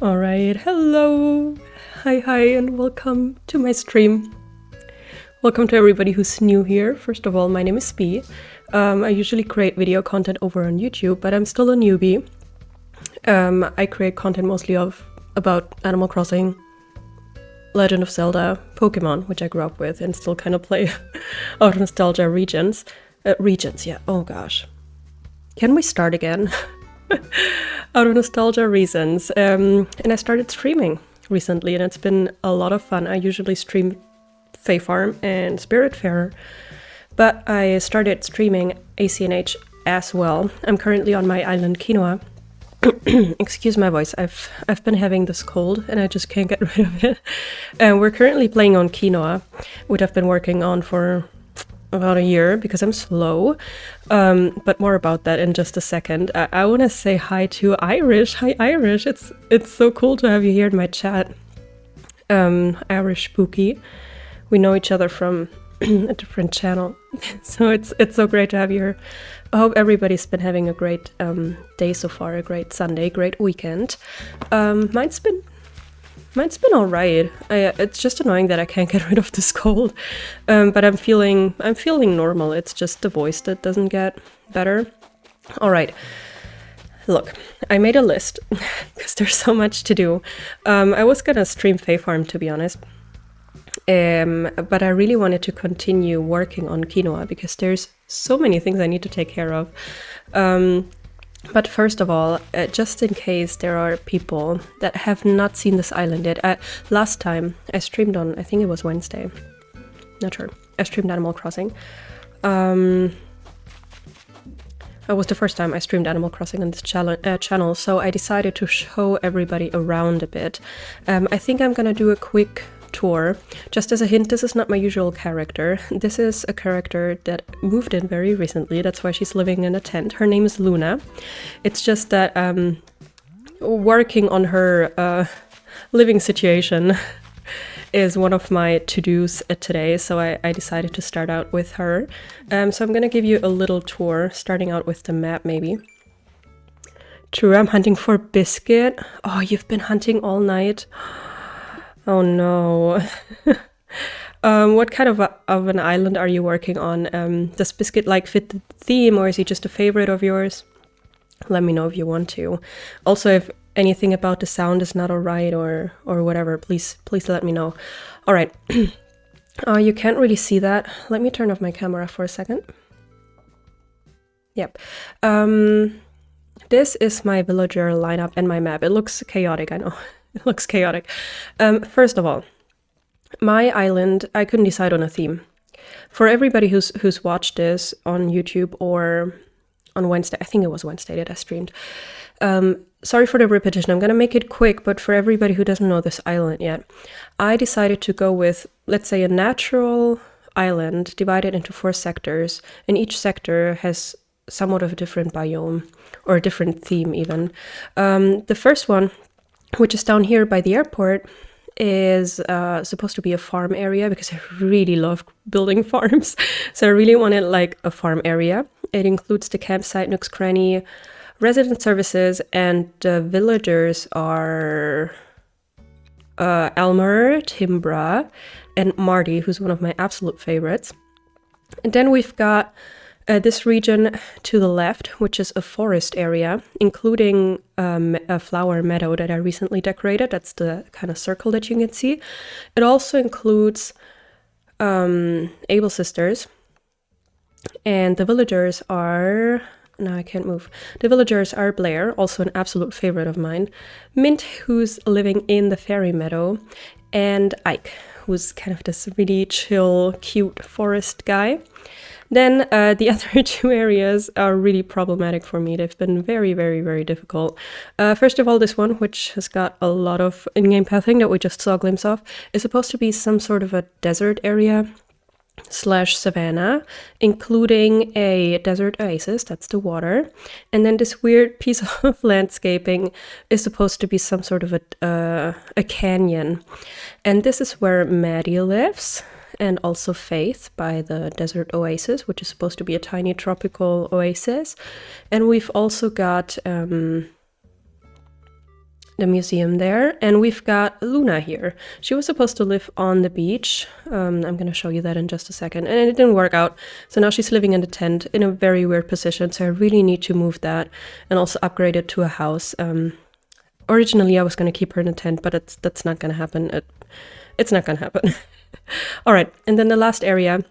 All right, hello, hi, and welcome to my stream. Welcome to everybody who's new here. First of all, my name is B. I usually create video content over on YouTube, but I'm still a newbie. I create content mostly about Animal Crossing, Legend of Zelda, Pokemon, which I grew up with and still kind of play out of nostalgia regions. Yeah, oh gosh. Can we start again? Out of nostalgia reasons. And I started streaming recently, and it's been a lot of fun. I usually stream Fae Farm and Spiritfarer, but I started streaming ACNH as well. I'm currently on my island Quinoa. Excuse my voice, I've been having this cold and I just can't get rid of it. And we're currently playing on Quinoa, which I've been working on for about a year because I'm slow, but more about that in just a second. I want to say hi to Irish. Hi Irish, it's so cool to have you here in my chat. Irish Spooky, we know each other from a different channel, so it's so great to have you here. I hope everybody's been having a great day so far, a great Sunday, great weekend. Mine's been all right. It's just annoying that I can't get rid of this cold, but I'm feeling normal. It's just the voice that doesn't get better. All right. Look, I made a list because there's so much to do. I was gonna stream Fae Farm, to be honest, but I really wanted to continue working on Quinoa because there's so many things I need to take care of. But first of all, just in case there are people that have not seen this island yet, last time I streamed on, I think it was Wednesday, not sure, I streamed Animal Crossing. It was the first time I streamed Animal Crossing on this channel, so I decided to show everybody around a bit. I think I'm gonna do a quick tour. Just as a hint, this is not my usual character. This is a character that moved in very recently. That's why she's living in a tent. Her name is Luna. It's just that working on her living situation is one of my to-dos today, so I decided to start out with her. So I'm gonna give you a little tour, starting out with the map maybe. True, I'm hunting for Biscuit. Oh, you've been hunting all night? Oh no. What kind of an island are you working on? Does Biscuit fit the theme, or is he just a favorite of yours? Let me know if you want to. Also, if anything about the sound is not alright or whatever, please let me know. Alright. You can't really see that. Let me turn off my camera for a second. Yep. This is my villager lineup and my map. It looks chaotic, I know. It looks chaotic. First of all, my island, I couldn't decide on a theme. For everybody who's watched this on YouTube or on Wednesday, I think it was Wednesday that I streamed. Sorry for the repetition, I'm gonna make it quick, but for everybody who doesn't know this island yet, I decided to go with, let's say, a natural island divided into 4 sectors, and each sector has somewhat of a different biome, or a different theme even. The first one, which is down here by the airport, is supposed to be a farm area because I really love building farms. So I really wanted a farm area. It includes the campsite, Nook's Cranny, resident services, and the villagers are Elmer, Timbra, and Marty, who's one of my absolute favorites. And then we've got this region to the left, which is a forest area, including a flower meadow that I recently decorated. That's the kind of circle that you can see. It also includes Able Sisters. And the villagers are... No, I can't move. The villagers are Blair, also an absolute favorite of mine, Mint, who's living in the fairy meadow, and Ike, who's kind of this really chill, cute forest guy. Then the other 2 areas are really problematic for me. They've been very, very, very difficult. First of all, this one, which has got a lot of in-game pathing that we just saw a glimpse of, is supposed to be some sort of a desert area / savanna, including a desert oasis, that's the water. And then this weird piece of landscaping is supposed to be some sort of a canyon. And this is where Maddie lives. And also Faith by the desert oasis, which is supposed to be a tiny tropical oasis. And we've also got the museum there, and we've got Luna here. She was supposed to live on the beach. I'm going to show you that in just a second, and it didn't work out. So now she's living in a tent in a very weird position, so I really need to move that and also upgrade it to a house. Originally, I was going to keep her in a tent, but that's not going to happen. It's not going to happen. All right, and then the last area,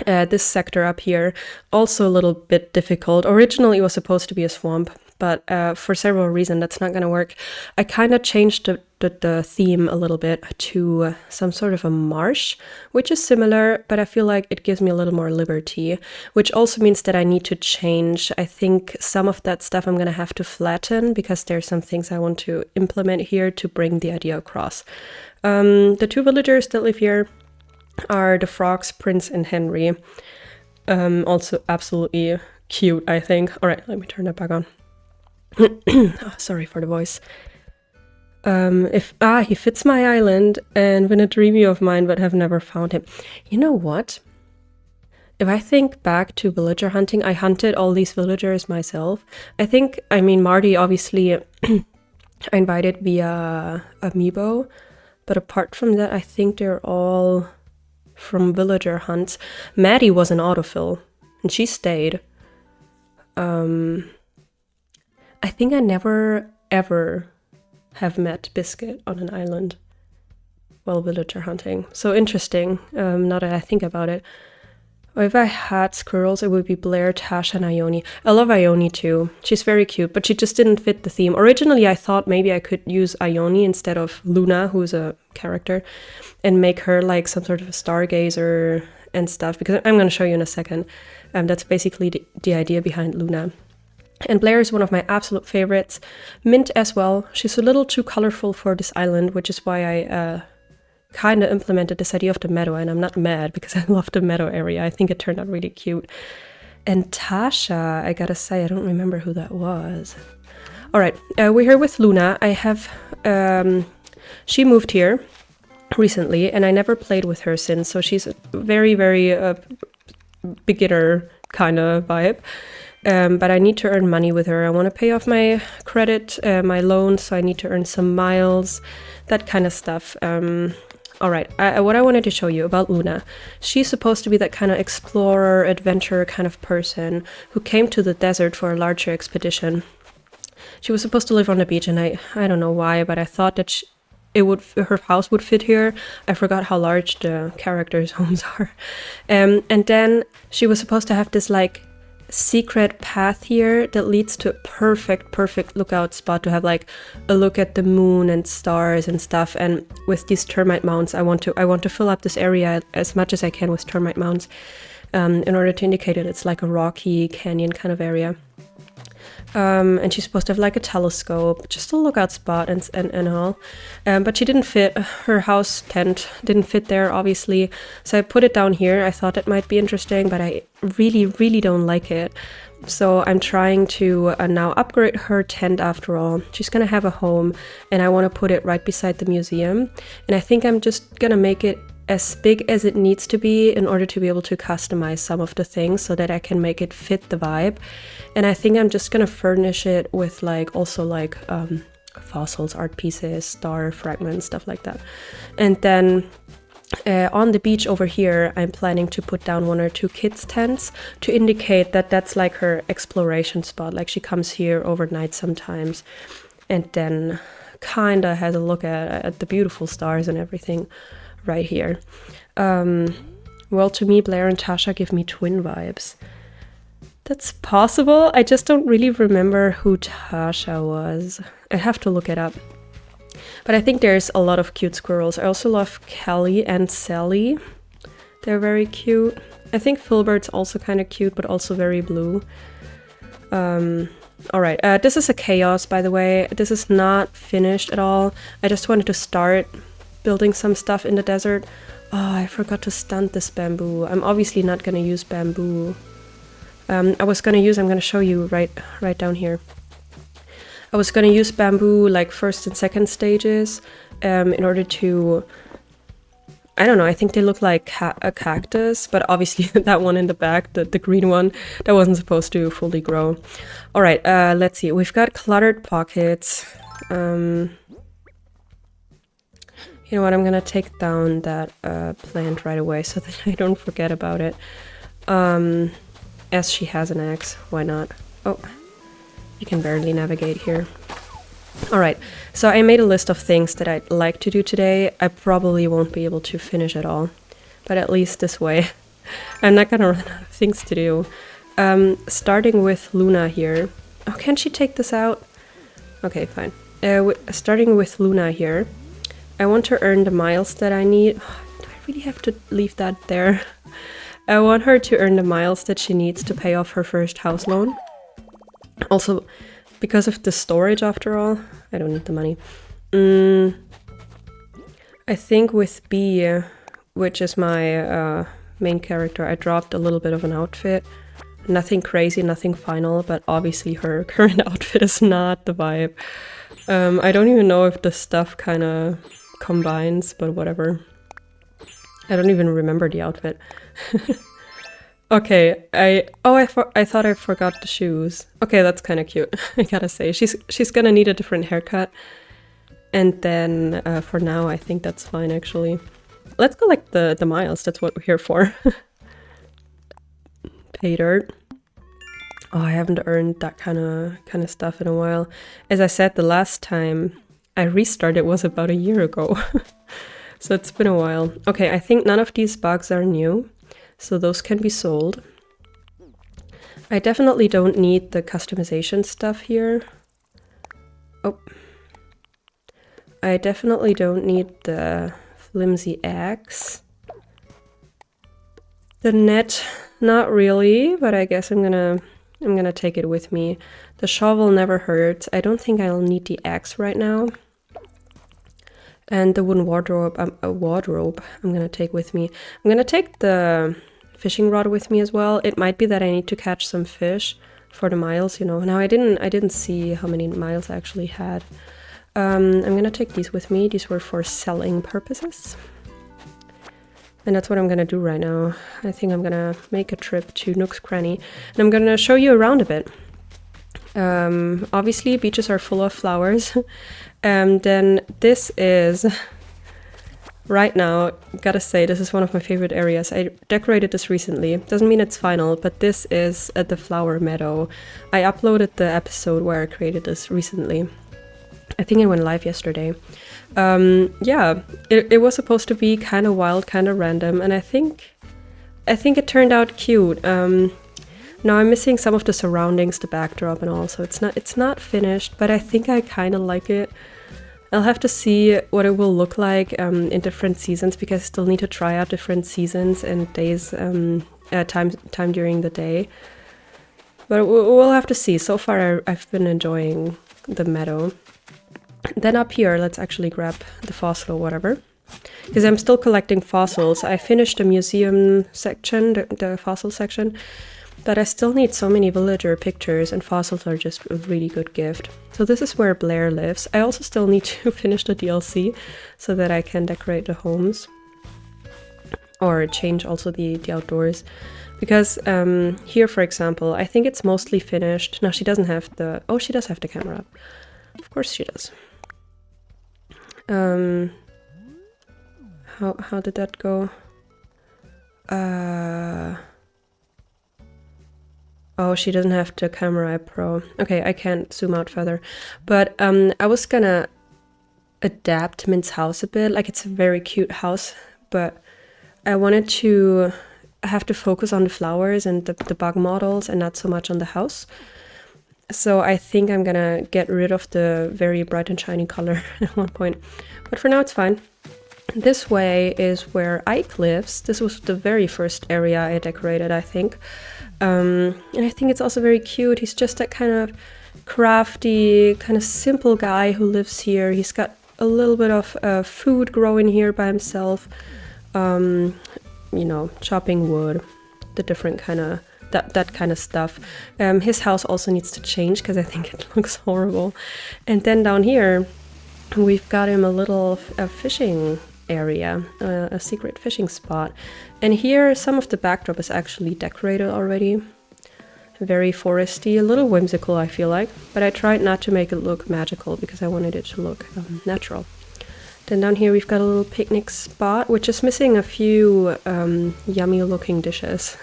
this sector up here, also a little bit difficult. Originally, it was supposed to be a swamp, but for several reasons, that's not going to work. I kind of changed the theme a little bit to some sort of a marsh, which is similar, but I feel like it gives me a little more liberty, which also means that I need to change. I think some of that stuff I'm going to have to flatten because there's some things I want to implement here to bring the idea across. The two villagers that live here are the frogs, Prince and Henry. Also absolutely cute, I think. All right, let me turn that back on. Oh, sorry for the voice. He fits my island and been a dreamy of mine, but have never found him. You know what? If I think back to villager hunting, I hunted all these villagers myself. I mean, Marty, obviously, I invited via Amiibo, but apart from that, I think they're all from villager hunts. Maddie was an autofill, and she stayed. I think I never, ever have met Biscuit on an island while villager hunting. So interesting, now that I think about it. If I had squirrels, it would be Blair, Tasha, and Ione. I love Ione too. She's very cute, but she just didn't fit the theme. Originally, I thought maybe I could use Ione instead of Luna, who's a character, and make her like some sort of a stargazer and stuff, because I'm going to show you in a second. That's basically the idea behind Luna. And Blair is one of my absolute favorites. Mint as well. She's a little too colorful for this island, which is why I kind of implemented this idea of the meadow, and I'm not mad because I love the meadow area. I think it turned out really cute. And Tasha, I gotta say, I don't remember who that was. All right, we're here with Luna. I have, she moved here recently, and I never played with her since, so she's a very, very beginner kind of vibe. But I need to earn money with her. I want to pay off my credit, my loan, so I need to earn some miles, that kind of stuff. All right, what I wanted to show you about Luna, she's supposed to be that kind of explorer, adventurer kind of person who came to the desert for a larger expedition. She was supposed to live on the beach, and I don't know why, but I thought that her house would fit here. I forgot how large the characters' homes are. And then she was supposed to have this like secret path here that leads to a perfect lookout spot to have like a look at the moon and stars and stuff. And with these termite mounds, I want to fill up this area as much as I can with termite mounds, in order to indicate that it's like a rocky canyon kind of area. And she's supposed to have like a telescope, just a lookout spot and all. But she didn't fit, her house tent didn't fit there, obviously. So I put it down here. I thought it might be interesting, but I really don't like it. So I'm trying to now upgrade her tent after all. She's gonna have a home, and I want to put it right beside the museum. And I think I'm just gonna make it as big as it needs to be in order to be able to customize some of the things so that I can make it fit the vibe. And I think I'm just gonna furnish it with like also like fossils, art pieces, star fragments, stuff like that. And then on the beach over here, I'm planning to put down 1 or 2 kids' tents to indicate that that's like her exploration spot. Like she comes here overnight sometimes and then kinda has a look at the beautiful stars and everything right here. Well, to me, Blair and Tasha give me twin vibes. That's possible. I just don't really remember who Tasha was. I have to look it up. But I think there's a lot of cute squirrels. I also love Kelly and Sally. They're very cute. I think Filbert's also kind of cute, but also very blue. All right, this is a chaos, by the way. This is not finished at all. I just wanted to start building some stuff in the desert. Oh, I forgot to stunt this bamboo. I'm obviously not going to use bamboo. I'm going to show you right down here. I was going to use bamboo like first and second stages in order to, I don't know, I think they look like a cactus, but obviously that one in the back, the green one, that wasn't supposed to fully grow. All right, let's see. We've got cluttered pockets. You know what, I'm gonna take down that plant right away so that I don't forget about it. As she has an axe, why not? Oh, you can barely navigate here. Alright, so I made a list of things that I'd like to do today. I probably won't be able to finish it all, but at least this way I'm not gonna run out of things to do. Starting with Luna here. Oh, can she take this out? Okay, fine. Starting with Luna here. I want to earn the miles that I need. Do I really have to leave that there? I want her to earn the miles that she needs to pay off her first house loan. Also, because of the storage, after all, I don't need the money. I think with B, which is my main character, I dropped a little bit of an outfit. Nothing crazy, nothing final, but obviously her current outfit is not the vibe. I don't even know if the stuff kind of combines, but whatever. I don't even remember the outfit. Okay, I thought I forgot the shoes. Okay, that's kind of cute. I gotta say, she's gonna need a different haircut, and then for now I think that's fine actually. Let's collect the miles. That's what we're here for. Pay dirt. Oh, I haven't earned that kind of stuff in a while. As I said, the last time I restarted was about a year ago. So it's been a while. Okay, I think none of these bugs are new, so those can be sold. I definitely don't need the customization stuff here. Oh. I definitely don't need the flimsy axe. The net, not really, but I guess I'm gonna take it with me. The shovel never hurts. I don't think I'll need the axe right now. And the wooden wardrobe, I'm gonna take with me. I'm gonna take the fishing rod with me as well. It might be that I need to catch some fish for the miles, you know. Now I didn't see how many miles I actually had. I'm gonna take these with me. These were for selling purposes. And that's what I'm gonna do right now. I think I'm gonna make a trip to Nook's Cranny, and I'm gonna show you around a bit. Obviously beaches are full of flowers. Then this is, right now, gotta say, this is one of my favorite areas. I decorated this recently. Doesn't mean it's final, but this is at the flower meadow. I uploaded the episode where I created this recently. I think it went live yesterday. Yeah, it was supposed to be kind of wild, kind of random, and I think it turned out cute. Now I'm missing some of the surroundings, the backdrop and all, so it's not finished, but I think I kind of like it. I'll have to see what it will look like in different seasons, because I still need to try out different seasons and days, time during the day. But we'll have to see. So far I've been enjoying the meadow. Then up here, let's actually grab the fossil or whatever, because I'm still collecting fossils. I finished the museum section, the fossil section, but I still need so many villager pictures, and fossils are just a really good gift. So this is where Blair lives. I also still need to finish the DLC so that I can decorate the homes, or change also the outdoors. Because here, for example, I think it's mostly finished. No, she doesn't have the... Oh, she does have the camera up. Of course she does. How did that go? Oh, she doesn't have the camera pro. Okay, I can't zoom out further. But I was gonna adapt Mint's house a bit. Like, it's a very cute house, but I wanted to have to focus on the flowers and the bug models and not so much on the house. So I think I'm gonna get rid of the very bright and shiny color at one point. But for now it's fine. This way is where Ike lives. This was the very first area I decorated, I think. And I think it's also very cute. He's just that kind of crafty, kind of simple guy who lives here. He's got a little bit of food growing here by himself. You know, chopping wood, the different kind of... that kind of stuff. His house also needs to change because I think it looks horrible. And then down here, we've got him a little fishing area, a secret fishing spot. And here, some of the backdrop is actually decorated already. very foresty, a little whimsical, I feel like. But I tried not to make it look magical because I wanted it to look natural. Then down here we've got a little picnic spot, which is missing a few yummy looking dishes.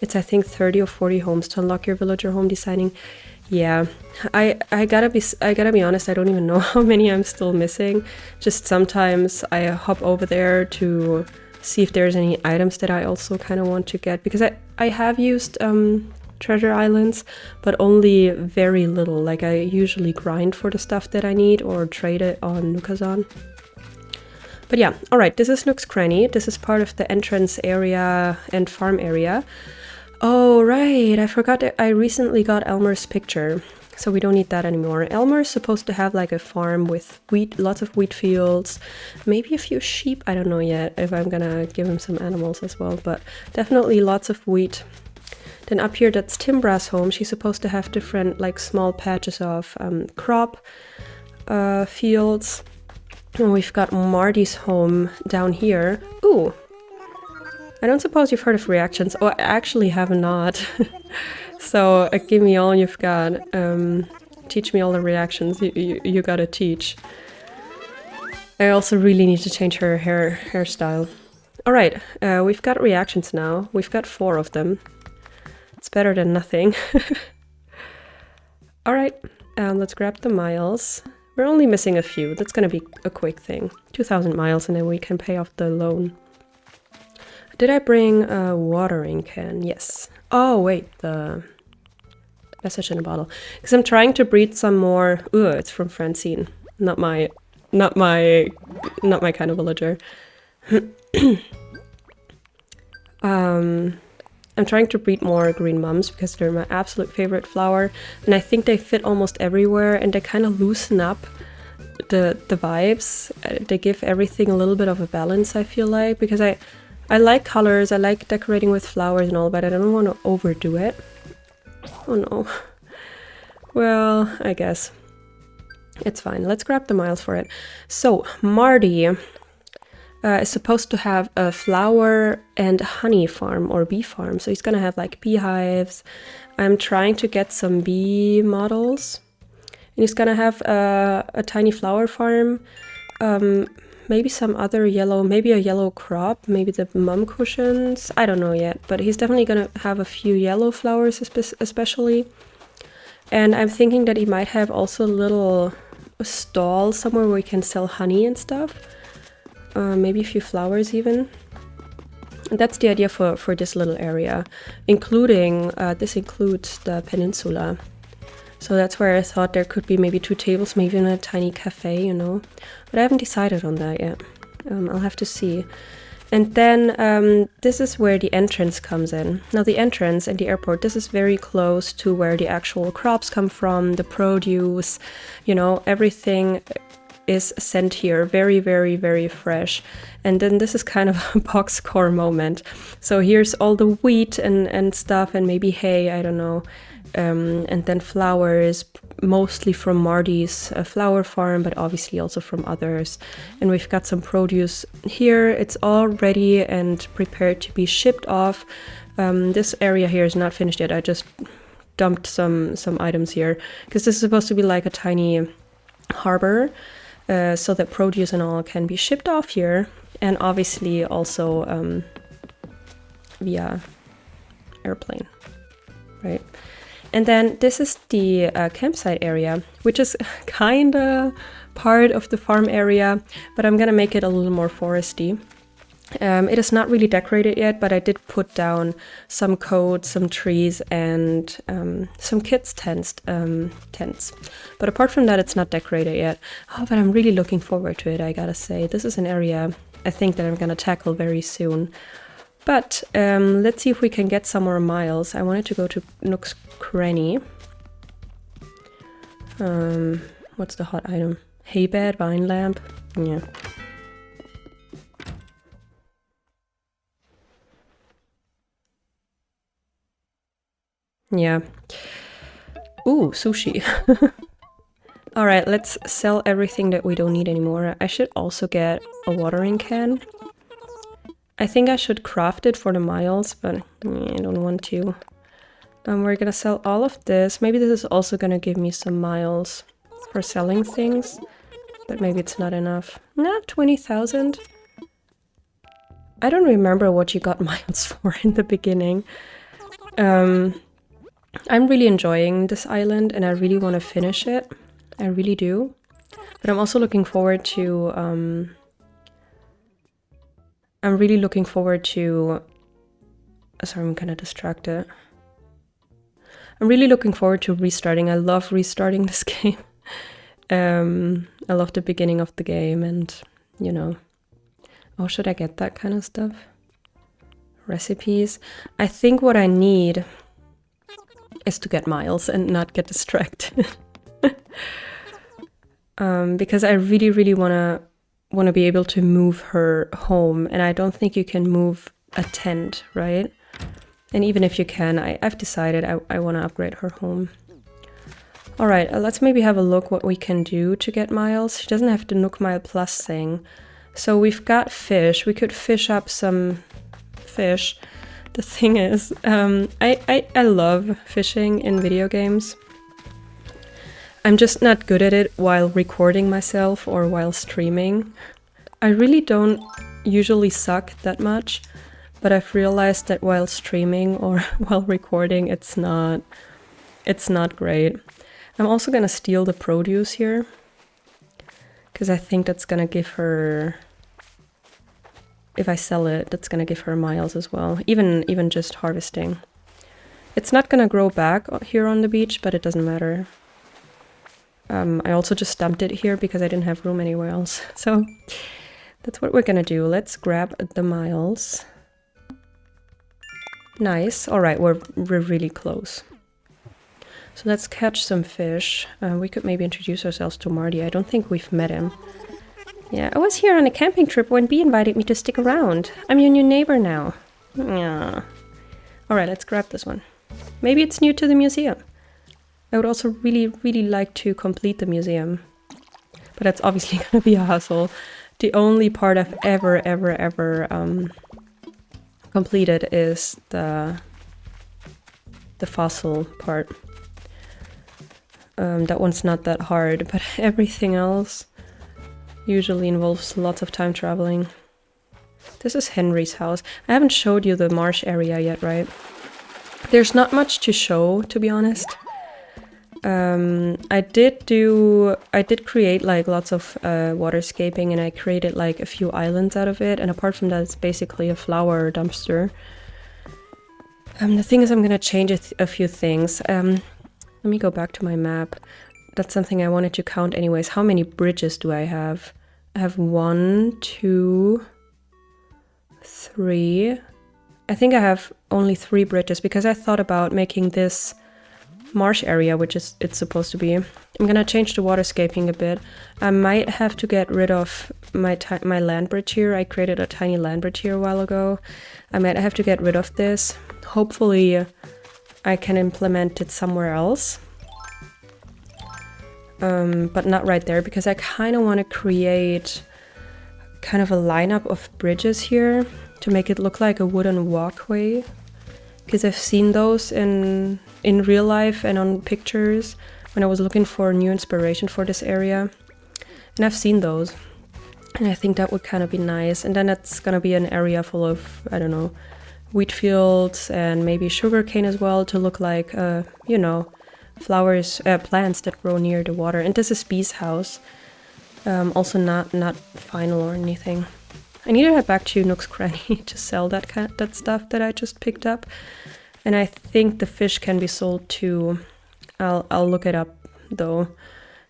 It's, I think, 30 or 40 homes to unlock your villager home designing. Yeah, I gotta be honest, I don't even know how many I'm still missing. Just sometimes I hop over there to see if there's any items that I also kind of want to get, because I have used treasure islands, but only very little. Like, I usually grind for the stuff that I need or trade it on Nukazan. But yeah, alright, this is Nook's Cranny. This is part of the entrance area and farm area. Oh, right, I forgot that I recently got Elmer's picture, so we don't need that anymore. Elmer's supposed to have like a farm with wheat, lots of wheat fields, maybe a few sheep. I don't know yet if I'm gonna give him some animals as well, but definitely lots of wheat. Then up here, that's Timbra's home. She's supposed to have different like small patches of crop fields. And we've got Marty's home down here. Ooh. I don't suppose you've heard of reactions. Oh, I actually have not. So give me all you've got. Teach me all the reactions you gotta teach. I also really need to change her hairstyle. Alright, we've got reactions now. We've got 4 of them. It's better than nothing. Alright, let's grab the miles. We're only missing a few. That's gonna be a quick thing. 2,000 miles and then we can pay off the loan. Did I bring a watering can? Yes. Oh, wait, the message in a bottle. Because I'm trying to breed some more... Ooh, it's from Francine. Not my kind of villager. I'm trying to breed more green mums because they're my absolute favorite flower. And I think they fit almost everywhere and they kind of loosen up the vibes. They give everything a little bit of a balance, I feel like, because I like colors, I like decorating with flowers and all, but I don't want to overdo it. Oh no. Well, I guess. It's fine. Let's grab the miles for it. So, Marty is supposed to have a flower and honey farm or bee farm. So he's gonna have like beehives. I'm trying to get some bee models. And he's gonna have a tiny flower farm. Maybe some other yellow, maybe a yellow crop, maybe the mum cushions. I don't know yet, but he's definitely gonna have a few yellow flowers especially. And I'm thinking that he might have also a little stall somewhere where we can sell honey and stuff. Maybe a few flowers even. And that's the idea for this little area, including, this includes the peninsula. So that's where I thought there could be maybe 2 tables, maybe even a tiny cafe, you know. But I haven't decided on that yet. I'll have to see. And then this is where the entrance comes in. Now the entrance and the airport, this is very close to where the actual crops come from, the produce, you know, everything is sent here. Very, very, very fresh. And then this is kind of a boxcar moment. So here's all the wheat and stuff and maybe hay, I don't know. And then flowers, mostly from Marty's flower farm, but obviously also from others. And we've got some produce here. It's all ready and prepared to be shipped off. This area here is not finished yet. I just dumped some items here because this is supposed to be like a tiny harbor, so that produce and all can be shipped off here, and obviously also via airplane, right? And then this is the campsite area, which is kind of part of the farm area, but I'm gonna make it a little more foresty. It is not really decorated yet, but I did put down some coats, some trees, and some kids' tents. But apart from that, it's not decorated yet. Oh, but I'm really looking forward to it, I gotta say. This is an area I think that I'm gonna tackle very soon. But let's see if we can get some more miles. I wanted to go to Nook's Cranny. What's the hot item? Hay bed, vine lamp. Yeah. Yeah. Ooh, sushi. Alright, let's sell everything that we don't need anymore. I should also get a watering can. I think I should craft it for the miles, but I don't want to. We're gonna sell all of this. Maybe this is also gonna give me some miles for selling things, but maybe it's not enough. Nah, 20,000. I don't remember what you got miles for in the beginning. I'm really enjoying this island and I really want to finish it. I really do. But I'm also looking forward to... I'm really looking forward to... Sorry, I'm kind of distracted. I'm really looking forward to restarting. I love restarting this game. I love the beginning of the game and, you know... Oh, should I get that kind of stuff? Recipes. I think what I need is to get miles and not get distracted. Because I really, really want to be able to move her home. And I don't think you can move a tent, right? And even if you can, I've decided I want to upgrade her home. All right, let's maybe have a look what we can do to get miles. She doesn't have the Nook Mile Plus thing. So we've got fish. We could fish up some fish. The thing is, I love fishing in video games. I'm just not good at it while recording myself or while streaming. I really don't usually suck that much, but I've realized that while streaming or while recording, it's not great. I'm also gonna steal the produce here, because I think that's gonna give her, if I sell it, that's gonna give her miles as well, even just harvesting. It's not gonna grow back here on the beach, but it doesn't matter. I also just dumped it here because I didn't have room anywhere else. So that's what we're gonna do. Let's grab the miles. Nice. All right, we're really close. So let's catch some fish. We could maybe introduce ourselves to Marty. I don't think we've met him. Yeah, I was here on a camping trip when Bee invited me to stick around. I'm your new neighbor now. Yeah. All right, let's grab this one. Maybe it's new to the museum. I would also really, really like to complete the museum. But that's obviously going to be a hassle. The only part I've ever completed is the fossil part. That one's not that hard, but everything else usually involves lots of time traveling. This is Henry's house. I haven't showed you the marsh area yet, right? There's not much to show, to be honest. I did create like lots of waterscaping, and I created like a few islands out of it, and apart from that it's basically a flower dumpster. The thing is, I'm gonna change a few things. Let me go back to my map. That's something I wanted to count anyways. How many bridges do I have? I have 1, 2, 3. I think I have only 3 bridges because I thought about making this marsh area, which is it's supposed to be. I'm gonna change the waterscaping a bit. I might have to get rid of my land bridge here. I created a tiny land bridge here a while ago. I might have to get rid of this. Hopefully I can implement it somewhere else. But not right there, because I kind of want to create kind of a lineup of bridges here to make it look like a wooden walkway. Because I've seen those in real life and on pictures when I was looking for new inspiration for this area. And I've seen those. And I think that would kind of be nice. And then it's gonna be an area full of, I don't know, wheat fields and maybe sugarcane as well to look like, you know, flowers, plants that grow near the water. And this is Bee's house. Also not final or anything. I need to head back to Nook's Cranny to sell that stuff that I just picked up. And I think the fish can be sold too. I'll look it up though,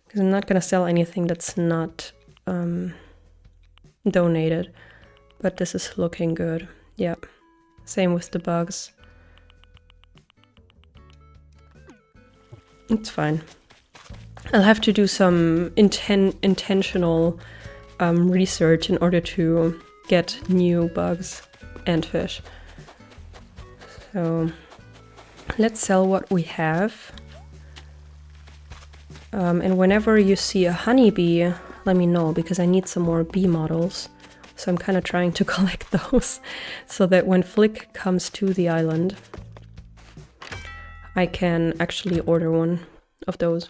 because I'm not gonna sell anything that's not donated. But this is looking good. Yep. Same with the bugs. It's fine. I'll have to do some intentional research in order to get new bugs and fish. So let's sell what we have. And whenever you see a honeybee, let me know, because I need some more bee models. So I'm kind of trying to collect those so that when Flick comes to the island... I can actually order one of those.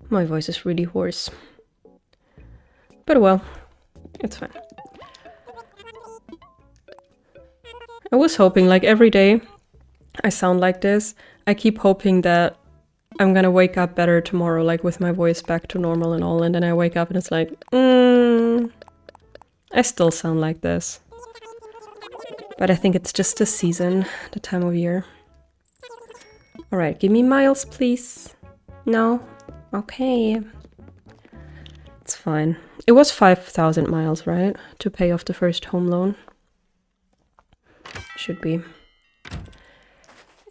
My voice is really hoarse. But well, it's fine. I was hoping, like, every day I sound like this, I keep hoping that I'm gonna wake up better tomorrow, like with my voice back to normal and all, and then I wake up and it's like, I still sound like this. But I think it's just the season, the time of year. Alright, give me miles, please. No? Okay. It's fine. It was 5,000 miles, right? To pay off the first home loan. Should be.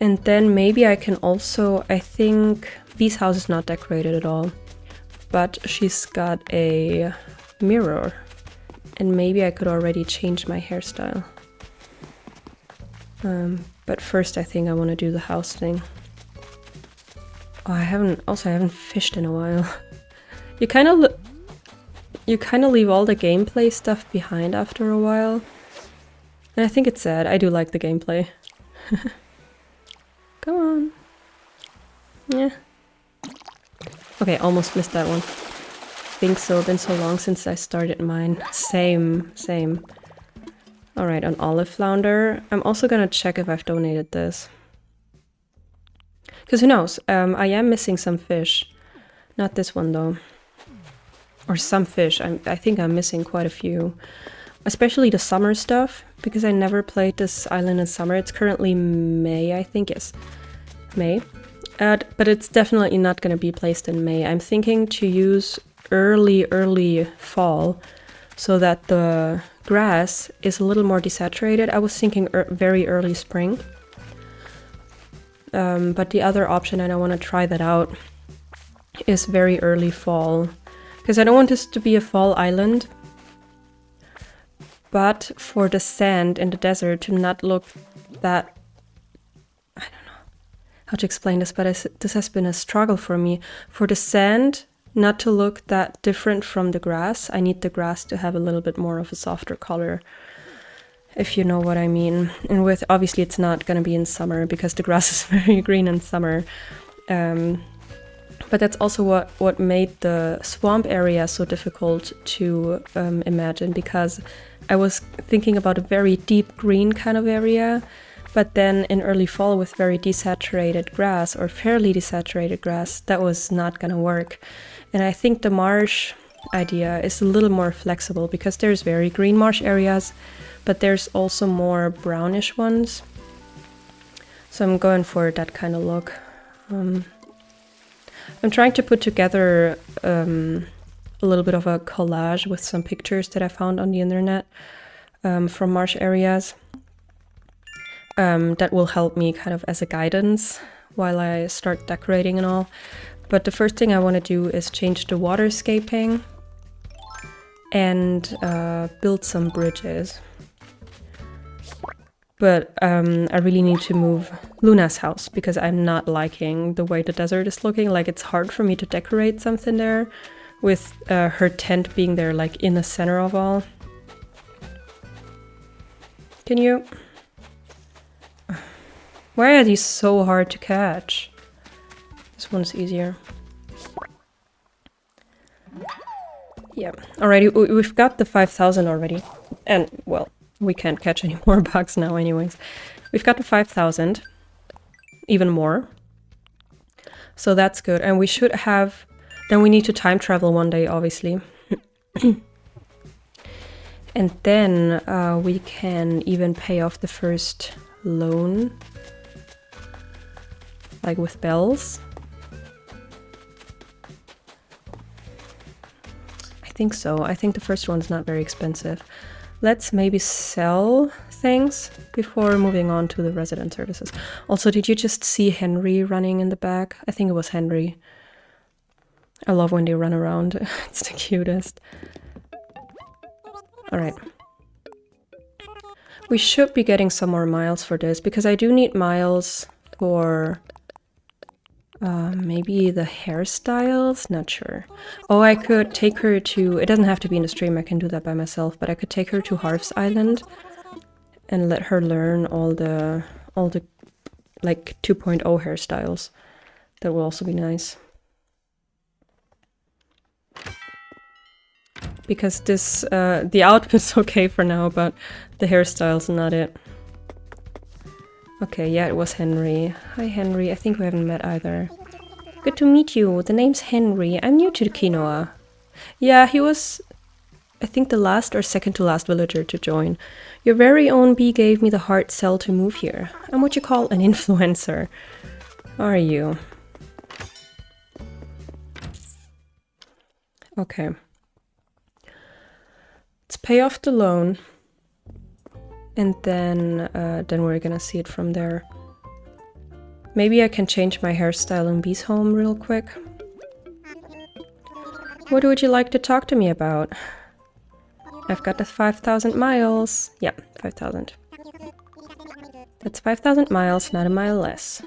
And then maybe I can also, I think Bee's house is not decorated at all, but she's got a mirror, and maybe I could already change my hairstyle. But first I think I want to do the house thing. Oh, I haven't fished in a while. You kind of leave all the gameplay stuff behind after a while. And I think it's sad. I do like the gameplay. Come on. Yeah. Okay, almost missed that one. Think so. Been so long since I started mine. Same. Alright, an olive flounder. I'm also gonna check if I've donated this. Because who knows? I am missing some fish. Not this one though. Or some fish. I think I'm missing quite a few. Especially the summer stuff, because I never played this island in summer. It's currently May, I think. Yes, May. But it's definitely not going to be placed in May. I'm thinking to use early fall, so that the grass is a little more desaturated. I was thinking very early spring. But the other option, and I want to try that out, is very early fall. Because I don't want this to be a fall island. But for the sand in the desert to not look that... I don't know how to explain this, but this has been a struggle for me. For the sand not to look that different from the grass, I need the grass to have a little bit more of a softer color, if you know what I mean. And with, obviously it's not going to be in summer, because the grass is very green in summer. But that's also what made the swamp area so difficult to imagine, because I was thinking about a very deep green kind of area, but then in early fall with very desaturated grass, or fairly desaturated grass, that was not gonna work. And I think the marsh idea is a little more flexible, because there's very green marsh areas, but there's also more brownish ones. So I'm going for that kind of look. I'm trying to put together a little bit of a collage with some pictures that I found on the internet from marsh areas. That will help me kind of as a guidance while I start decorating and all. But the first thing I want to do is change the waterscaping and build some bridges. But I really need to move Luna's house, because I'm not liking the way the desert is looking. Like, it's hard for me to decorate something there with her tent being there, like, in the center of all. Can you... Why are these so hard to catch? This one's easier. Yeah, alrighty, we've got the 5,000 already. And, well, we can't catch any more bugs now anyways. We've got the 5,000. Even more. So that's good. And we should have... Then we need to time travel one day, obviously. And then we can even pay off the first loan. Like with bells. I think so. I think the first one's not very expensive. Let's maybe sell things before moving on to the resident services. Also, did you just see Henry running in the back? I think it was Henry. I love when they run around. It's the cutest. Alright. We should be getting some more miles for this, because I do need miles for Maybe the hairstyles? Not sure. Oh, I could take her to... It doesn't have to be in the stream, I can do that by myself, but I could take her to Harv's Island and let her learn all the like 2.0 hairstyles. That will also be nice. Because this, the outfit's okay for now, but the hairstyle's not it. Okay, yeah, it was Henry. Hi, Henry. I think we haven't met either. Good to meet you. The name's Henry. I'm new to the quinoa. Yeah, he was, I think, the last or second to last villager to join. Your very own bee gave me the hard sell to move here. I'm what you call an influencer. Are you? Okay. Let's pay off the loan. And then we're gonna see it from there. Maybe I can change my hairstyle in Bee's home real quick. What would you like to talk to me about? I've got the 5,000 miles. Yeah, 5,000. That's 5,000 miles, not a mile less.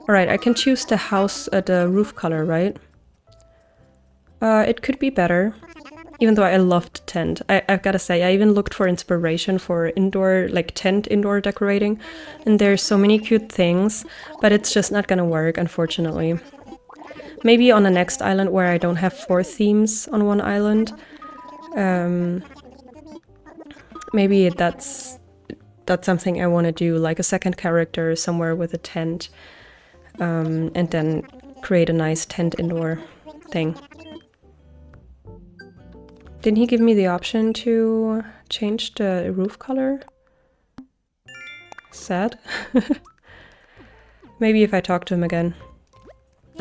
Alright, I can choose the house, the roof color, right? It could be better. Even though I loved tent. I've got to say, I even looked for inspiration for indoor, like tent indoor decorating. And there's so many cute things, but it's just not gonna work, unfortunately. Maybe on the next island where I don't have 4 themes on one island. Maybe that's something I want to do, like a second character somewhere with a tent. And then create a nice tent indoor thing. Didn't he give me the option to change the roof color? Sad. Maybe if I talk to him again.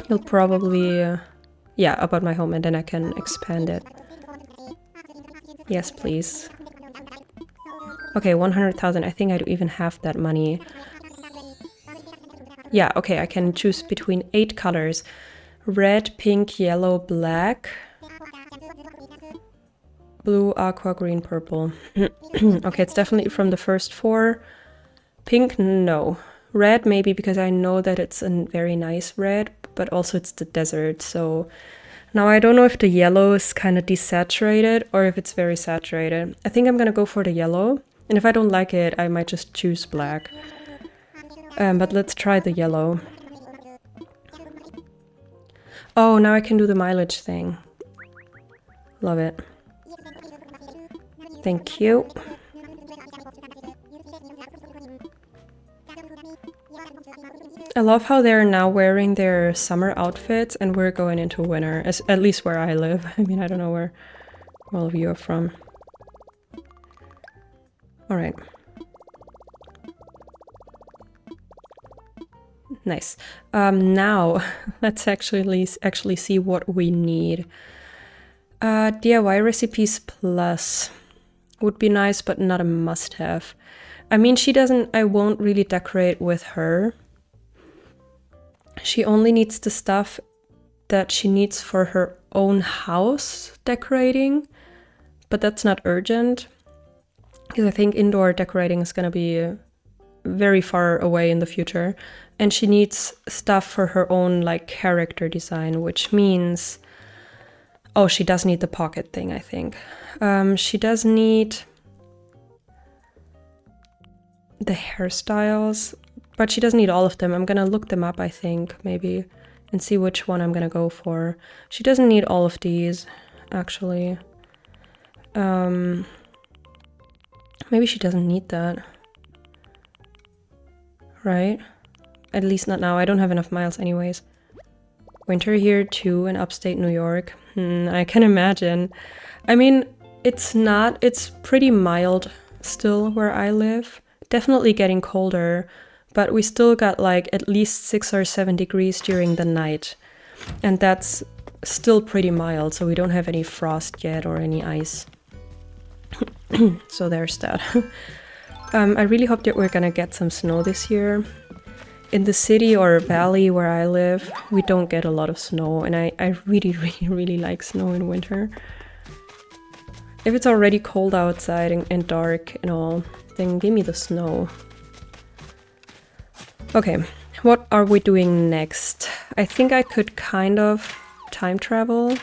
He'll probably... yeah, about my home, and then I can expand it. Yes, please. Okay, 100,000. I think I don't even have that money. Yeah, okay, I can choose between 8 colors. Red, pink, yellow, black... blue, aqua, green, purple. Okay, it's definitely from the first 4. Pink, no. Red, maybe, because I know that it's a very nice red, but also it's the desert, so... Now, I don't know if the yellow is kind of desaturated or if it's very saturated. I think I'm gonna go for the yellow, and if I don't like it, I might just choose black. But let's try the yellow. Oh, now I can do the mileage thing. Love it. Thank you. I love how they're now wearing their summer outfits and we're going into winter, at least where I live. I mean, I don't know where all of you are from. All right. Nice. Now, let's actually see what we need. DIY recipes plus would be nice, but not a must-have. I mean, I won't really decorate with her. She only needs the stuff that she needs for her own house decorating, but that's not urgent, because I think indoor decorating is gonna be very far away in the future, and she needs stuff for her own, like, character design, which means... Oh, she does need the pocket thing, I think. She does need the hairstyles, but she doesn't need all of them. I'm gonna look them up, I think, maybe, and see which one I'm gonna go for. She doesn't need all of these, actually. Maybe she doesn't need that. Right? At least not now. I don't have enough miles anyways. Winter here too in upstate New York. I can imagine. I mean, it's pretty mild still where I live. Definitely getting colder, but we still got like at least 6 or 7 degrees during the night. And that's still pretty mild, so we don't have any frost yet or any ice. So there's that. I really hope that we're gonna get some snow this year. In the city or valley where I live, we don't get a lot of snow, and I really like snow in winter. If it's already cold outside and dark and all, then give me the snow. Okay, what are we doing next? I think I could kind of time travel.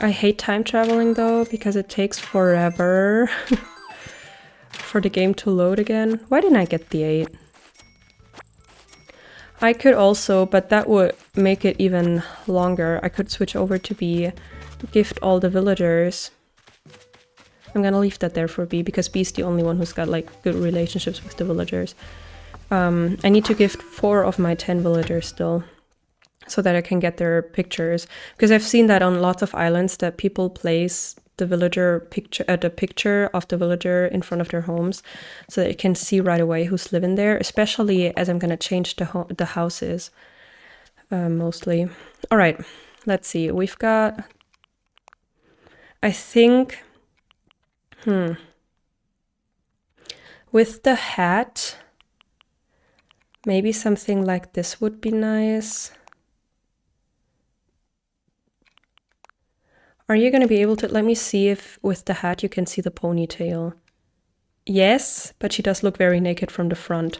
I hate time traveling though, because it takes forever for the game to load again. Why didn't I get the 8? I could also, but that would make it even longer. I could switch over to B, gift all the villagers. I'm gonna leave that there for B, because B's the only one who's got like good relationships with the villagers. I need to gift 4 of my 10 villagers still, so that I can get their pictures. Because I've seen that on lots of islands that people place the villager picture, the picture of the villager in front of their homes, so that you can see right away who's living there. Especially as I'm gonna change the houses, mostly. All right, let's see. We've got, I think, with the hat, maybe something like this would be nice. Are you going to be able to... Let me see if with the hat you can see the ponytail. Yes, but she does look very naked from the front.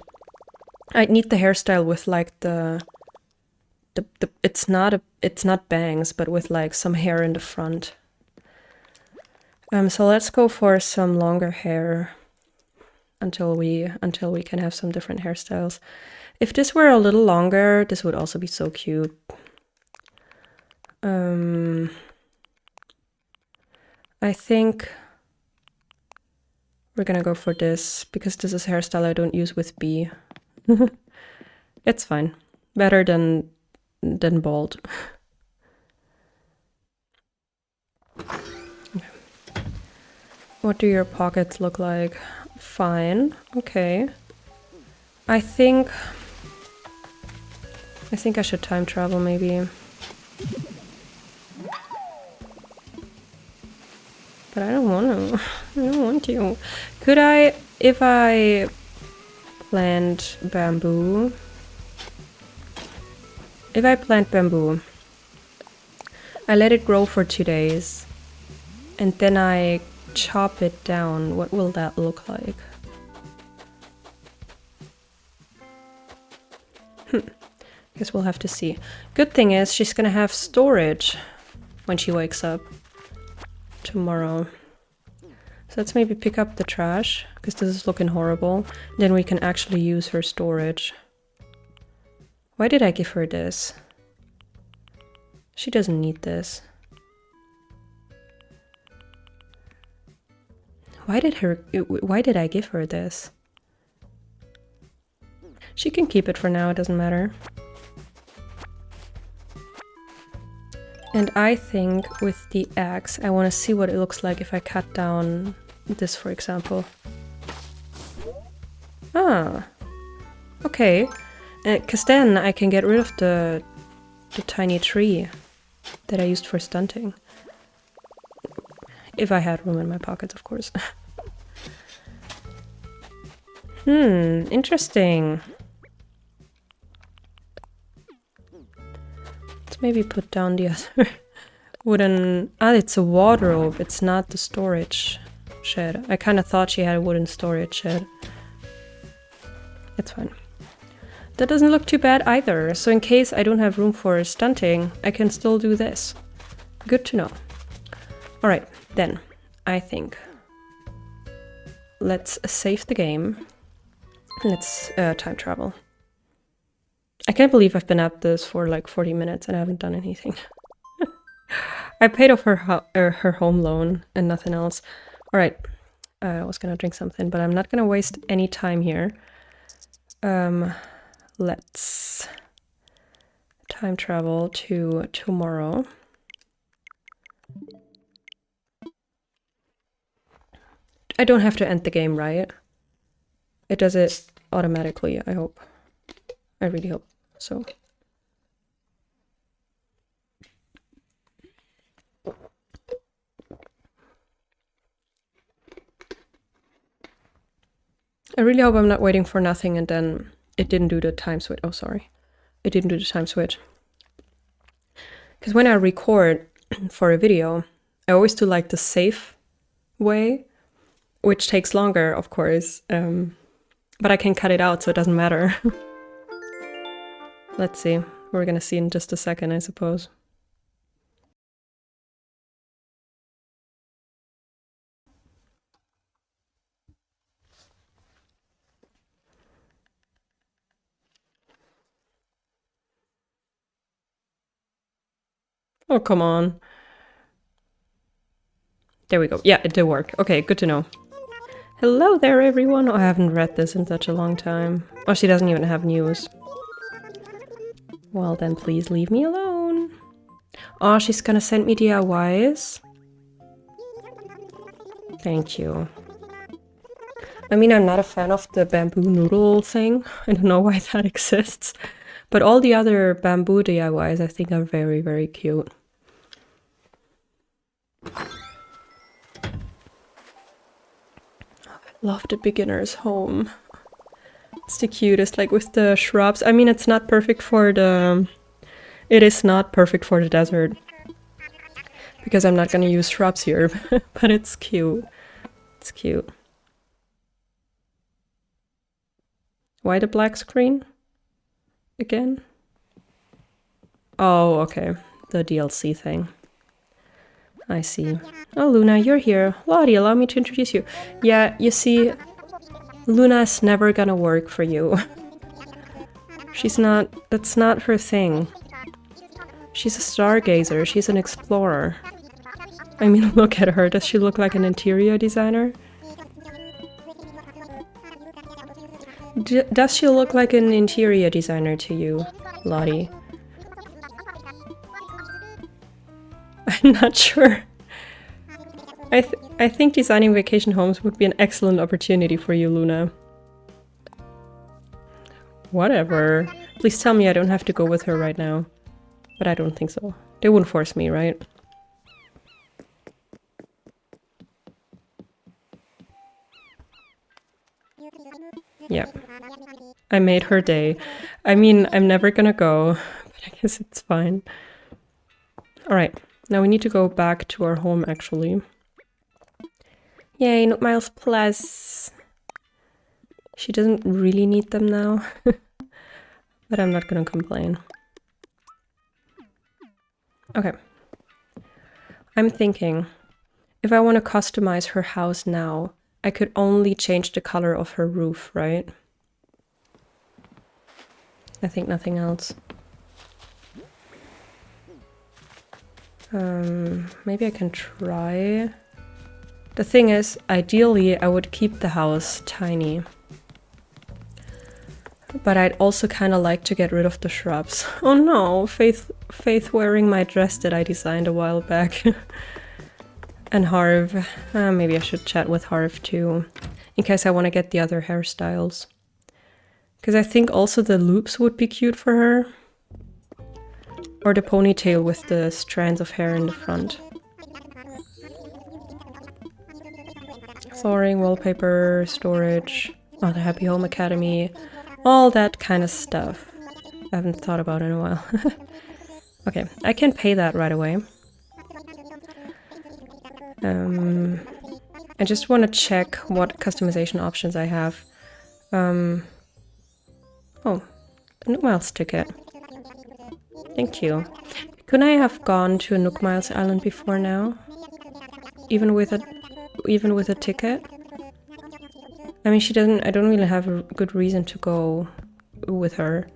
I'd need the hairstyle with like the it's not bangs, but with like some hair in the front. So let's go for some longer hair until we can have some different hairstyles. If this were a little longer, this would also be so cute. I think we're gonna go for this, because this is a hairstyle I don't use with B. It's fine. Better than bald. Okay. What do your pockets look like? Fine. Okay. I think I should time travel maybe. But I don't want to. I don't want to. Could I, if I plant bamboo? If I plant bamboo, I let it grow for 2 days, and then I chop it down, what will that look like? Guess we'll have to see. Good thing is she's gonna have storage when she wakes up tomorrow. So let's maybe pick up the trash, because this is looking horrible. Then we can actually use her storage. Why did I give her this? She doesn't need this. Why did I give her this? She can keep it for now, it doesn't matter. And I think with the axe, I want to see what it looks like if I cut down this, for example. Ah, okay. Because then I can get rid of the tiny tree that I used for stunting. If I had room in my pockets, of course. Interesting. Let's maybe put down the other wooden... Ah, it's a wardrobe. It's not the storage shed. I kind of thought she had a wooden storage shed. It's fine. That doesn't look too bad either. So in case I don't have room for stunting, I can still do this. Good to know. All right, then I think let's save the game. Let's time travel. I can't believe I've been at this for like 40 minutes and I haven't done anything. I paid off her home loan and nothing else. All right, I was gonna drink something, but I'm not gonna waste any time here. Let's time travel to tomorrow. I don't have to end the game, right? It does it automatically, I hope. I really hope so. I really hope I'm not waiting for nothing and then it didn't do the time switch. Oh, sorry. It didn't do the time switch. Because when I record for a video, I always do like the safe way, which takes longer, of course. But I can cut it out, so it doesn't matter. Let's see. We're gonna see in just a second, I suppose. Oh, come on. There we go. Yeah, it did work. Okay, good to know. Hello there, everyone. Oh, I haven't read this in such a long time. Oh, she doesn't even have news. Well, then please leave me alone. Oh, she's gonna send me DIYs. Thank you. I mean, I'm not a fan of the bamboo noodle thing. I don't know why that exists. But all the other bamboo DIYs I think are very, very cute. Love the beginner's home. It's the cutest, like with the shrubs. I mean, it's not perfect for the... It is not perfect for the desert. Because I'm not gonna use shrubs here, but it's cute. It's cute. Why the black screen? Again? Oh, okay. The DLC thing. I see. Oh, Luna, you're here. Lottie, allow me to introduce you. Yeah, you see, Luna's never gonna work for you. She's not... That's not her thing. She's a stargazer. She's an explorer. I mean, look at her. Does she look like an interior designer? Does she look like an interior designer to you, Lottie? I'm not sure. I think designing vacation homes would be an excellent opportunity for you, Luna. Whatever. Please tell me I don't have to go with her right now. But I don't think so. They wouldn't force me, right? Yeah. I made her day. I mean, I'm never gonna go, but I guess it's fine. Alright, now we need to go back to our home, actually. Yay, Note Miles Plus! She doesn't really need them now, but I'm not gonna complain. Okay. I'm thinking, if I want to customize her house now, I could only change the color of her roof, right? I think nothing else. Maybe I can try. The thing is, ideally I would keep the house tiny. But I'd also kind of like to get rid of the shrubs. Oh no, Faith wearing my dress that I designed a while back. And Harv. Maybe I should chat with Harv too, in case I want to get the other hairstyles. Because I think also the loops would be cute for her. Or the ponytail with the strands of hair in the front. Flooring, wallpaper, storage. Oh, the Happy Home Academy. All that kind of stuff. I haven't thought about it in a while. Okay, I can pay that right away. I just want to check what customization options I have. Oh, a Nook Miles ticket. Thank you. Couldn't I have gone to a Nook Miles Island before now? Even with a ticket? I mean, she doesn't... I don't really have a good reason to go with her.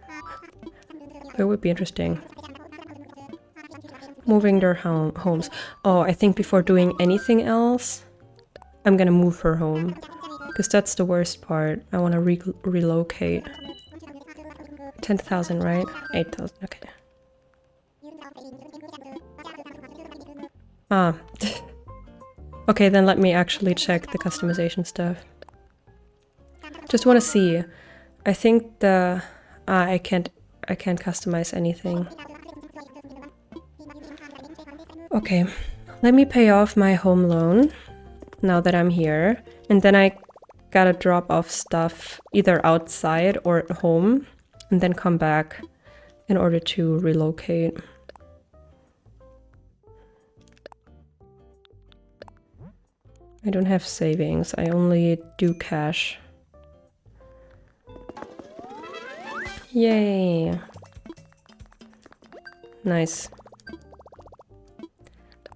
It would be interesting. Moving their homes. Oh, I think before doing anything else, I'm gonna move her home. Because that's the worst part. I want to relocate. 10,000, right? 8,000, okay. Ah. Okay, then let me actually check the customization stuff. Just want to see. I think the... I can't customize anything. Okay, let me pay off my home loan now that I'm here. And then I gotta drop off stuff either outside or at home. And then come back in order to relocate. I don't have savings. I only do cash. Yay! Nice.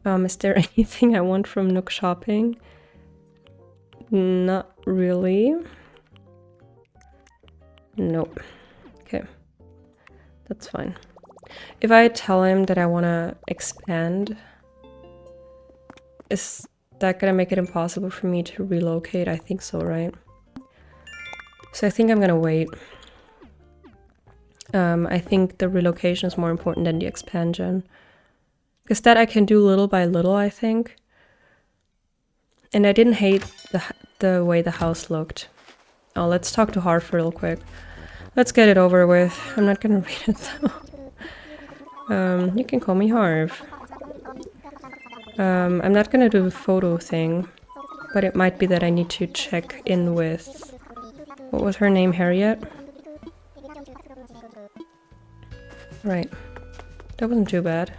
Is there anything I want from Nook Shopping? Not really. Nope. Okay. That's fine. If I tell him that I want to expand, is that gonna make it impossible for me to relocate? I think so, right? So I think I'm gonna wait. I think the relocation is more important than the expansion. Because that I can do little by little, I think. And I didn't hate the way the house looked. Oh, let's talk to Harv real quick. Let's get it over with. I'm not gonna read it though. You can call me Harv. I'm not gonna do the photo thing, but it might be that I need to check in with... What was her name? Harriet? Right. That wasn't too bad.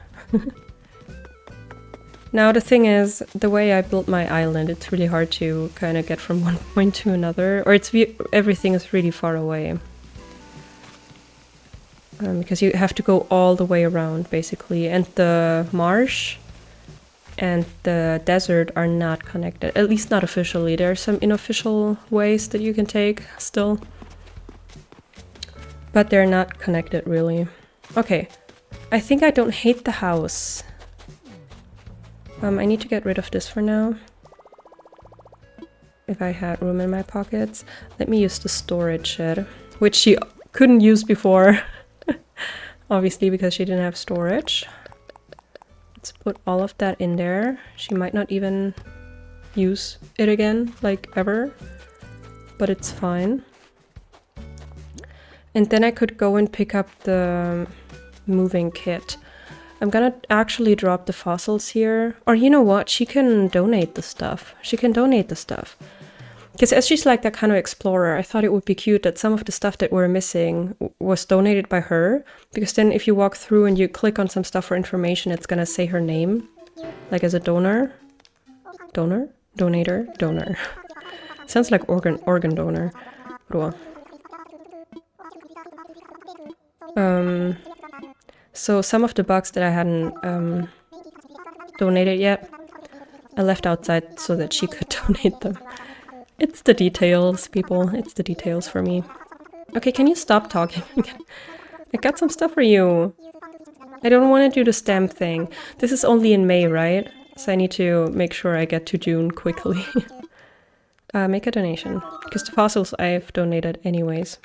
Now the thing is, the way I built my island, it's really hard to kind of get from one point to another, or everything is really far away. Because you have to go all the way around, basically, and the marsh and the desert are not connected, at least not officially. There are some unofficial ways that you can take still, but they're not connected really. Okay, I think I don't hate the house. I need to get rid of this for now. If I had room in my pockets. Let me use the storage shed, which she couldn't use before. Obviously, because she didn't have storage. Let's put all of that in there. She might not even use it again, like ever. But it's fine. And then I could go and pick up the moving kit. I'm gonna actually drop the fossils here. Or you know what? She can donate the stuff. She can donate the stuff. Because as she's like that kind of explorer, I thought it would be cute that some of the stuff that we're missing was donated by her. Because then if you walk through and you click on some stuff for information, it's gonna say her name. Like as a donor. Donor? Donator? Donor. Sounds like organ donor. So some of the bugs that I hadn't donated yet, I left outside so that she could donate them. It's the details, people. It's the details for me. Okay, can you stop talking? I got some stuff for you. I don't want to do the stamp thing. This is only in May, right? So I need to make sure I get to June quickly. Make a donation. Because the fossils I've donated anyways.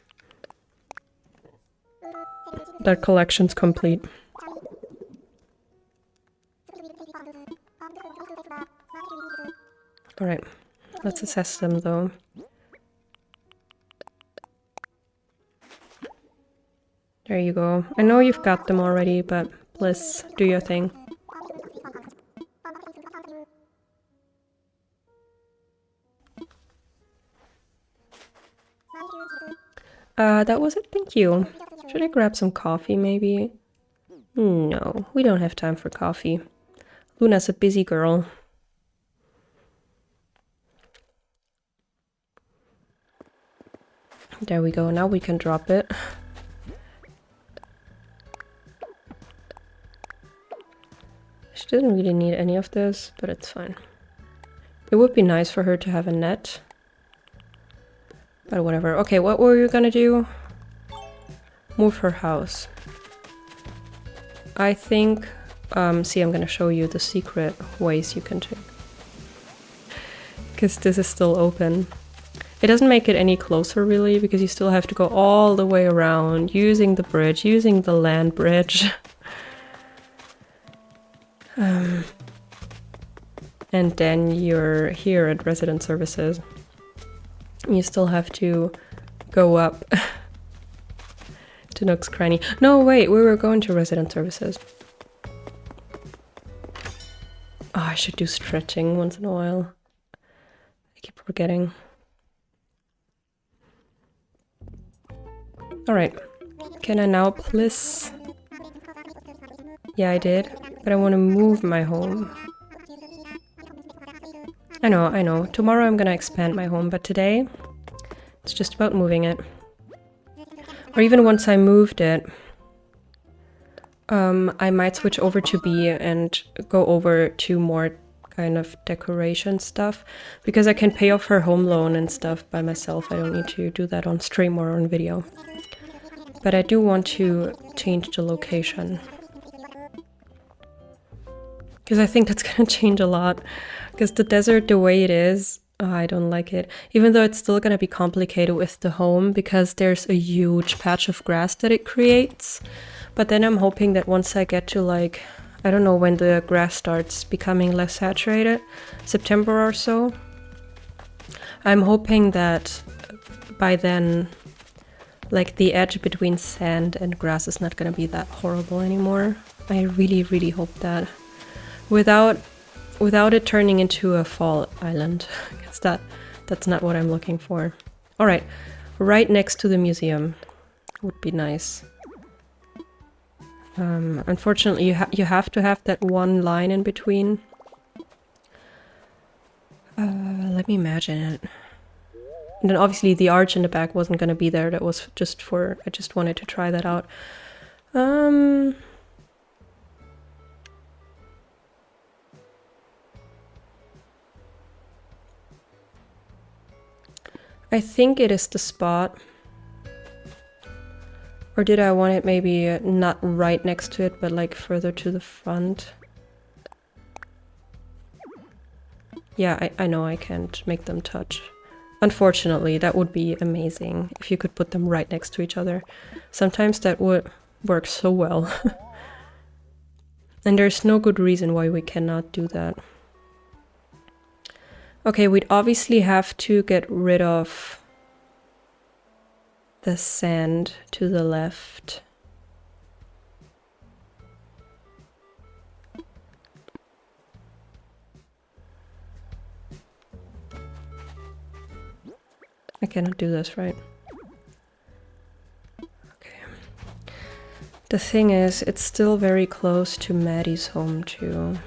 That collection's complete. Alright, let's assess them though. There you go. I know you've got them already, but please do your thing. That was it, thank you. Should I grab some coffee, maybe? No, we don't have time for coffee. Luna's a busy girl. There we go, now we can drop it. She doesn't really need any of this, but it's fine. It would be nice for her to have a net. But whatever. Okay, what were you gonna do? Move her house. I think, see, I'm gonna show you the secret ways you can take. Because this is still open. It doesn't make it any closer really, because you still have to go all the way around, using the bridge, using the land bridge. And then you're here at resident services. You still have to go up to Nook's Cranny. No, wait, we were going to resident services. Oh, I should do stretching once in a while. I keep forgetting. Alright. Can I now please? Yeah, I did. But I want to move my home. I know. Tomorrow I'm gonna expand my home, but today it's just about moving it. Or even once I moved it, I might switch over to B and go over to more kind of decoration stuff, because I can pay off her home loan and stuff by myself. I don't need to do that on stream or on video. But I do want to change the location, because I think that's gonna change a lot. Because the desert, the way it is, I don't like it. Even though it's still gonna be complicated with the home, because there's a huge patch of grass that it creates. But then I'm hoping that once I get to, like, I don't know when the grass starts becoming less saturated, September or so, I'm hoping that by then, like, the edge between sand and grass is not gonna be that horrible anymore. I really, really hope that. Without it turning into a fall island, because that's not what I'm looking for. All right, right next to the museum would be nice. Unfortunately, you have to have that one line in between. Let me imagine it. And then obviously the arch in the back wasn't gonna be there. That was just for, I just wanted to try that out. I think it is the spot. Or did I want it maybe not right next to it, but like further to the front? Yeah, I know I can't make them touch. Unfortunately, that would be amazing if you could put them right next to each other. Sometimes that would work so well. And there's no good reason why we cannot do that. Okay, we'd obviously have to get rid of the sand to the left. I cannot do this, right? Okay. The thing is, it's still very close to Maddie's home too.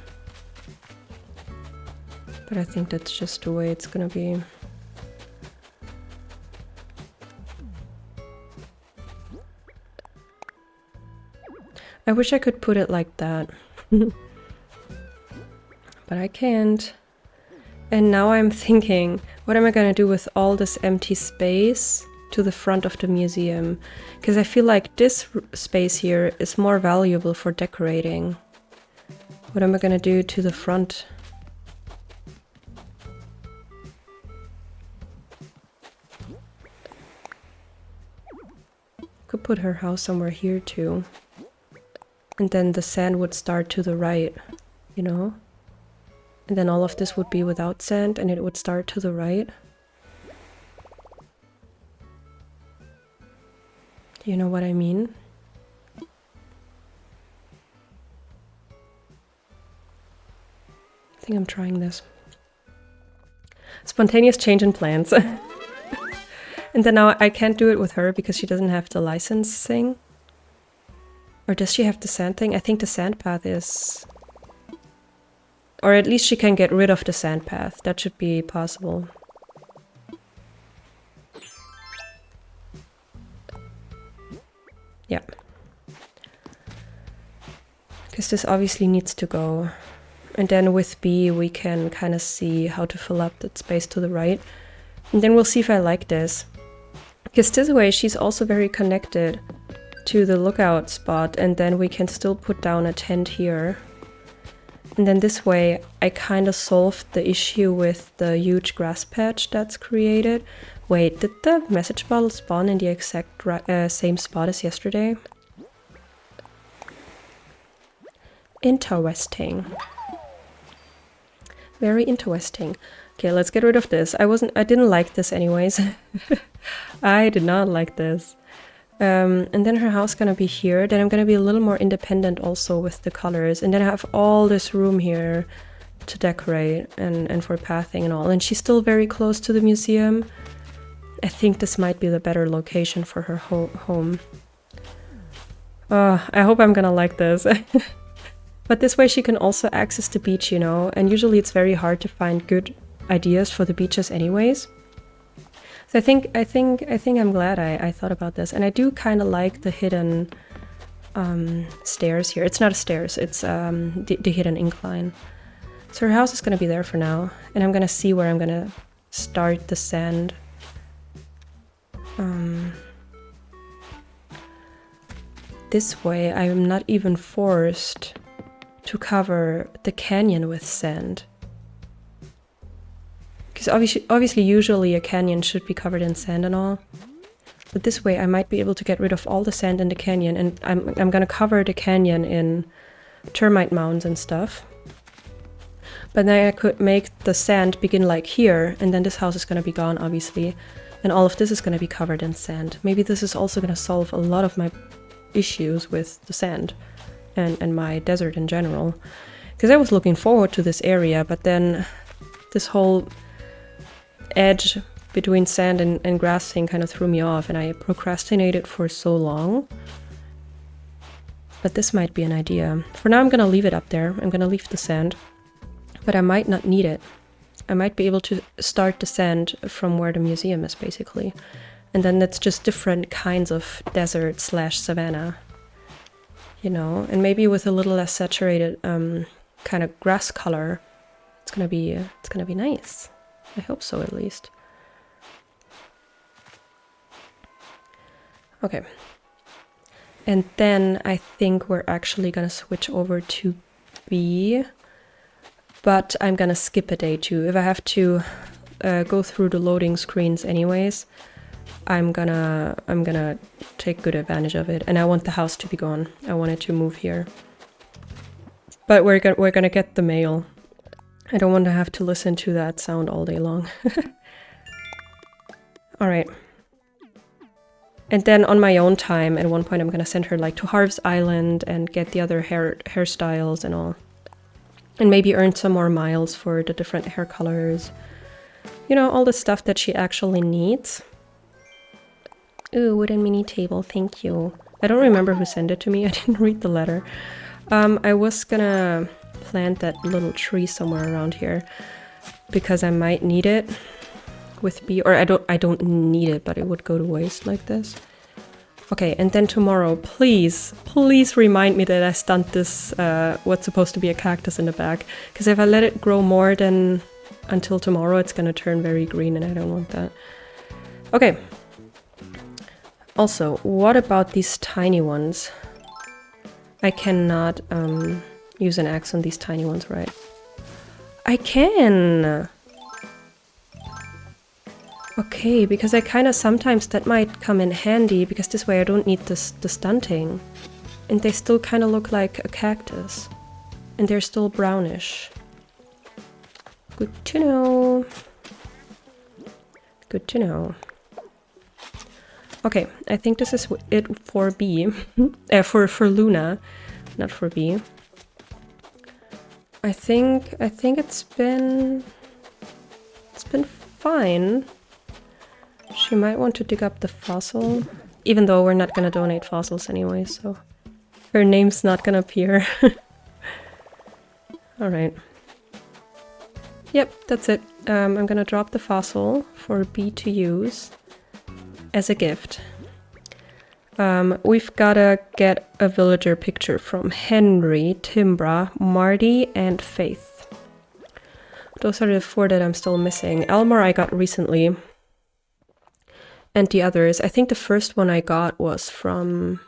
But I think that's just the way it's gonna be. I wish I could put it like that. But I can't. And now I'm thinking, what am I gonna do with all this empty space to the front of the museum? Because I feel like this space here is more valuable for decorating. What am I gonna do to the front? Could put her house somewhere here too. And then the sand would start to the right, you know? And then all of this would be without sand and it would start to the right. Do you know what I mean? I think I'm trying this. Spontaneous change in plans. And then now I can't do it with her because she doesn't have the licensing. Or does she have the sand thing? I think the sand path is... Or at least she can get rid of the sand path. That should be possible. Yeah. Because this obviously needs to go. And then with B we can kind of see how to fill up that space to the right. And then we'll see if I like this. Because this way she's also very connected to the lookout spot, and then we can still put down a tent here. And then this way I kind of solved the issue with the huge grass patch that's created. Wait, did the message bottle spawn in the exact same spot as yesterday? Interesting. Very interesting. Okay, let's get rid of this. I didn't like this anyways. I did not like this. And then her house gonna be here. Then I'm gonna be a little more independent also with the colors. And then I have all this room here to decorate and for pathing and all. And she's still very close to the museum. I think this might be the better location for her home. I hope I'm gonna like this. But this way she can also access the beach, you know. And usually it's very hard to find good ideas for the beaches anyways. So I think I'm glad I thought about this, and I do kind of like the hidden stairs here. It's not a stairs, it's the hidden incline. So her house is gonna be there for now, and I'm gonna see where I'm gonna start the sand. This way I'm not even forced to cover the canyon with sand. Because obviously usually a canyon should be covered in sand and all. But this way I might be able to get rid of all the sand in the canyon, and I'm gonna cover the canyon in termite mounds and stuff. But then I could make the sand begin like here, and then this house is gonna be gone, obviously. And all of this is gonna be covered in sand. Maybe this is also gonna solve a lot of my issues with the sand and my desert in general. Because I was looking forward to this area, but then this whole edge between sand and grass thing kind of threw me off, and I procrastinated for so long. But this might be an idea. For now I'm gonna leave it up there. I'm gonna leave the sand. But I might not need it. I might be able to start the sand from where the museum is, basically. And then that's just different kinds of desert / savanna. You know, and maybe with a little less saturated kind of grass color, it's gonna be nice. I hope so, at least. Okay. And then I think we're actually gonna switch over to B. But I'm gonna skip a day too. If I have to go through the loading screens anyways, I'm gonna take good advantage of it. And I want the house to be gone. I want it to move here. But we're gonna get the mail. I don't want to have to listen to that sound all day long. All right. And then on my own time, at one point I'm gonna send her like to Harv's Island and get the other hairstyles and all. And maybe earn some more miles for the different hair colors. You know, all the stuff that she actually needs. Ooh, wooden mini table, thank you. I don't remember who sent it to me, I didn't read the letter. I was gonna plant that little tree somewhere around here, because I might need it with B, or I don't need it, but it would go to waste like this. Okay, and then tomorrow, please remind me that I stunt this, what's supposed to be a cactus in the back. Because if I let it grow more than until tomorrow, it's gonna turn very green, and I don't want that. Okay. Also, what about these tiny ones? I cannot use an axe on these tiny ones, right? I can! Okay, because I kind of sometimes that might come in handy, because this way I don't need the stunting. And they still kind of look like a cactus. And they're still brownish. Good to know. Good to know. Okay, I think this is it for B. for Luna, not for B. I think it's been fine. She might want to dig up the fossil, even though we're not gonna donate fossils anyway, so her name's not gonna appear. Alright. Yep, that's it. I'm gonna drop the fossil for B to use as a gift. We've gotta get a villager picture from Henry, Timbra, Marty, and Faith. Those are the 4 that I'm still missing. Elmore I got recently. And the others, I think the first one I got was from,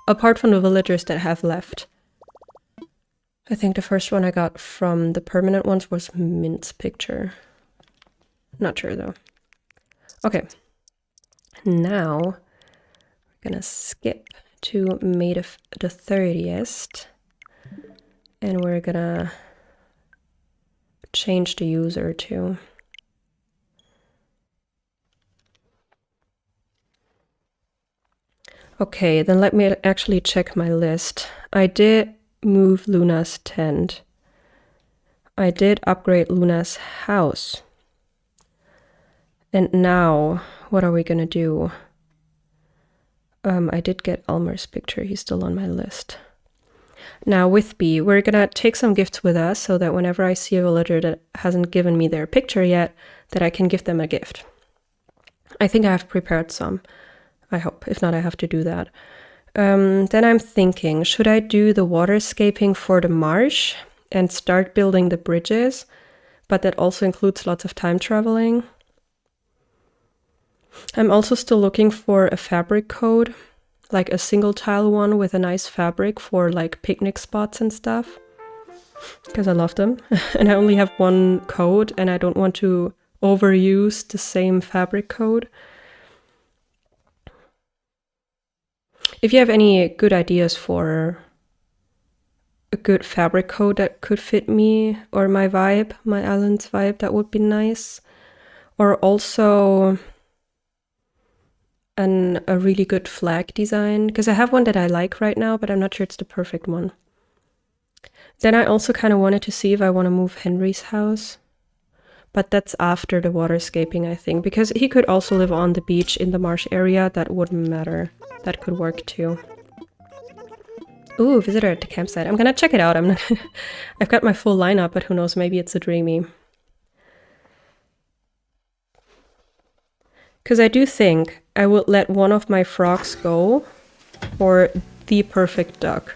apart from the villagers that have left, I think the first one I got from the permanent ones was Mint's picture. Not sure though. Okay, now we're gonna skip to May the 30th, and we're gonna change the user to okay, then let me actually check my list. I did move Luna's tent. I did upgrade Luna's house. And now, what are we gonna do? I did get Elmer's picture, he's still on my list. Now with B, we're gonna take some gifts with us so that whenever I see a villager that hasn't given me their picture yet, that I can give them a gift. I think I have prepared some. I hope. If not, I have to do that. Then I'm thinking, should I do the waterscaping for the marsh and start building the bridges? But that also includes lots of time traveling. I'm also still looking for a fabric code, like a single tile one with a nice fabric for like picnic spots and stuff, because I love them. And I only have one code and I don't want to overuse the same fabric code. If you have any good ideas for a good fabric code that could fit me or my vibe, my island's vibe, that would be nice. Or also a really good flag design, because I have one that I like right now, but I'm not sure it's the perfect one. Then I also kind of wanted to see if I want to move Henry's house, but that's after the waterscaping, I think, because he could also live on the beach in the marsh area. That wouldn't matter. That could work too. Ooh, visitor at the campsite. I'm gonna check it out. I've got my full lineup, but who knows, maybe it's a dreamy. Because I do think I would let one of my frogs go for the perfect duck,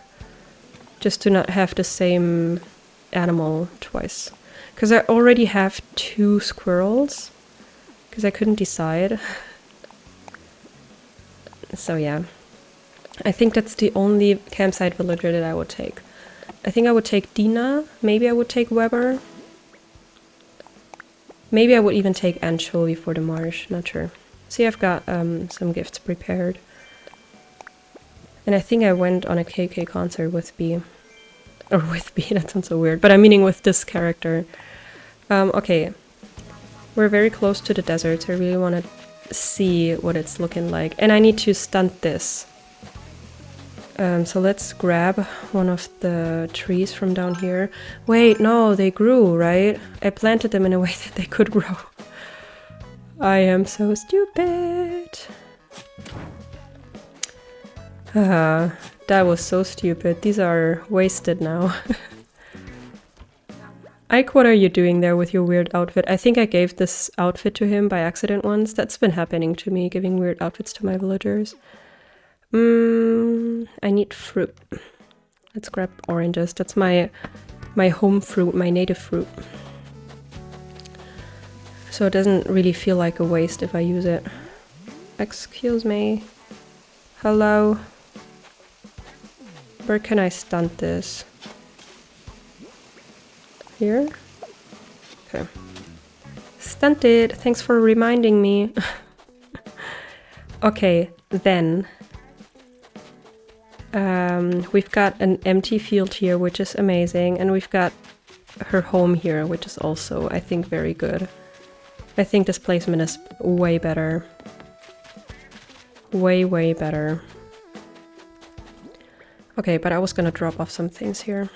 just to not have the same animal twice. Because I already have 2 squirrels, because I couldn't decide. So yeah, I think that's the only campsite villager that I would take. I think I would take Dina, maybe I would take Weber. Maybe I would even take Anchovy for the marsh, not sure. See, I've got some gifts prepared. And I think I went on a KK concert with B. Or with B, that sounds so weird, but I'm meaning with this character. Okay, we're very close to the desert, so I really want to see what it's looking like. And I need to stunt this. So let's grab one of the trees from down here. Wait, no, they grew, right? I planted them in a way that they could grow. I am so stupid. That was so stupid. These are wasted now. Ike, what are you doing there with your weird outfit? I think I gave this outfit to him by accident once. That's been happening to me, giving weird outfits to my villagers. I need fruit. Let's grab oranges. That's my home fruit, my native fruit. So it doesn't really feel like a waste if I use it. Excuse me. Hello. Where can I stunt this? Here? Okay. Stunted. Thanks for reminding me. Okay, then. We've got an empty field here, which is amazing. And we've got her home here, which is also, I think, very good. I think this placement is way better. Way, way better. Okay, but I was gonna drop off some things here.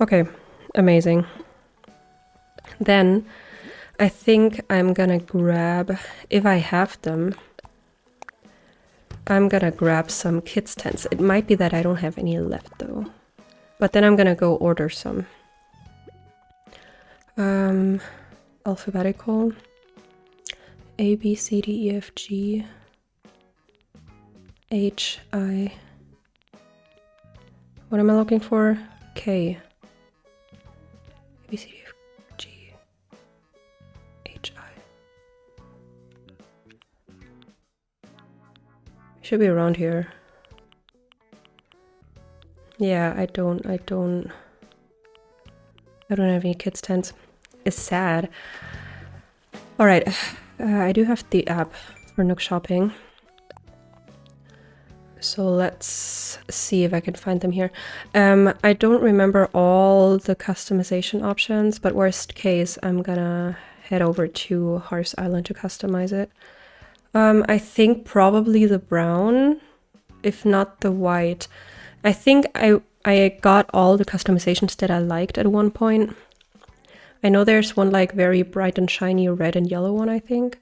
Okay, amazing. Then I think I'm gonna grab, if I have them, I'm gonna grab some kids' tents. It might be that I don't have any left though. But then I'm gonna go order some. Alphabetical. A, B, C, D, E, F, G, H, I. What am I looking for? K. A, B, C, D, F, G, H, I. Should be around here. Yeah, I don't have any kids' tents. It's sad. All right, I do have the app for Nook Shopping. So let's see if I can find them here. I don't remember all the customization options, but worst case, I'm gonna head over to Harv's Island to customize it. I think probably the brown, if not the white. I think I got all the customizations that I liked at one point. I know there's one like very bright and shiny red and yellow one, I think.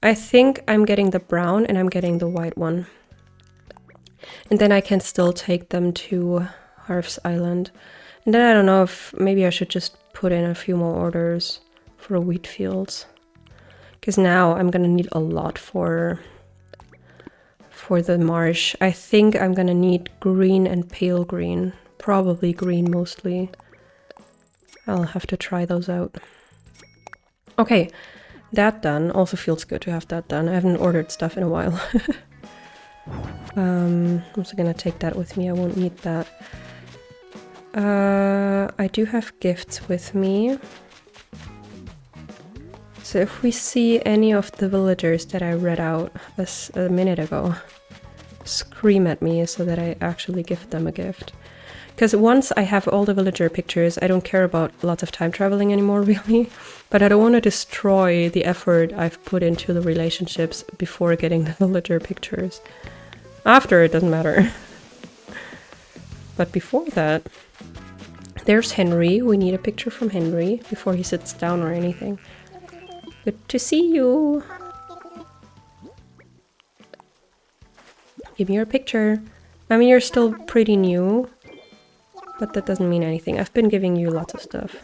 I think I'm getting the brown and I'm getting the white one. And then I can still take them to Harv's Island. And then I don't know if maybe I should just put in a few more orders for wheat fields. Because now I'm gonna need a lot for for the marsh. I think I'm gonna need green and pale green. Probably green mostly. I'll have to try those out. Okay, that done. Also feels good to have that done. I haven't ordered stuff in a while. I'm also gonna take that with me. I won't need that. I do have gifts with me. So if we see any of the villagers that I read out a minute ago, scream at me so that I actually give them a gift. Because once I have all the villager pictures, I don't care about lots of time traveling anymore, really. But I don't want to destroy the effort I've put into the relationships before getting the villager pictures. After, it doesn't matter. But before that, there's Henry. We need a picture from Henry before he sits down or anything. Good to see you. Give me your picture. I mean, you're still pretty new, but that doesn't mean anything. I've been giving you lots of stuff.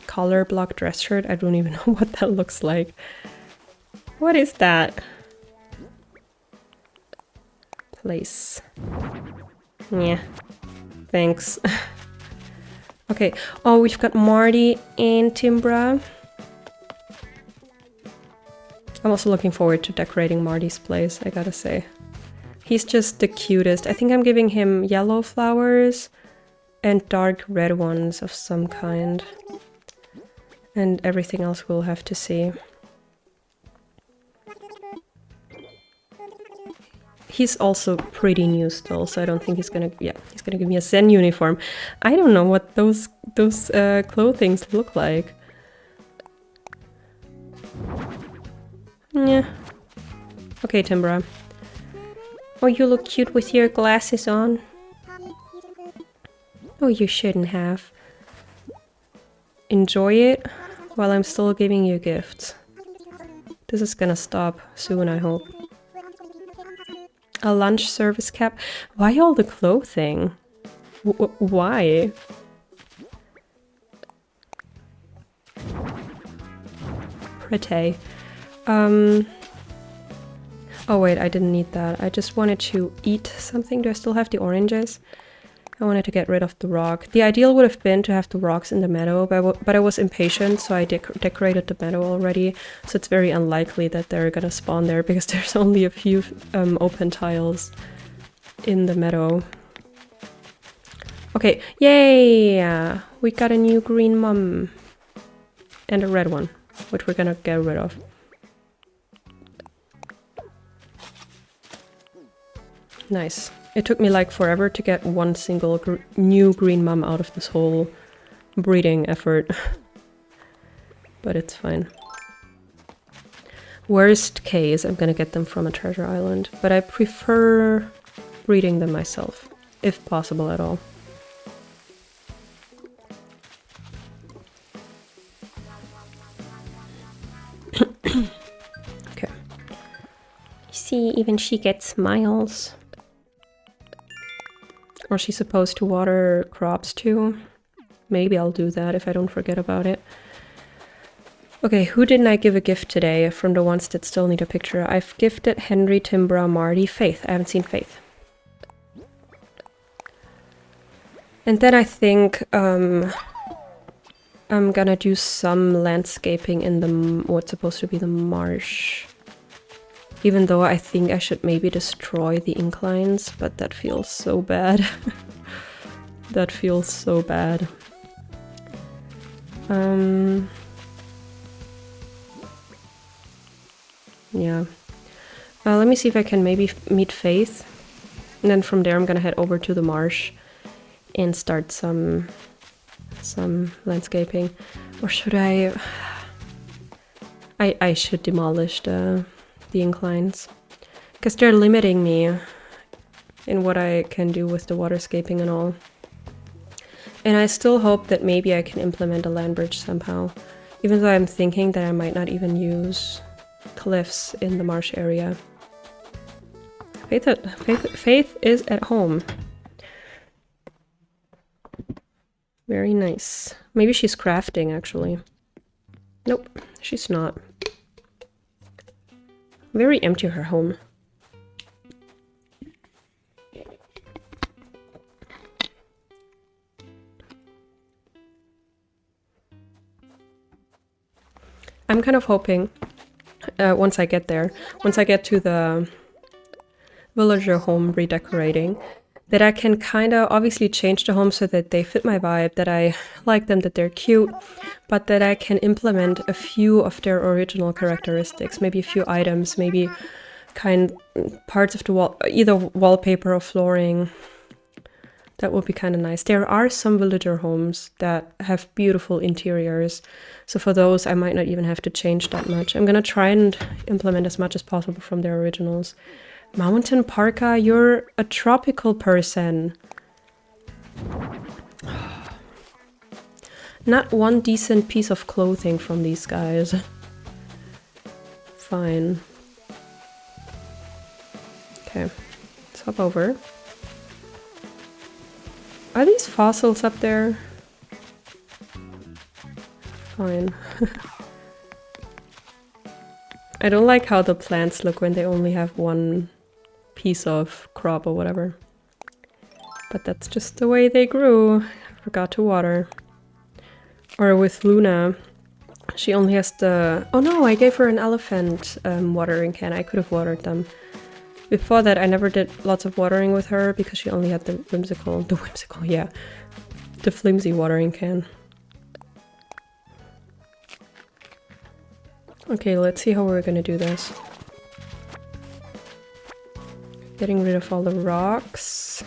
Collar block dress shirt. I don't even know what that looks like. What is that? Place. Yeah. Thanks. Okay. Oh, we've got Marty and Timbra. I'm also looking forward to decorating Marty's place, I gotta say. He's just the cutest. I think I'm giving him yellow flowers and dark red ones of some kind. And everything else we'll have to see. He's also pretty new still, so I don't think he's gonna... Yeah, he's gonna give me a Zen uniform. I don't know what those clothings look like. Yeah. Okay, Timbra. Oh, you look cute with your glasses on. Oh, you shouldn't have. Enjoy it while I'm still giving you gifts. This is gonna stop soon, I hope. A lunch service cap. Why all the clothing? Why? Pretty. Oh wait, I didn't need that. I just wanted to eat something. Do I still have the oranges? I wanted to get rid of the rock. The ideal would have been to have the rocks in the meadow, but I was impatient, so I decorated the meadow already. So it's very unlikely that they're gonna spawn there, because there's only a few open tiles in the meadow. Okay, yay! We got a new green mum. And a red one, which we're gonna get rid of. Nice. It took me like forever to get one single new green mum out of this whole breeding effort. But it's fine. Worst case, I'm gonna get them from a treasure island. But I prefer breeding them myself, if possible at all. Okay. See, even she gets smiles. Or she's supposed to water crops too. Maybe I'll do that if I don't forget about it. Okay, who didn't I give a gift today from the ones that still need a picture? I've gifted Henry, Timbra, Marty, Faith. I haven't seen Faith. And then I think I'm gonna do some landscaping in the what's supposed to be the marsh. Even though I think I should maybe destroy the inclines, but that feels so bad. That feels so bad. Yeah. Let me see if I can maybe meet Faith. And then from there I'm gonna head over to the marsh and start some landscaping. Or should I... I should demolish the inclines, because they're limiting me in what I can do with the waterscaping and all. And I still hope that maybe I can implement a land bridge somehow, even though I'm thinking that I might not even use cliffs in the marsh area. Faith is at home. Very nice. Maybe she's crafting, actually. Nope, she's not. Very empty, her home. I'm kind of hoping, once I get there, once I get to the villager home redecorating, that I can kind of obviously change the home so that they fit my vibe, that I like them, that they're cute, but that I can implement a few of their original characteristics, maybe a few items, maybe parts of the wall, either wallpaper or flooring. That would be kind of nice. There are some villager homes that have beautiful interiors, so for those I might not even have to change that much. I'm gonna try and implement as much as possible from their originals. Mountain Parka, you're a tropical person. Not one decent piece of clothing from these guys. Fine. Okay, let's hop over. Are these fossils up there? Fine. I don't like how the plants look when they only have one piece of crop or whatever. But that's just the way they grew. I forgot to water. Or with Luna, she only has the... Oh no, I gave her an elephant watering can. I could have watered them. Before that, I never did lots of watering with her because she only had the flimsy watering can. Okay, let's see how we're gonna do this. Getting rid of all the rocks.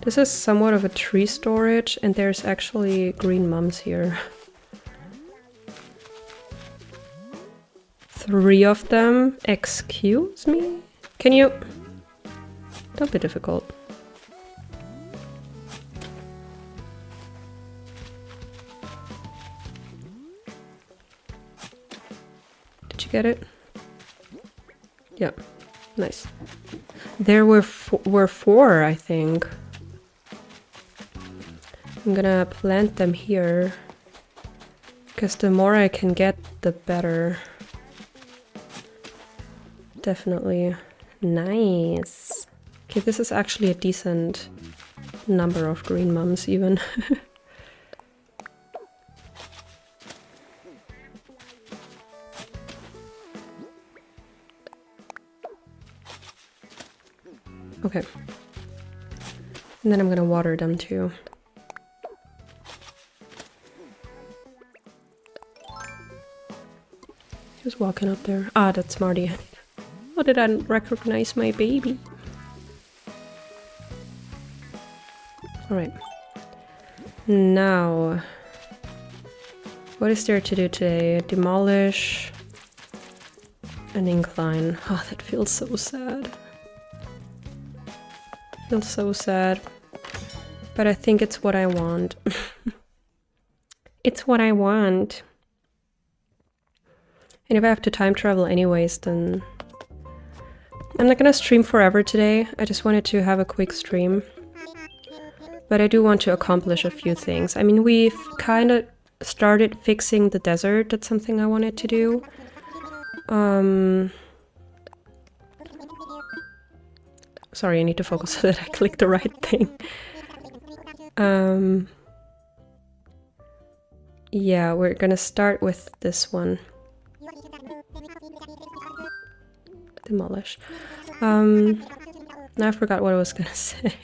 This is somewhat of a tree storage, and there's actually green mums here. 3 of them. Excuse me? Can you... Don't be difficult. Did you get it? Yeah. Nice. There were 4, I think. I'm gonna plant them here. Because the more I can get, the better. Definitely. Nice. Okay, this is actually a decent number of green mums even. Okay. And then I'm gonna water them too. Just walking up there. Ah, that's Marty. How did I recognize my baby? Alright. Now, what is there to do today? Demolish an incline. Oh, that feels so sad. Feels so sad. But I think it's what I want. It's what I want. And if I have to time travel anyways, then... I'm not gonna stream forever today. I just wanted to have a quick stream. But I do want to accomplish a few things. I mean, we've kind of started fixing the desert. That's something I wanted to do. Sorry, I need to focus so that I click the right thing. Yeah, we're gonna start with this one. Demolish. Now I forgot what I was gonna say.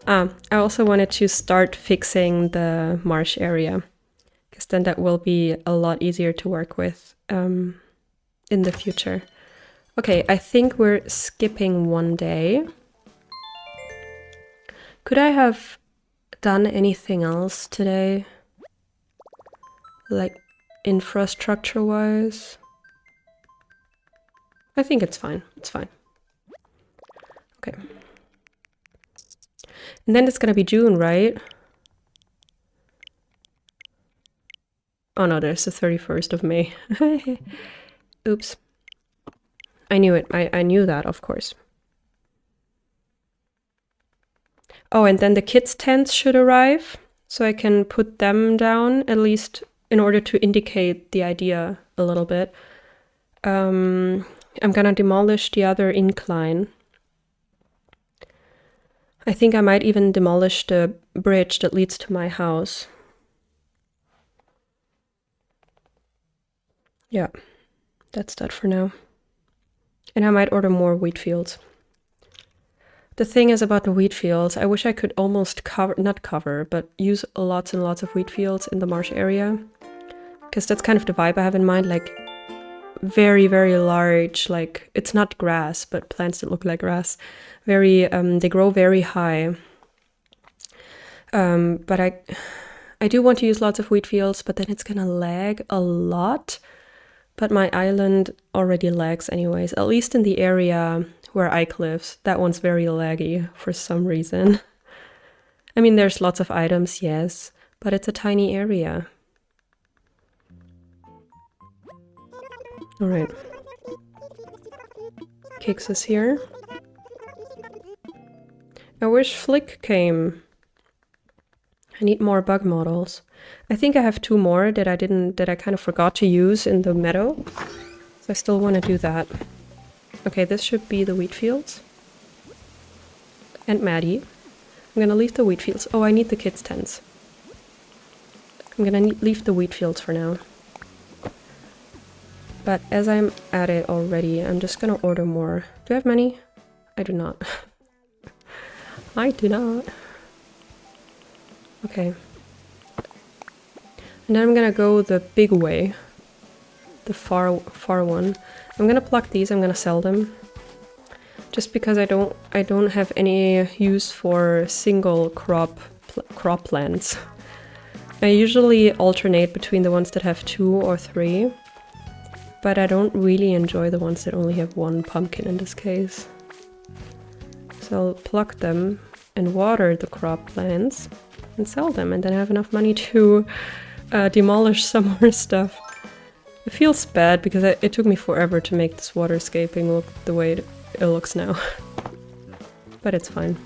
I also wanted to start fixing the marsh area, because then that will be a lot easier to work with in the future. Okay, I think we're skipping one day. Could I have done anything else today? Like infrastructure-wise? I think it's fine. It's fine. Okay. And then it's gonna be June, right? Oh no, there's the 31st of May. Oops. I knew it. I knew that, of course. Oh, and then the kids' tents should arrive, so I can put them down, at least in order to indicate the idea a little bit. I'm gonna demolish the other incline. I think I might even demolish the bridge that leads to my house. Yeah, that's that for now. And I might order more wheat fields. The thing is about the wheat fields, I wish I could almost not cover, but use lots and lots of wheat fields in the marsh area. Because that's kind of the vibe I have in mind, like very, very large, like it's not grass, but plants that look like grass. They grow very high. But I do want to use lots of wheat fields, but then it's gonna lag a lot. But my island already lags anyways, at least in the area where Ike lives. That one's very laggy for some reason. I mean, there's lots of items, yes, but it's a tiny area. All right. Kix is here. I wish Flick came. I need more bug models. I think I have 2 more that I kind of forgot to use in the meadow. So I still want to do that. Okay, this should be the wheat fields. And Maddie. I'm gonna leave the wheat fields. Oh, I need the kids' tents. I'm gonna leave the wheat fields for now. But as I'm at it already, I'm just gonna order more. Do I have many? I do not. I do not. Okay. And then I'm gonna go the big way. The far one. I'm gonna pluck these, I'm gonna sell them. Just because I don't have any use for single crop plants. I usually alternate between the ones that have 2 or 3. But I don't really enjoy the ones that only have 1 pumpkin in this case. So I'll pluck them and water the crop plants and sell them, and then I have enough money to demolish some more stuff. It feels bad because it took me forever to make this waterscaping look the way it looks now. But it's fine.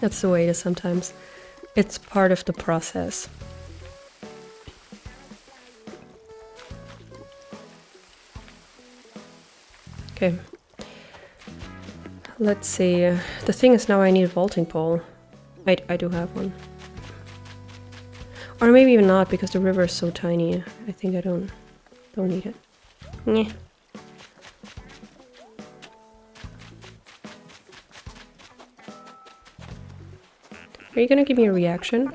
That's the way it is sometimes. It's part of the process. Okay. Let's see. The thing is now I need a vaulting pole. I do have one. Or maybe even not, because the river is so tiny. I think I don't need it. Nyeh. Are you gonna give me a reaction?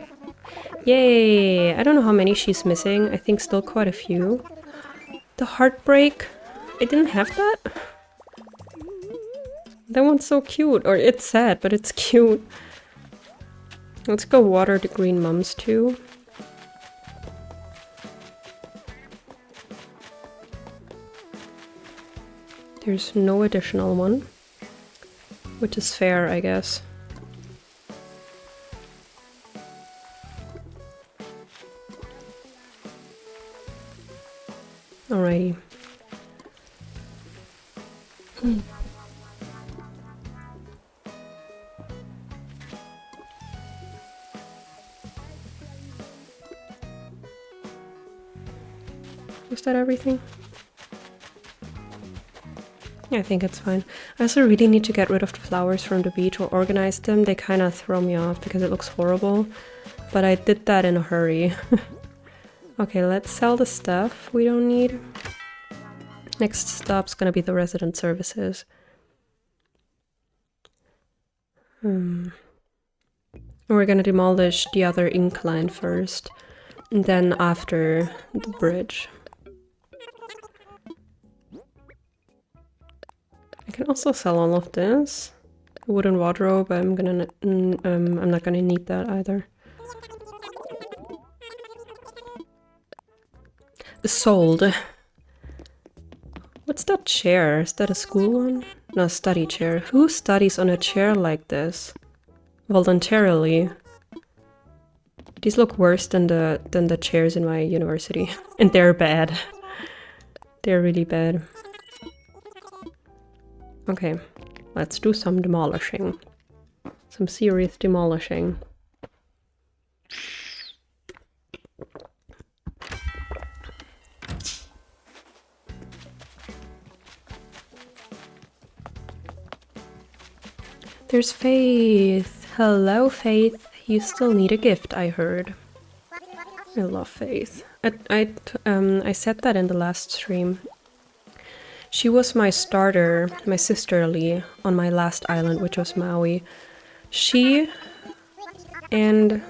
Yay! I don't know how many she's missing. I think still quite a few. The heartbreak. I didn't have that? That one's so cute. Or it's sad, but it's cute. Let's go water the green mums too. There's no additional one. Which is fair, I guess. Alrighty. Was that everything? Yeah, I think it's fine. I also really need to get rid of the flowers from the beach or organize them. They kind of throw me off because it looks horrible. But I did that in a hurry. Okay, let's sell the stuff we don't need. Next stop's gonna be the resident services. We're gonna demolish the other incline first, and then after the bridge. I can also sell all of this. The wooden wardrobe, I'm not gonna need that either. Sold. What's that chair? Is that a school one? No, study chair. Who studies on a chair like this? Voluntarily. These look worse than the chairs in my university. And they're bad. They're really bad. Okay, let's do some demolishing. Some serious demolishing. There's Faith. Hello, Faith. You still need a gift, I heard. I love Faith. I said that in the last stream. She was my starter, my sisterly, on my last island, which was Maui. She and...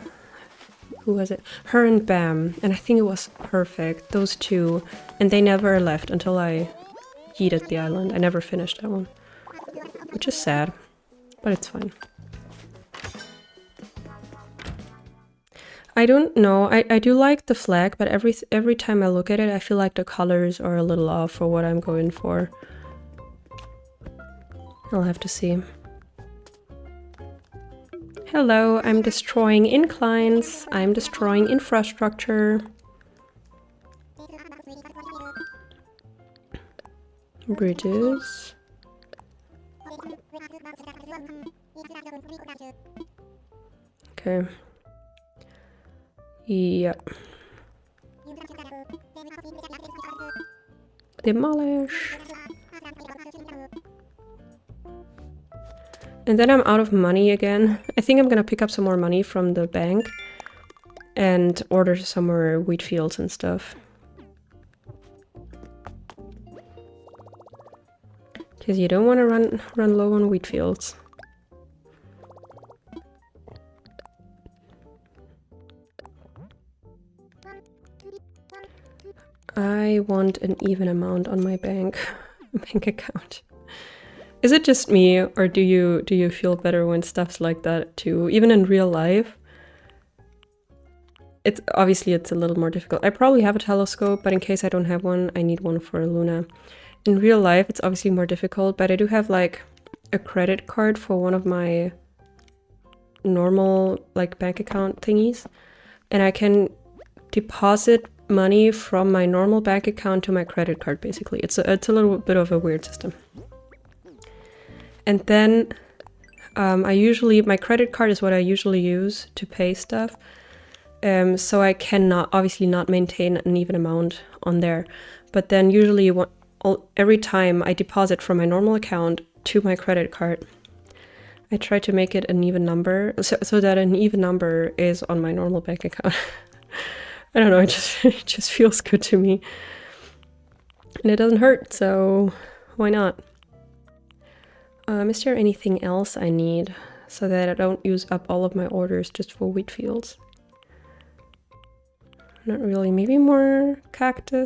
who was it? Her and Bam. And I think it was perfect, those two. And they never left until I yeeted the island. I never finished that one. Which is sad, but it's fine. I don't know. I do like the flag, but every time I look at it, I feel like the colors are a little off for what I'm going for. I'll have to see. Hello, I'm destroying inclines. I'm destroying infrastructure. Bridges. Okay. Yep. Demolish. And then I'm out of money again. I think I'm gonna pick up some more money from the bank and order some more wheat fields and stuff. Because you don't want to run low on wheat fields. I want an even amount on my bank account. Is it just me, or do you feel better when stuff's like that too? Even in real life? It's obviously a little more difficult. I probably have a telescope, but in case I don't have one, I need one for Luna. In real life, it's obviously more difficult, but I do have like a credit card for one of my normal like bank account thingies, and I can deposit money from my normal bank account to my credit card. Basically, it's a little bit of a weird system. And then my credit card is what I usually use to pay stuff. So I cannot obviously not maintain an even amount on there. But then usually every time I deposit from my normal account to my credit card, I try to make it an even number so that an even number is on my normal bank account. I don't know, it just feels good to me. And it doesn't hurt, so why not? Is there anything else I need so that I don't use up all of my orders just for wheat fields? Not really. Maybe more cacti,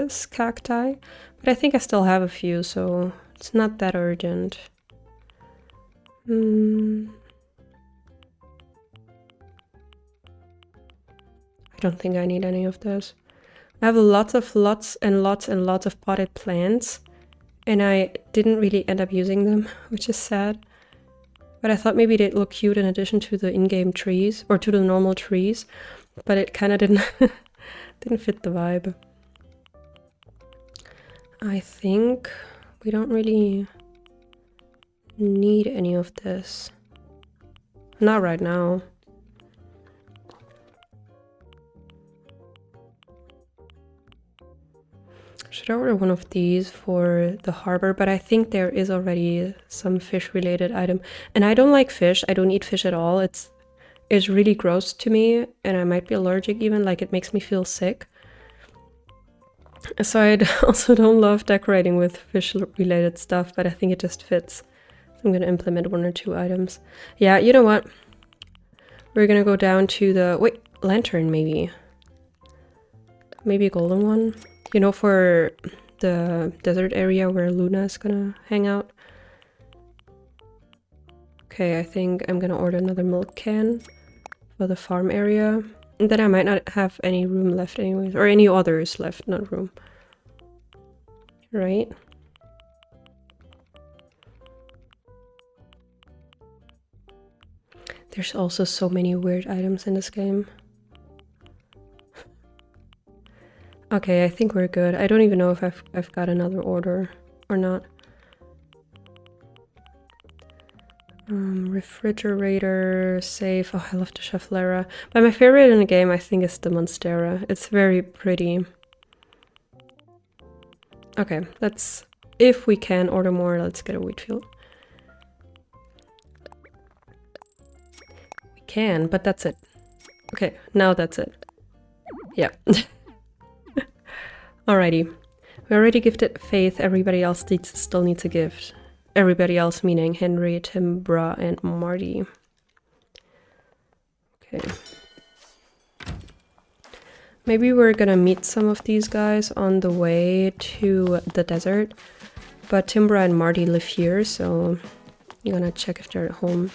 but I think I still have a few, so it's not that urgent. I don't think I need any of this. I have lots and lots of potted plants, and I didn't really end up using them, which is sad. But I thought maybe they'd look cute in addition to the in-game trees, or to the normal trees, but it kind of didn't fit the vibe. I think we don't really need any of this. Not right now. Should I order one of these for the harbor? But I think there is already some fish related item. And I don't like fish. I don't eat fish at all. It's really gross to me, and I might be allergic even, like it makes me feel sick. So I also don't love decorating with fish related stuff, but I think it just fits. So I'm gonna implement 1 or 2 items. Yeah, you know what? We're gonna go down to the, wait, lantern maybe. Maybe a golden one. You know, for the desert area where Luna is gonna hang out. Okay, I think I'm gonna order another milk can for the farm area. And then I might not have any room left anyways, or any others left, not room. Right? There's also so many weird items in this game. Okay, I think we're good. I don't even know if I've got another order or not. Refrigerator, safe. Oh, I love the Cheflera. But my favorite in the game, I think, is the Monstera. It's very pretty. Okay, let's, if we can order more, let's get a wheat field. can, but that's it. Okay, now that's it. Yeah. Alrighty. We already gifted Faith, everybody else still needs a gift. Everybody else meaning Henry, Timbra, and Marty. Okay. Maybe we're gonna meet some of these guys on the way to the desert. But Timbra and Marty live here, so I'm gonna check if they're at home.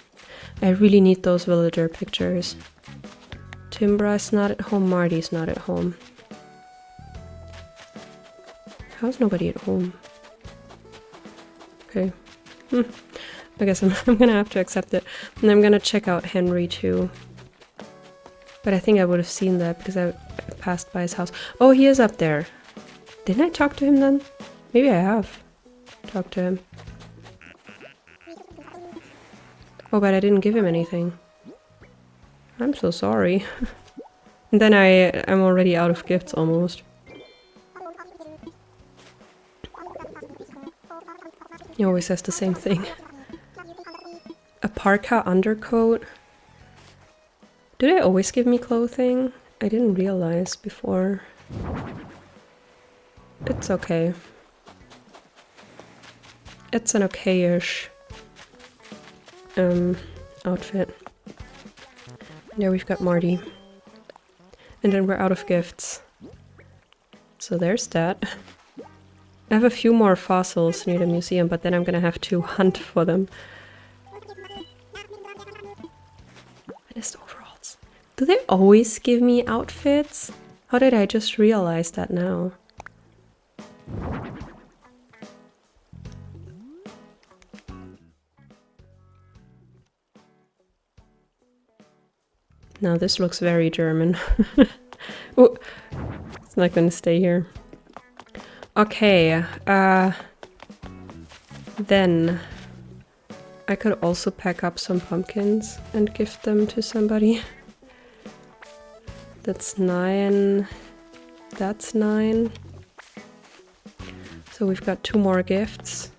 I really need those villager pictures. Timbra's not at home, Marty's not at home. How's nobody at home? Okay. I guess I'm gonna have to accept it. And I'm gonna check out Henry too. But I think I would have seen that because I passed by his house. Oh, he is up there. Didn't I talk to him then? Maybe I have talked to him. Oh, but I didn't give him anything. I'm so sorry. And then I'm already out of gifts almost. He always says the same thing. A parka undercoat. Do they always give me clothing? I didn't realize before. It's okay. It's an okay-ish outfit. There we've got Marty. And then we're out of gifts. So there's that. I have a few more fossils near the museum, but then I'm gonna have to hunt for them. Finest overalls. Do they always give me outfits? How did I just realize that now? Now this looks very German. Oh, it's not gonna stay here. Okay, then I could also pack up some pumpkins and gift them to somebody. That's 9. That's 9. So we've got 2 more gifts.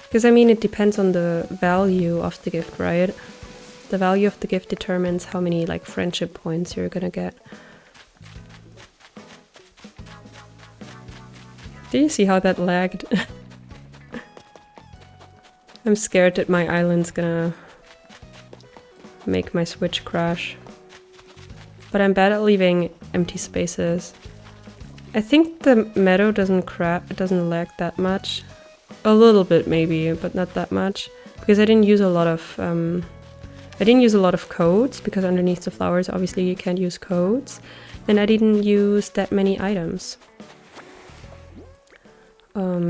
Because I mean, it depends on the value of the gift, right? The value of the gift determines how many like friendship points you're gonna get. Do you see how that lagged? I'm scared that my island's gonna make my Switch crash. But I'm bad at leaving empty spaces. I think the meadow doesn't lag that much. A little bit maybe, but not that much. Because I didn't use a lot of codes, because underneath the flowers obviously you can't use codes. And I didn't use that many items.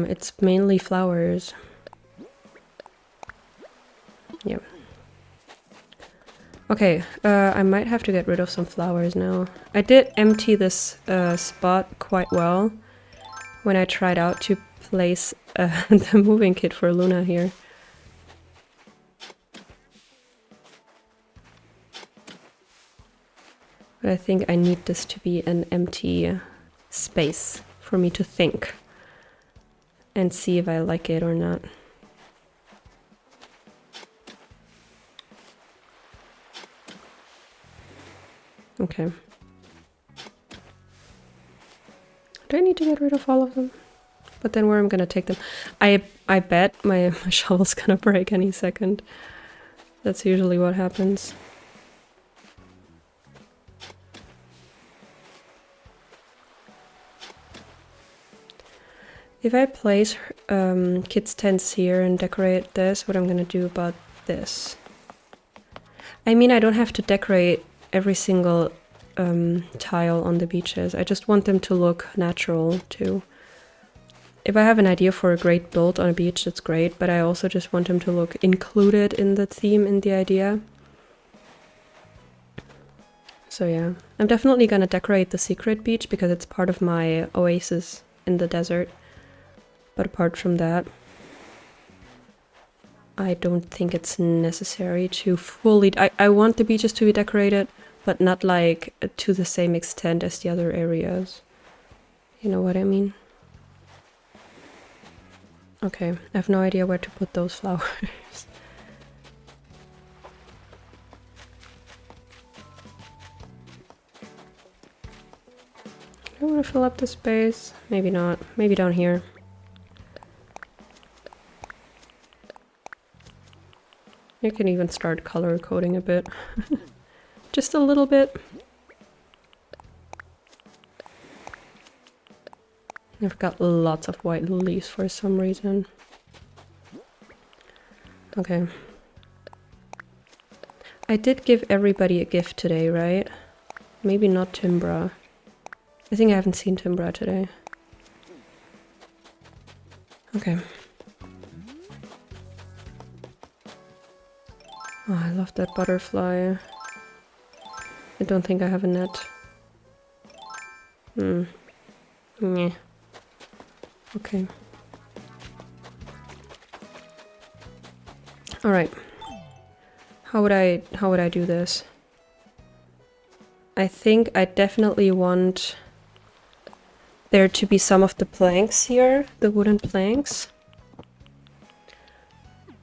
It's mainly flowers. Yeah. Okay, I might have to get rid of some flowers now. I did empty this spot quite well when I tried out to place the moving kit for Luna here. But I think I need this to be an empty space for me to think and see if I like it or not. Okay. Do I need to get rid of all of them? But then where I'm gonna take them? I bet my shovel's gonna break any second. That's usually what happens. If I place kids' tents here and decorate this, what I'm gonna do about this? I mean, I don't have to decorate every single tile on the beaches. I just want them to look natural too. If I have an idea for a great build on a beach, that's great, but I also just want them to look included in the theme, in the idea. So yeah, I'm definitely gonna decorate the secret beach because it's part of my oasis in the desert. But apart from that, I don't think it's necessary to fully... I want the beaches to be decorated, but not like to the same extent as the other areas. You know what I mean? Okay, I have no idea where to put those flowers. I want to fill up the space. Maybe not. Maybe down here. You can even start color coding a bit. Just a little bit. I've got lots of white leaves for some reason. Okay. I did give everybody a gift today, right? Maybe not Timbra. I think I haven't seen Timbra today. Okay. Oh, I love that butterfly. I don't think I have a net. Yeah. Okay. All right. How would I do this? I think I definitely want there to be some of the planks here, the wooden planks.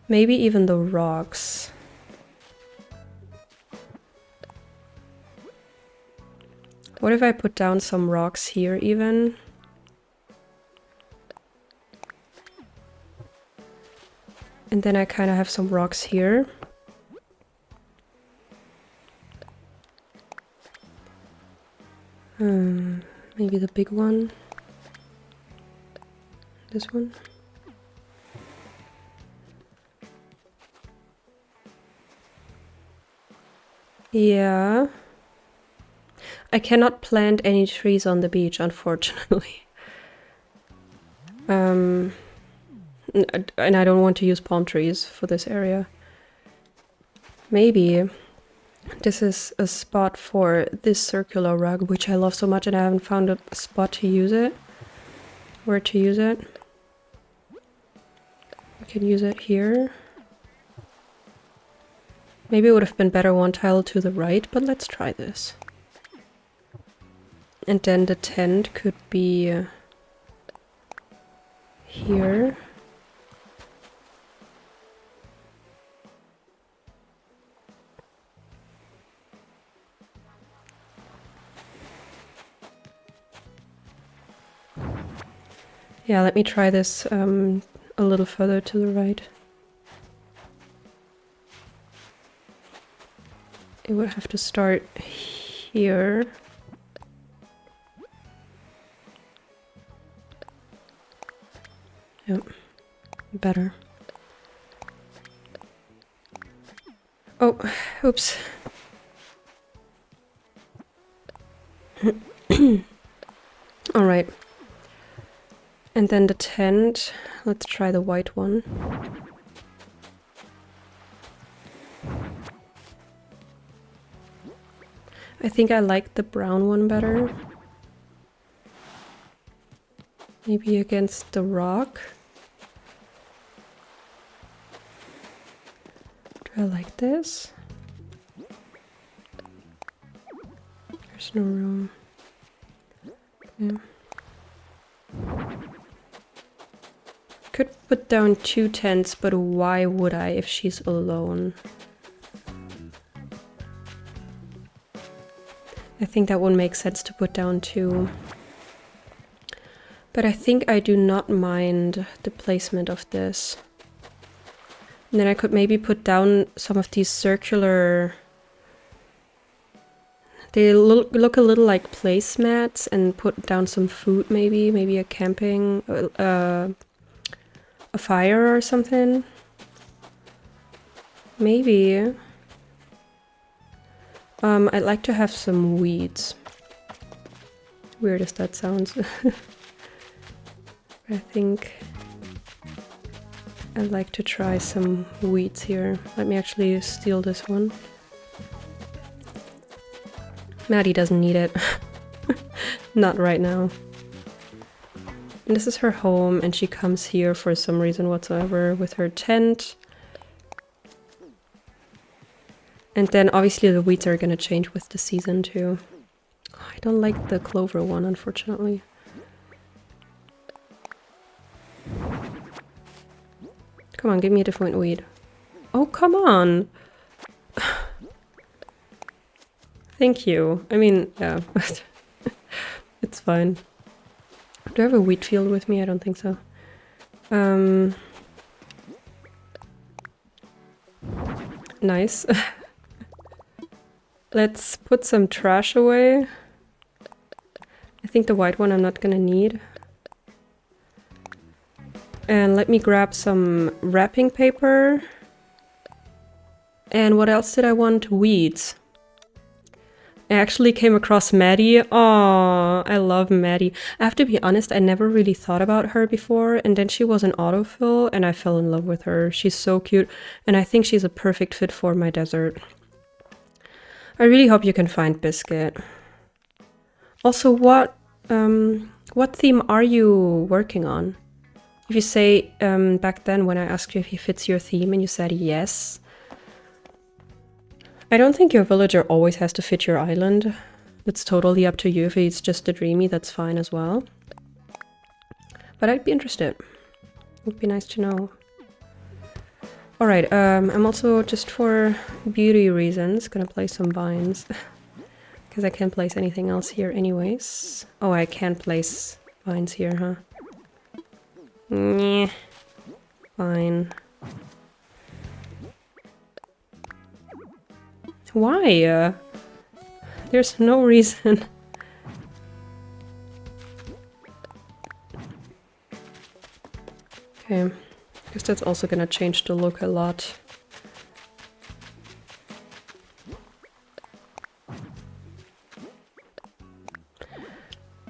Maybe even the rocks. What if I put down some rocks here even? And then I kind of have some rocks here. Maybe the big one. This one. Yeah. I cannot plant any trees on the beach, unfortunately. And I don't want to use palm trees for this area. Maybe this is a spot for this circular rug, which I love so much, and I haven't found a spot to use it. Where to use it? I can use it here. Maybe it would have been better one tile to the right, but let's try this. And then the tent could be here. Yeah, let me try this a little further to the right. It would have to start here. Yep, better. Oh, oops. All right. And then the tent, let's try the white one. I think I like the brown one better. Maybe against the rock. Do I like this? There's no room. Okay. Could put down 2 tents, but why would I if she's alone? I think that would make sense to put down 2. But I think I do not mind the placement of this. And then I could maybe put down some of these circular... They look a little like placemats, and put down some food maybe. Maybe a camping... a fire or something. Maybe. I'd like to have some weeds. Weird as that sounds. I think I'd like to try some weeds here. Let me actually steal this one. Maddie doesn't need it. Not right now. And this is her home, and she comes here for some reason whatsoever with her tent. And then obviously the weeds are gonna change with the season too. Oh, I don't like the clover one, unfortunately. Come on, give me a different weed. Oh, come on! Thank you. I mean, yeah. It's fine. Do I have a wheat field with me? I don't think so. Nice. Let's put some trash away. I think the white one I'm not gonna need. And let me grab some wrapping paper. And what else did I want? Weeds. I actually came across Maddie. Oh, I love Maddie. I have to be honest, I never really thought about her before, and then she was an autofill and I fell in love with her. She's so cute, and I think she's a perfect fit for my desert. I really hope you can find Biscuit. Also, what theme are you working on? If you say back then when I asked you if he fits your theme and you said yes. I don't think your villager always has to fit your island. It's totally up to you. If he's just a dreamy, that's fine as well. But I'd be interested. It would be nice to know. Alright, I'm also, just for beauty reasons, gonna place some vines. Because I can't place anything else here anyways. Oh, I can't place vines here, huh? Nyeh. Fine. Why? There's no reason. Okay, I guess that's also gonna change the look a lot.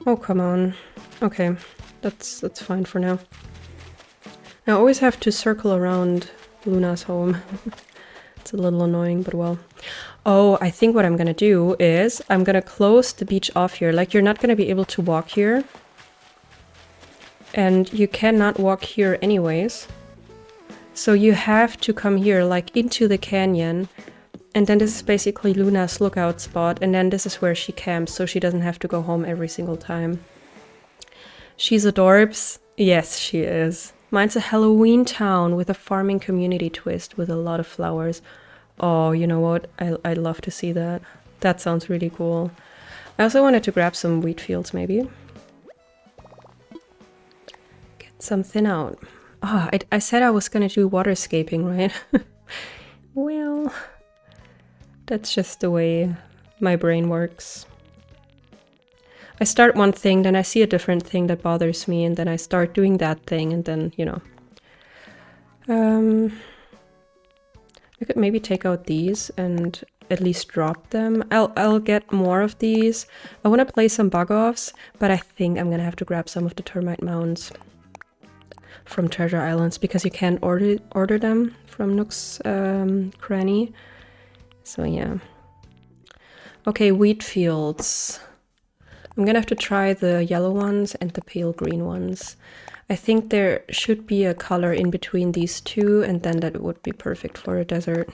Oh, come on. Okay, that's fine for now. I always have to circle around Luna's home. It's a little annoying, but well. Oh, I think what I'm gonna do is I'm gonna close the beach off here. Like, you're not gonna be able to walk here. And you cannot walk here anyways. So you have to come here, like, into the canyon. And then this is basically Luna's lookout spot. And then this is where she camps, so she doesn't have to go home every single time. She's adorbs. Yes, she is. Mine's a Halloween town with a farming community twist with a lot of flowers. Oh, you know what? I'd love to see that. That sounds really cool. I also wanted to grab some wheat fields, maybe. Get something out. Ah, oh, I said I was gonna do waterscaping, right? Well, that's just the way my brain works. I start one thing, then I see a different thing that bothers me, and then I start doing that thing, and then, you know. I could maybe take out these and at least drop them. I'll get more of these. I want to play some bug-offs, but I think I'm gonna have to grab some of the termite mounds from Treasure Islands, because you can't order them from Nook's cranny. So yeah. Okay, wheat fields. I'm gonna have to try the yellow ones and the pale green ones. I think there should be a color in between these two, and then that would be perfect for a desert.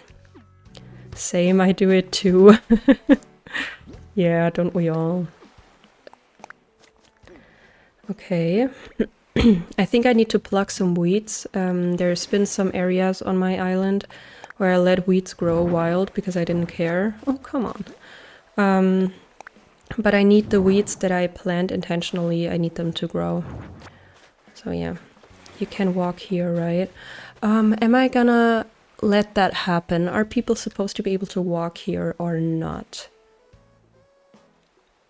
Same, I do it too. Yeah, don't we all? Okay. I think I need to pluck some weeds. There's been some areas on my island where I let weeds grow wild because I didn't care. Oh, come on. But I need the weeds that I plant intentionally, I need them to grow. So yeah, you can walk here, right? Am I gonna let that happen? Are people supposed to be able to walk here or not?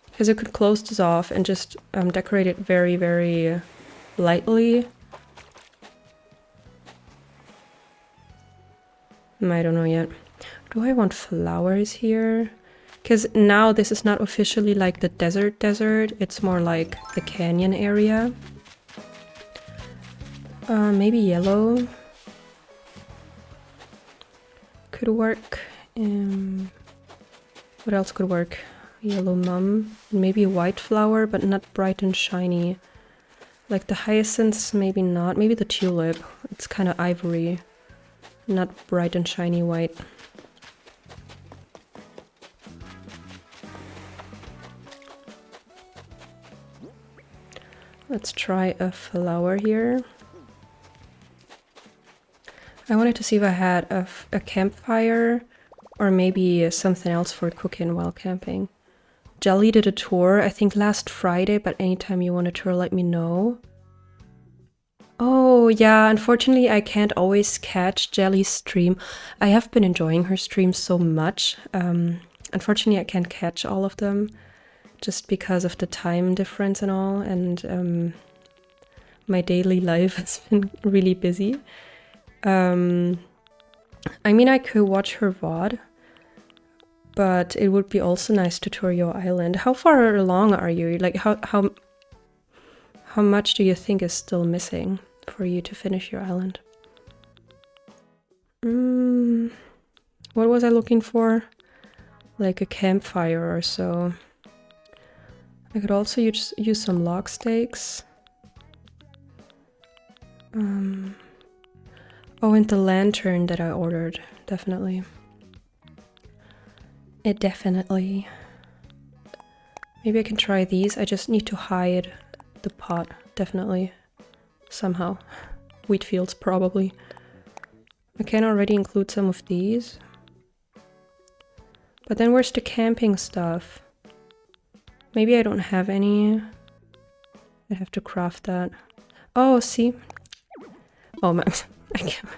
Because I could close this off and just decorate it very, very lightly. I don't know yet. Do I want flowers here? Because now this is not officially like the desert, it's more like the canyon area. Maybe yellow could work. What else could work? Yellow mum. Maybe a white flower, but not bright and shiny. Like the hyacinths, maybe not. Maybe the tulip. It's kind of ivory. Not bright and shiny white. Let's try a flower here. I wanted to see if I had a campfire or maybe something else for cooking while camping. Jelly did a tour, I think last Friday, but anytime you want a tour, let me know. Oh, yeah, unfortunately, I can't always catch Jelly's stream. I have been enjoying her streams so much. Unfortunately, I can't catch all of them just because of the time difference and all, and my daily life has been really busy. I mean, I could watch her VOD, but it would be also nice to tour your island. How far along are you? Like, how much do you think is still missing for you to finish your island? What was I looking for? Like a campfire or so. I could also use some log stakes. Oh, and the lantern that I ordered, definitely. Definitely. Maybe I can try these. I just need to hide the pot, definitely. Somehow. Wheat fields, probably. I can already include some of these. But then where's the camping stuff? Maybe I don't have any. I have to craft that. Oh, see? Oh, man. I can't.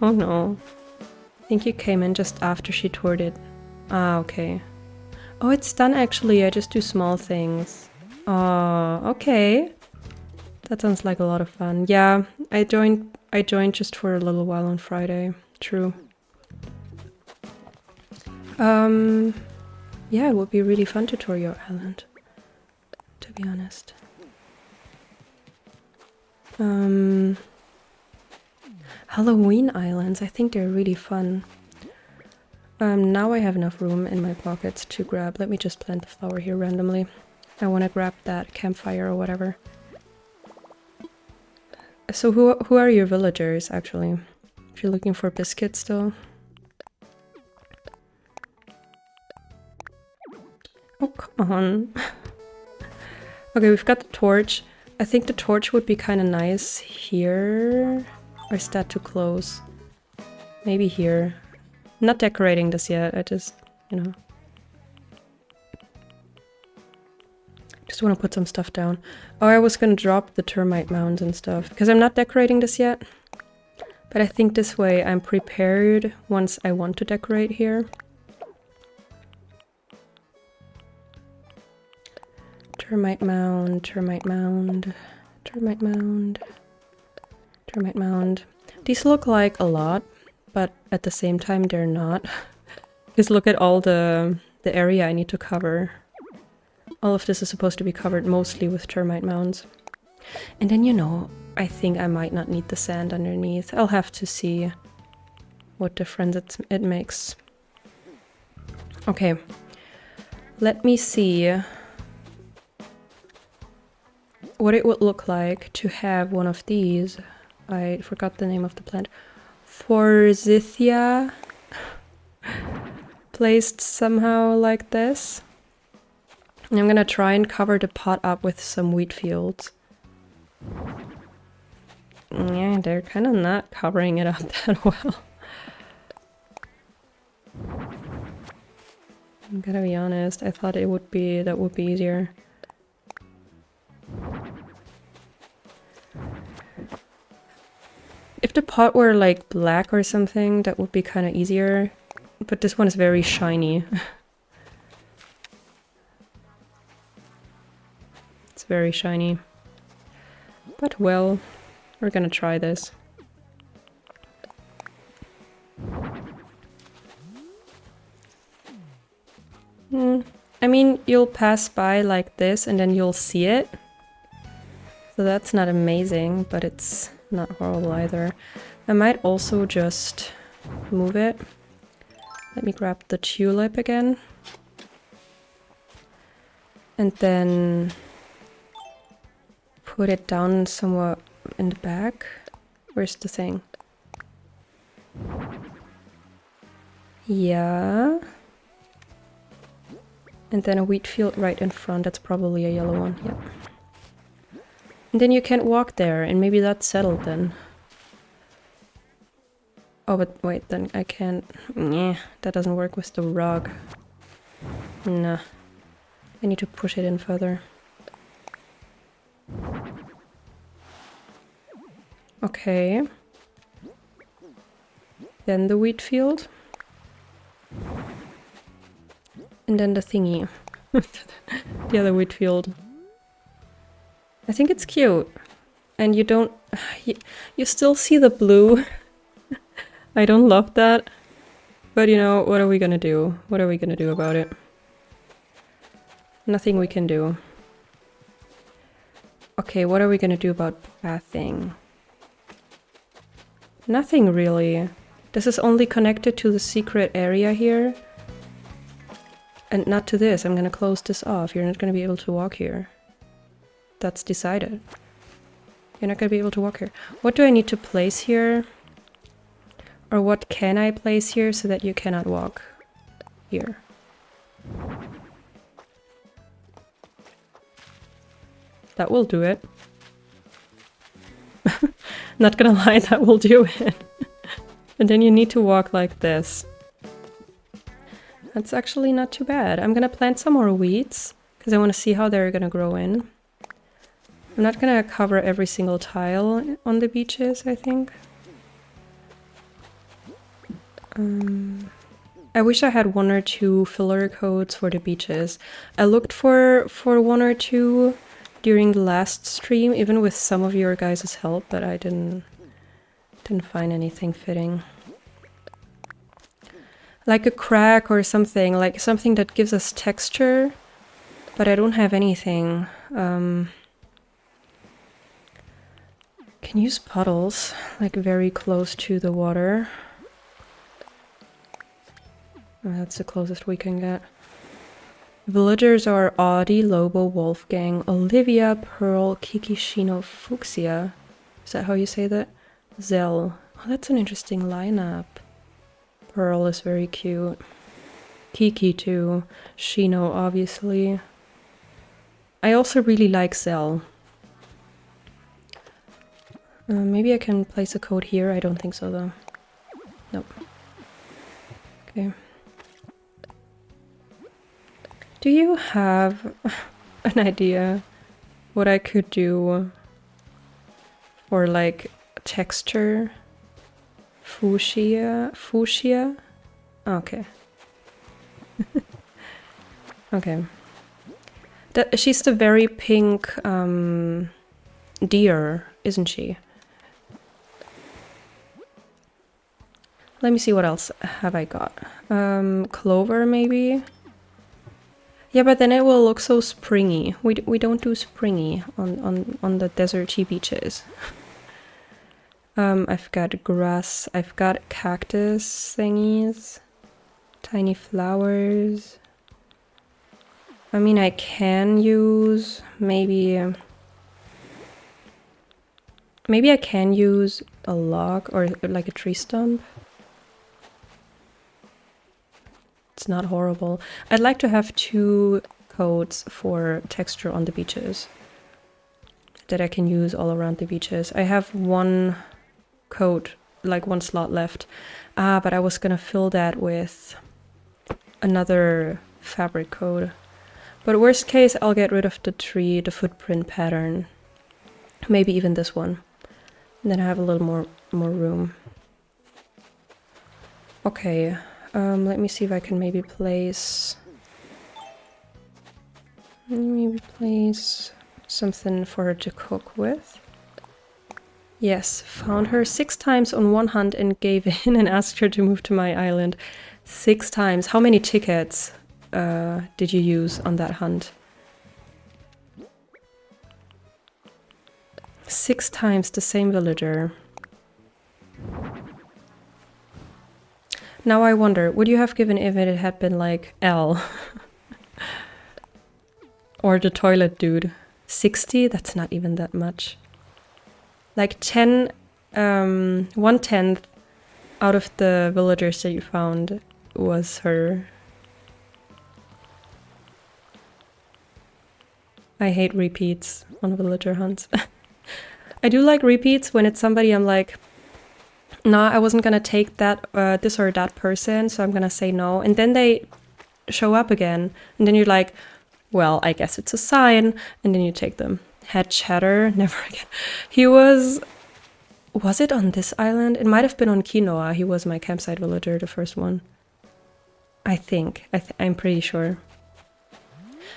Oh, no. I think you came in just after she toured it. Ah, okay. Oh, it's done actually. I just do small things. Oh, okay. That sounds like a lot of fun. Yeah, I joined just for a little while on Friday. True. Yeah, it would be really fun to tour your island, to be honest. Halloween islands, I think they're really fun. Now I have enough room in my pockets to grab. Let me just plant the flower here randomly. I want to grab that campfire or whatever. So who are your villagers, actually? If you're looking for biscuits still. Oh, come on. Okay, we've got the torch. I think the torch would be kind of nice here. Or is that too close? Maybe here. I'm not decorating this yet. I just, you know. Just want to put some stuff down. Oh, I was going to drop the termite mounds and stuff. Because I'm not decorating this yet. But I think this way I'm prepared once I want to decorate here. Termite mound, termite mound, termite mound, termite mound. These look like a lot, but at the same time they're not. Because look at all the area I need to cover. All of this is supposed to be covered mostly with termite mounds. And then, you know, I think I might not need the sand underneath. I'll have to see what difference it makes. Okay. Let me see what it would look like to have one of these. I forgot the name of the plant. Forsythia placed somehow like this. And I'm gonna try and cover the pot up with some wheat fields. Yeah, they're kind of not covering it up that well. I'm gonna be honest, I thought that would be easier. If the pot were like black or something, that would be kind of easier. But this one is very shiny. It's very shiny. But well, we're gonna try this. I mean, you'll pass by like this and then you'll see it. So that's not amazing, but it's not horrible either. I might also just move it. Let me grab the tulip again. And then put it down somewhere in the back. Where's the thing? Yeah. And then a wheat field right in front. That's probably a yellow one. Yep. And then you can't walk there, and maybe that's settled then. Oh, but wait, then I can't... Nah, that doesn't work with the rug. Nah. I need to push it in further. Okay. Then the wheat field. And then the thingy. The other wheat field. I think it's cute. And you don't... You still see the blue. I don't love that. But you know, what are we gonna do? What are we gonna do about it? Nothing we can do. Okay, what are we gonna do about pathing? Nothing really. This is only connected to the secret area here. And not to this. I'm gonna close this off. You're not gonna be able to walk here. That's decided. You're not gonna be able to walk here. What do I need to place here? Or what can I place here so that you cannot walk here? That will do it. Not gonna lie, that will do it. And then you need to walk like this. That's actually not too bad. I'm gonna plant some more weeds, because I want to see how they're gonna grow in. I'm not gonna cover every single tile on the beaches, I think. I wish I had 1 or 2 filler coats for the beaches. I looked for 1 or 2 during the last stream, even with some of your guys' help, but I didn't find anything fitting. Like a crack or something, like something that gives us texture, but I don't have anything. Can use puddles, like very close to the water. That's the closest we can get. Villagers are Audie, Lobo, Wolfgang, Olivia, Pearl, Kiki, Shino, Fuchsia. Is that how you say that? Zell. Oh, that's an interesting lineup. Pearl is very cute. Kiki too. Shino, obviously. I also really like Zell. Maybe I can place a code here. I don't think so though. Nope. Okay. Do you have an idea what I could do for like texture? Fuchsia? Fuchsia? Okay. Okay. She's the very pink deer, isn't she? Let me see what else have I got. Clover maybe? Yeah, but then it will look so springy. We don't do springy on the deserty beaches. I've got grass, I've got cactus thingies, tiny flowers. I mean, I can use maybe I can use a log or like a tree stump. It's not horrible. I'd like to have 2 coats for texture on the beaches that I can use all around the beaches. I have 1 coat, like 1 slot left, but I was gonna fill that with another fabric coat. But worst case, I'll get rid of the tree, the footprint pattern, maybe even this one, and then I have a little more room. Okay. Let me see if I can maybe place something for her to cook with. Yes, found her 6 times on 1 hunt and gave in and asked her to move to my island. 6 times. How many tickets did you use on that hunt? 6 times the same villager. Now I wonder, would you have given if it had been like L? Or the toilet dude? 60? That's not even that much. Like 1/10 out of the villagers that you found was her. I hate repeats on villager hunts. I do like repeats when it's somebody I'm like, nah, I wasn't gonna take that, this or that person, so I'm gonna say no. And then they show up again, and then you're like, well, I guess it's a sign. And then you take them. Had Chatter, never again. He was it on this island? It might have been on Quinoa. He was my campsite villager, the first one. I think. I'm pretty sure.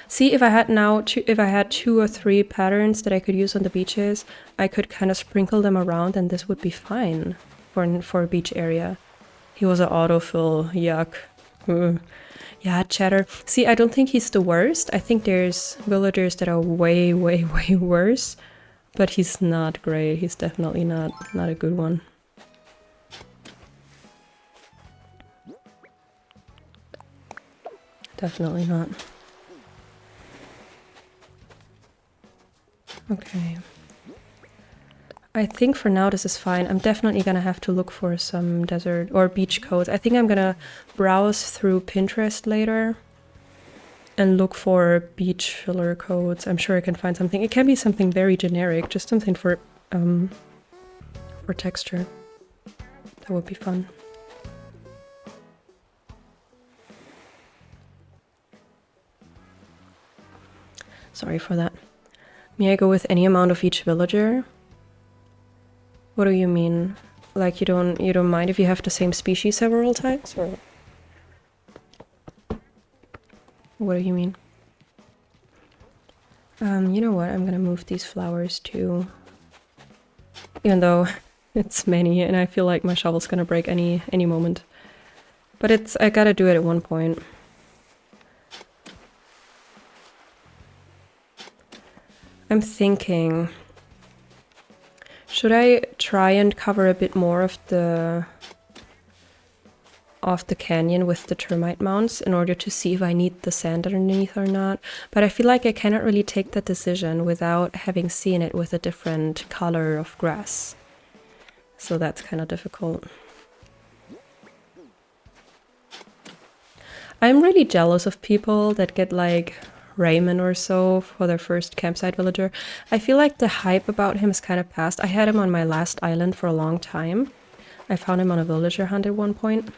See, if I had two or three patterns that I could use on the beaches, I could kind of sprinkle them around and this would be fine for a beach area. He was an autofill, yuck. Yeah, Chatter. See, I don't think he's the worst. I think there's villagers that are way, way, way worse, but he's not great. He's definitely not a good one. Definitely not. Okay. I think for now this is fine. I'm definitely gonna have to look for some desert or beach codes. I think I'm gonna browse through Pinterest later and look for beach filler codes. I'm sure I can find something. It can be something very generic, just something for texture. That would be fun. Sorry for that. May I go with any amount of each villager? What do you mean? Like you don't mind if you have the same species several times, or what do you mean? You know what? I'm gonna move these flowers too. Even though it's many and I feel like my shovel's gonna break any moment. But I gotta do it at one point. I'm thinking, should I try and cover a bit more of the canyon with the termite mounds in order to see if I need the sand underneath or not? But I feel like I cannot really take that decision without having seen it with a different color of grass. So that's kind of difficult. I'm really jealous of people that get like Raymond or so for their first campsite villager. I feel like the hype about him is kind of past. I had him on my last island for a long time. I found him on a villager hunt at one point.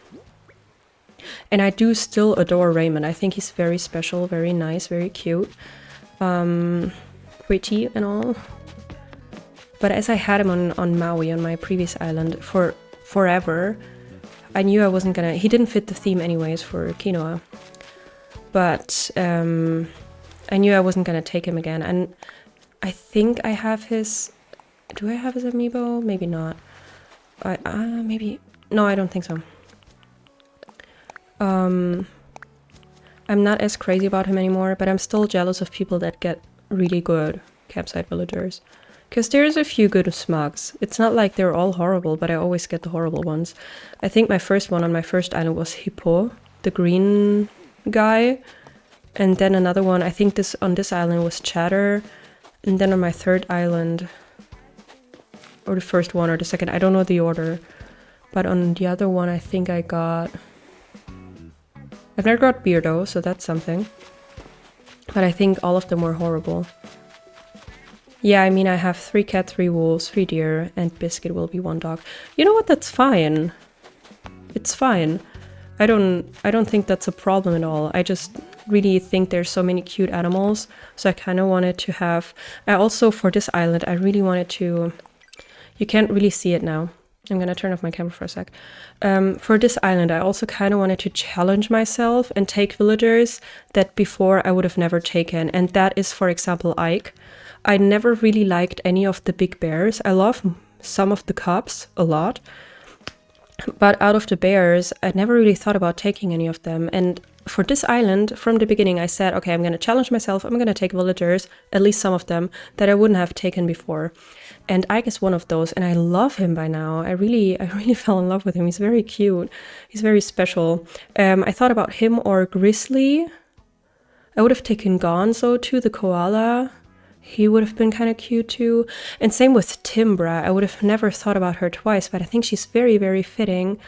And I do still adore Raymond. I think he's very special, very nice, very cute. Pretty and all. But as I had him on Maui, on my previous island, for forever, I knew I wasn't gonna... He didn't fit the theme anyways for Quinoa. But I knew I wasn't gonna take him again. And I think I have his... Do I have his amiibo? Maybe not. Maybe... No, I don't think so. I'm not as crazy about him anymore, but I'm still jealous of people that get really good campsite villagers. Because there's a few good smugs. It's not like they're all horrible, but I always get the horrible ones. I think my first one on my first island was Hippo, the green guy. And then another one, I think on this island was Chatter. And then on my third island, or the first one or the second, I don't know the order. But on the other one, I think I got... I've never got Beardo, so that's something. But I think all of them were horrible. Yeah, I mean, I have 3 cats, 3 wolves, 3 deer, and Biscuit will be 1 dog. You know what? That's fine. It's fine. I don't think that's a problem at all. I just really think there's so many cute animals, so I kind of wanted to have... I also, for this island, I really wanted to... You can't really see it now. I'm gonna turn off my camera for a sec. For this island, I also kind of wanted to challenge myself and take villagers that before I would have never taken. And that is, for example, Ike. I never really liked any of the big bears. I love some of the cubs a lot. But out of the bears, I never really thought about taking any of them. And for this island, from the beginning, I said, okay, I'm going to challenge myself. I'm going to take villagers, at least some of them, that I wouldn't have taken before. And Ike is one of those, and I love him by now. I really fell in love with him. He's very cute. He's very special. I thought about him or Grizzly. I would have taken Gonzo too, the koala. He would have been kind of cute too. And same with Timbra. I would have never thought about her twice, but I think she's very, very fitting.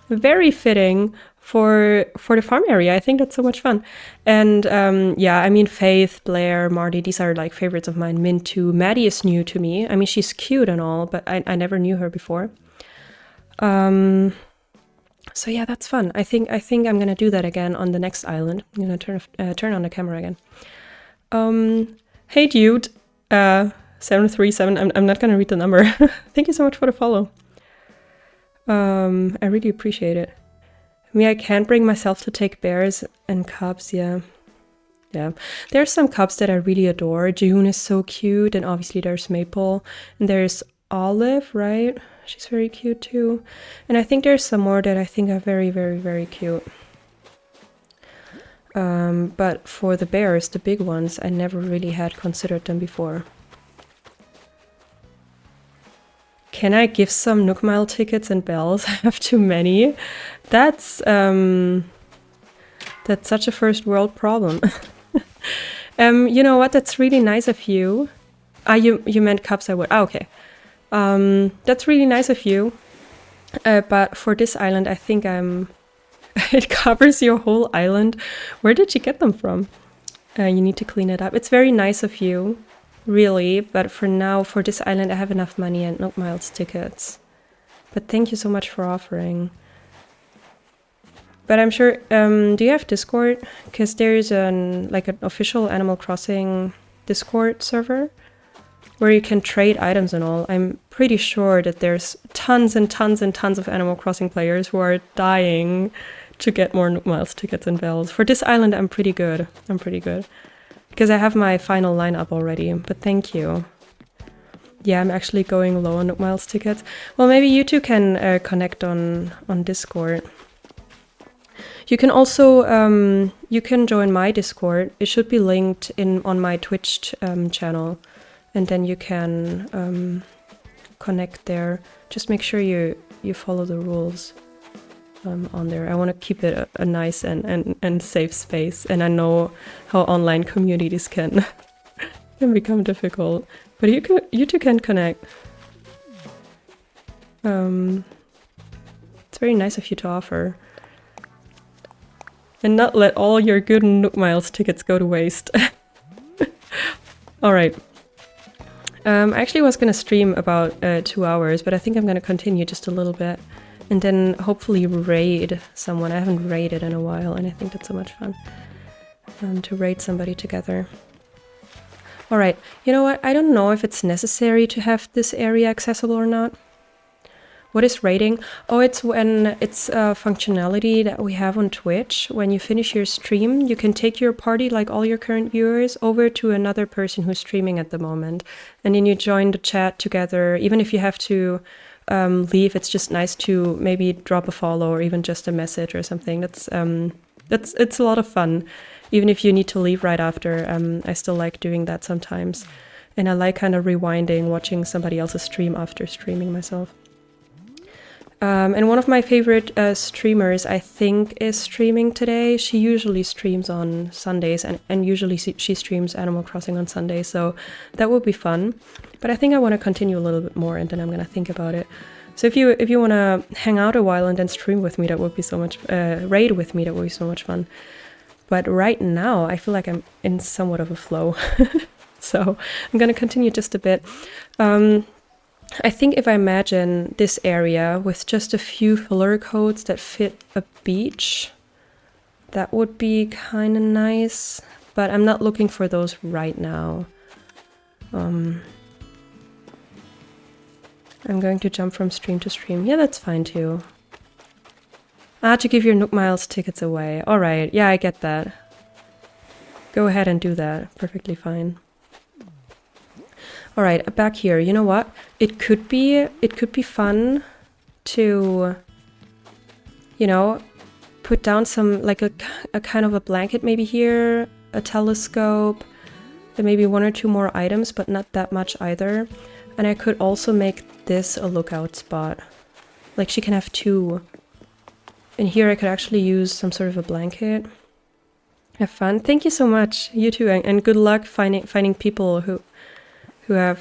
Very fitting for the farm area. I think that's so much fun. And yeah, I mean, Faith, Blair, Marty, these are like favorites of mine. Mint too. Maddie is new to me. I mean, she's cute and all, but I never knew her before. So yeah, that's fun. I think I'm gonna do that again on the next island. I'm gonna turn on the camera again. Hey dude, 737, I'm not gonna read the number. Thank you so much for the follow. I really appreciate it. I can't bring myself to take bears and cubs, yeah. Yeah, there's some cubs that I really adore. June is so cute, and obviously there's Maple, and there's Olive, right? She's very cute too. And I think there's some more that I think are very, very, very cute. But for the bears, the big ones, I never really had considered them before. Can I give some Nook Mile tickets and bells? I have too many. That's such a first world problem. You know what? That's really nice of you. You meant cups, I would. Ah, okay. That's really nice of you. But for this island, I think it covers your whole island. Where did you get them from? You need to clean it up. It's very nice of you, really. But for now, for this island, I have enough money and Nook Miles tickets. But thank you so much for offering. But I'm sure, do you have Discord? Because there's an official Animal Crossing Discord server where you can trade items and all. I'm pretty sure that there's tons and tons and tons of Animal Crossing players who are dying to get more Nook Miles tickets and bells. For this island, I'm pretty good. Because I have my final lineup already, but thank you. Yeah, I'm actually going low on Nook Miles tickets. Well, maybe you two can connect on Discord. You can also you can join my Discord. It should be linked on my Twitch channel, and then you can connect there. Just make sure you follow the rules on there. I want to keep it a nice and safe space, and I know how online communities can become difficult, but you two can connect. It's very nice of you to offer. And not let all your good Nook Miles tickets go to waste. Alright. I actually was gonna stream about 2 hours, but I think I'm gonna continue just a little bit. And then hopefully raid someone. I haven't raided in a while, and I think that's so much fun. To raid somebody together. Alright, you know what? I don't know if it's necessary to have this area accessible or not. What is raiding? Oh, it's when it's a functionality that we have on Twitch. When you finish your stream, you can take your party, like all your current viewers, over to another person who's streaming at the moment. And then you join the chat together. Even if you have to leave, it's just nice to maybe drop a follow or even just a message or something. It's a lot of fun. Even if you need to leave right after, I still like doing that sometimes. And I like kind of rewinding, watching somebody else's stream after streaming myself. And one of my favorite streamers, I think, is streaming today. She usually streams on Sundays, and usually she streams Animal Crossing on Sundays, so that would be fun. But I think I want to continue a little bit more, and then I'm going to think about it. So if you want to hang out a while and then stream with me, that would be so much, raid with me, that would be so much fun. But right now, I feel like I'm in somewhat of a flow. So I'm going to continue just a bit. I think if I imagine this area with just a few filler coats that fit a beach, that would be kind of nice, but I'm not looking for those right now. I'm going to jump from stream to stream. Yeah, that's fine too. To give your Nook Miles tickets away. Alright, yeah, I get that. Go ahead and do that. Perfectly fine. Alright, back here. You know what? It could be fun to, you know, put down some, like a kind of a blanket maybe here, a telescope, and maybe 1 or 2 more items, but not that much either. And I could also make this a lookout spot. Like she can have 2. And here I could actually use some sort of a blanket. Have fun. Thank you so much. You too, and good luck finding people who are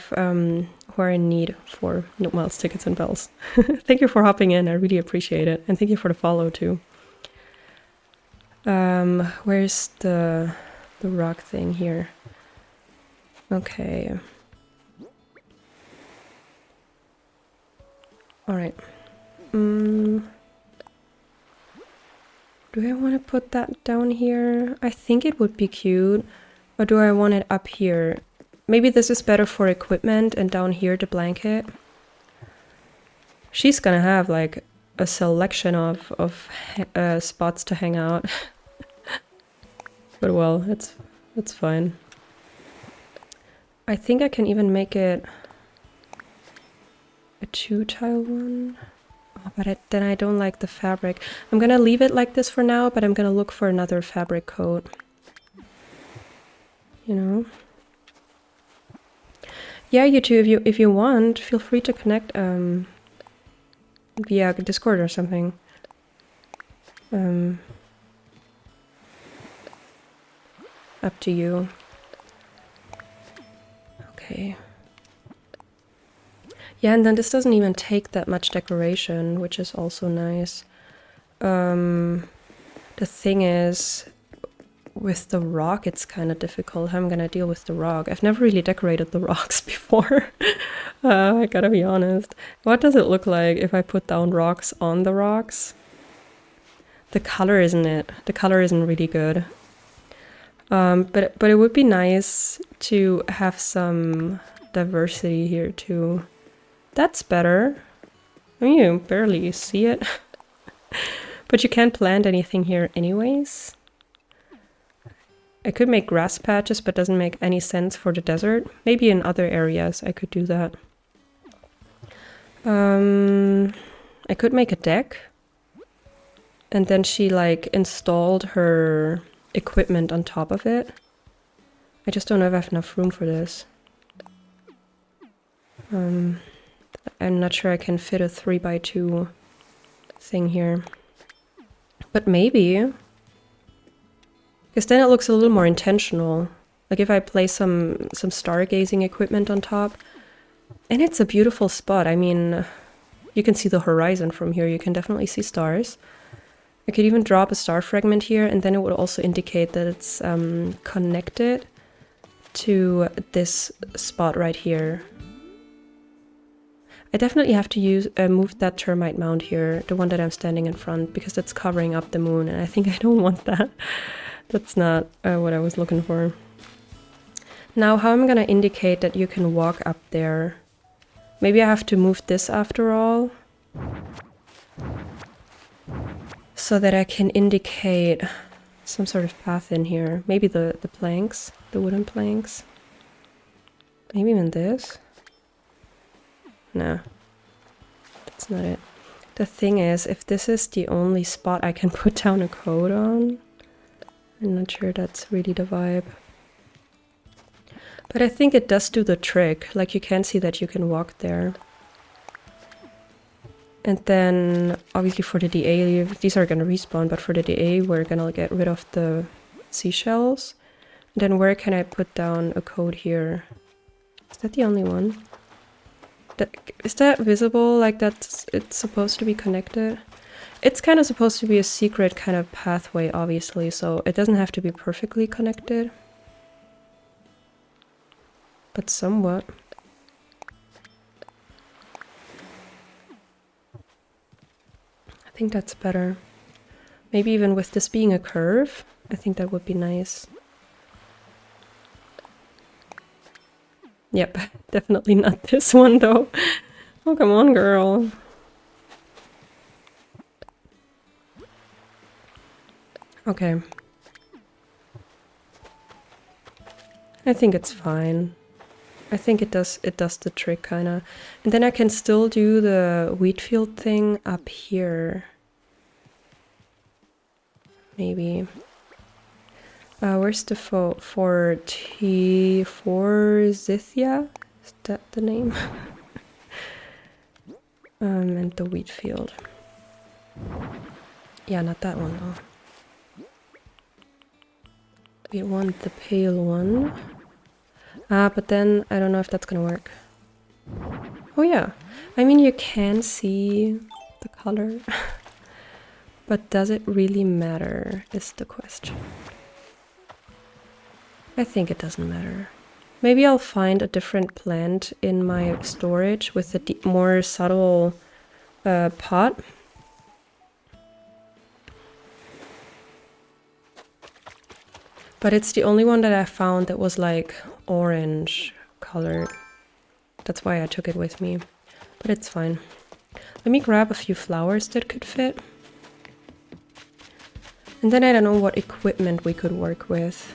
in need for Nook Miles tickets and bells. Thank you for hopping in. I really appreciate it, and thank you for the follow too. Where's the rock thing here? Okay. All right. Do I want to put that down here? I think it would be cute. Or do I want it up here? Maybe this is better for equipment and down here the blanket. She's gonna have like a selection of spots to hang out. But well, it's fine. I think I can even make it a 2-tile one. Oh, but then I don't like the fabric. I'm gonna leave it like this for now, but I'm gonna look for another fabric coat. You know? Yeah, you two, if you want, feel free to connect via Discord or something. Up to you. Okay. Yeah, and then this doesn't even take that much decoration, which is also nice. The thing is, with the rock, it's kind of difficult how I'm gonna deal with the rock. I've never really decorated the rocks before. I gotta be honest. What does it look like if I put down rocks on the rocks? The color isn't it. The color isn't really good. But it would be nice to have some diversity here too. That's better. I mean, you barely see it. But you can't plant anything here anyways. I could make grass patches, but doesn't make any sense for the desert. Maybe in other areas I could do that. I could make a deck. And then she like installed her equipment on top of it. I just don't know if I have enough room for this. I'm not sure I can fit a 3x2 thing here. But maybe. Because then it looks a little more intentional. Like if I place some stargazing equipment on top. And it's a beautiful spot. I mean, you can see the horizon from here. You can definitely see stars. I could even drop a star fragment here, and then it would also indicate that it's connected to this spot right here. I definitely have to move that termite mound here, the one that I'm standing in front, because that's covering up the moon, and I think I don't want that. That's not what I was looking for. Now, how I'm gonna indicate that you can walk up there? Maybe I have to move this after all, so that I can indicate some sort of path in here. Maybe the planks, the wooden planks. Maybe even this. No, that's not it. The thing is, if this is the only spot I can put down a code on, I'm not sure that's really the vibe. But I think it does do the trick. Like, you can see that you can walk there. And then, obviously for the DA, these are gonna respawn, but for the DA, we're gonna get rid of the seashells. And then where can I put down a code here? Is that the only one? Is that visible, like that it's supposed to be connected? It's kind of supposed to be a secret kind of pathway, obviously, so it doesn't have to be perfectly connected. But somewhat. I think that's better. Maybe even with this being a curve, I think that would be nice. Yep, definitely not this one though. Oh, come on, girl. Okay. I think it's fine. I think it does the trick kinda. And then I can still do the wheat field thing up here. Maybe. Where's the Forsythia? Is that the name? And the wheat field. Yeah, not that one though. We want the pale one. But then I don't know if that's gonna work. Oh yeah. I mean, you can see the color. But does it really matter is the question. I think it doesn't matter. Maybe I'll find a different plant in my storage with a more subtle pot. But it's the only one that I found that was like orange colored. That's why I took it with me. But it's fine. Let me grab a few flowers that could fit. And then I don't know what equipment we could work with.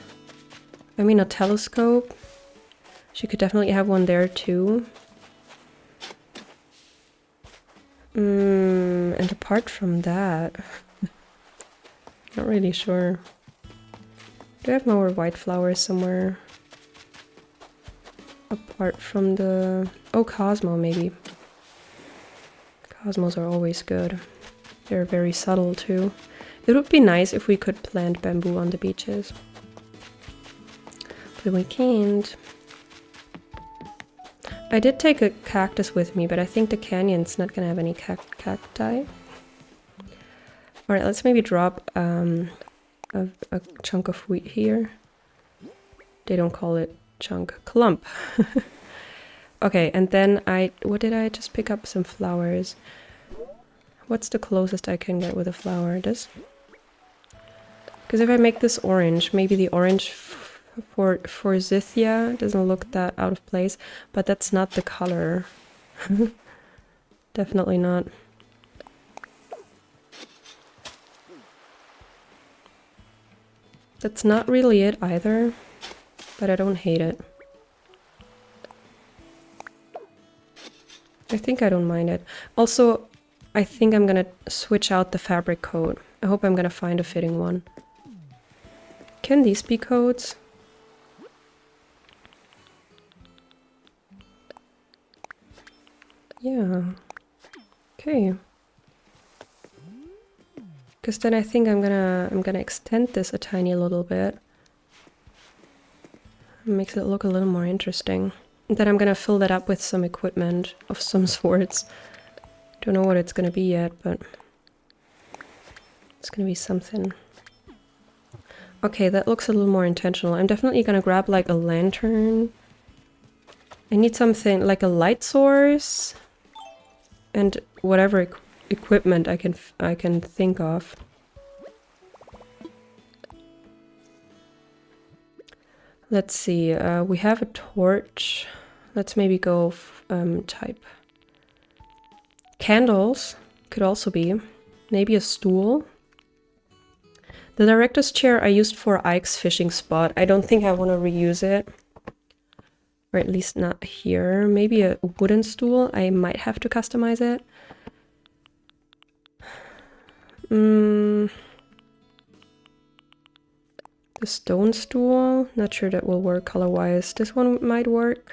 I mean, a telescope. She could definitely have one there too. And apart from that, not really sure. Do I have more white flowers somewhere? Apart from the... Oh, Cosmo maybe. Cosmos are always good. They're very subtle too. It would be nice if we could plant bamboo on the beaches. But we can't. I did take a cactus with me, but I think the canyon's not gonna have any cacti. Alright, let's maybe drop a chunk of wheat here. They don't call it chunk, clump. Okay, and then what did I just pick up? Some flowers. What's the closest I can get with a flower? This? Because if I make this orange, maybe the orange forsythia doesn't look that out of place, but that's not the color. Definitely not. That's not really it either, but I don't hate it. I think I don't mind it. Also, I think I'm gonna switch out the fabric coat. I hope I'm gonna find a fitting one. Can these be coats? Yeah. Okay. Because then I think I'm gonna extend this a tiny little bit. It makes it look a little more interesting. And then I'm gonna fill that up with some equipment of some sorts. Don't know what it's gonna be yet, but it's gonna be something. Okay, that looks a little more intentional. I'm definitely gonna grab like a lantern. I need something like a light source and whatever equipment I can think of. Let's see. We have a torch. Let's maybe go type. Candles could also be. Maybe a stool. The director's chair I used for Ike's fishing spot. I don't think I want to reuse it. Or at least not here. Maybe a wooden stool. I might have to customize it. The stone stool. Not sure that will work color-wise. This one might work.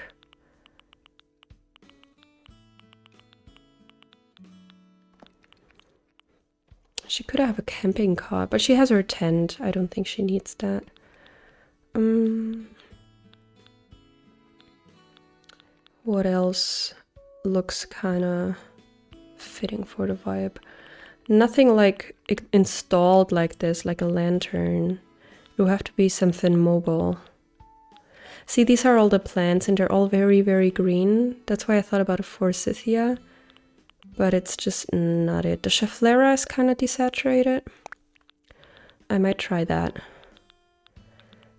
She could have a camping cot, but she has her tent. I don't think she needs that. What else looks kind of fitting for the vibe? Nothing like installed like this, like a lantern. It will have to be something mobile. See, these are all the plants and they're all very, very green. That's why I thought about a forsythia, but it's just not it. The Schefflera is kind of desaturated. I might try that.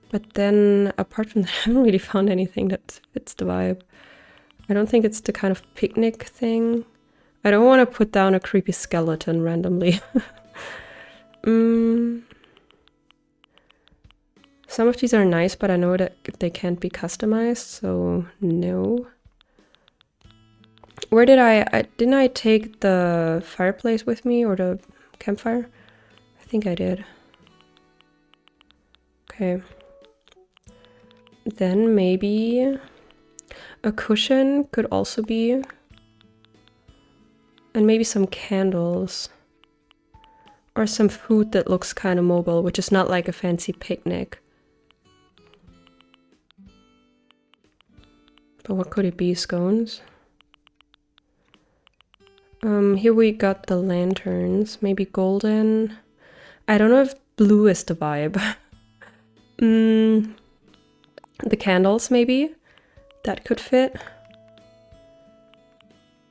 But then, apart from that, I haven't really found anything that fits the vibe. I don't think it's the kind of picnic thing. I don't want to put down a creepy skeleton randomly. Some of these are nice, but I know that they can't be customized, so no. Where did didn't I take the fireplace with me, or the campfire? I think I did. Okay. Then maybe a cushion could also be. And maybe some candles. Or some food that looks kind of mobile, which is not like a fancy picnic. But what could it be? Scones? Here we got the lanterns. Maybe golden. I don't know if blue is the vibe. The candles, maybe? That could fit.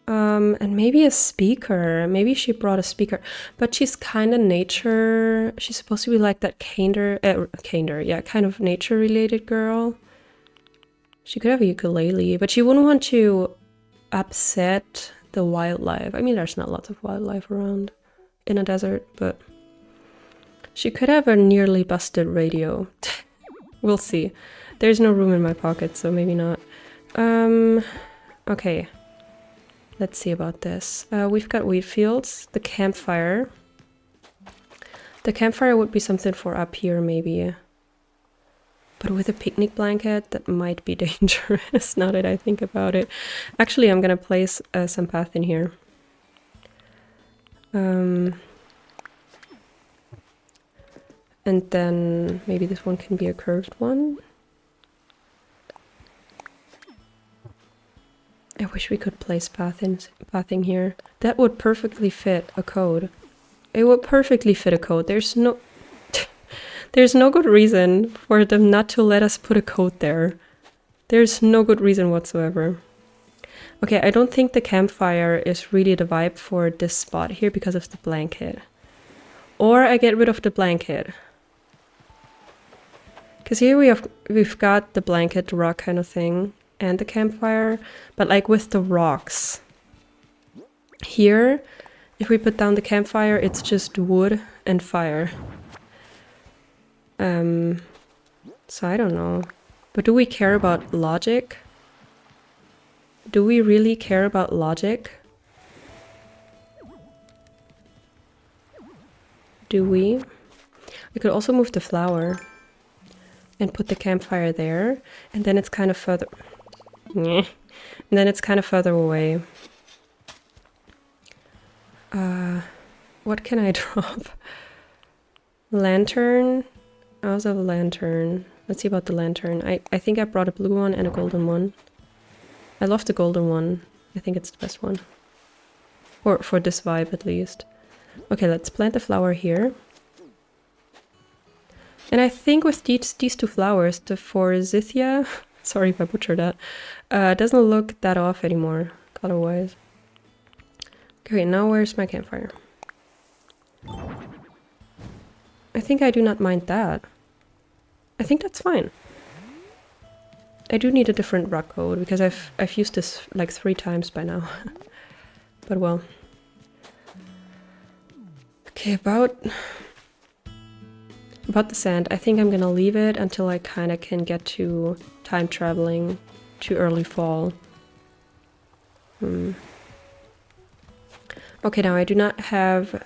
And maybe a speaker. Maybe she brought a speaker. But she's kind of nature. She's supposed to be like that yeah, kind of nature-related girl. She could have a ukulele, but she wouldn't want to upset the wildlife. I mean, there's not lots of wildlife around in a desert, but she could have a nearly busted radio. We'll see. There's no room in my pocket, so maybe not. Okay. Let's see about this. We've got wheat fields, the campfire. The campfire would be something for up here, maybe. But with a picnic blanket, that might be dangerous, now that I think about it. Actually, I'm gonna place some path in here. And then maybe this one can be a curved one. I wish we could place pathing here. That would perfectly fit a code. It would perfectly fit a code. There's no good reason for them not to let us put a code there. There's no good reason whatsoever. Okay, I don't think the campfire is really the vibe for this spot here because of the blanket. Or I get rid of the blanket. Because here we've got the blanket, the rock kind of thing, and the campfire, but like with the rocks. Here, if we put down the campfire, it's just wood and fire. So I don't know. But do we care about logic? Do we really care about logic? Do we? We could also move the flower and put the campfire there, and then it's kind of further... And then it's kind of further away. What can I drop? Lantern? I also have a lantern. Let's see about the lantern. I think I brought a blue one and a golden one. I love the golden one. I think it's the best one. Or for this vibe at least. Okay, let's plant the flower here. And I think with these two flowers, the forsythia, sorry if I butchered that, doesn't look that off anymore, color-wise. Okay, now where's my campfire? I think I do not mind that. I think that's fine. I do need a different rock code because I've used this like 3 times by now. But well. Okay, about the sand, I think I'm gonna leave it until I kind of can get to time traveling to early fall. Okay, now I do not have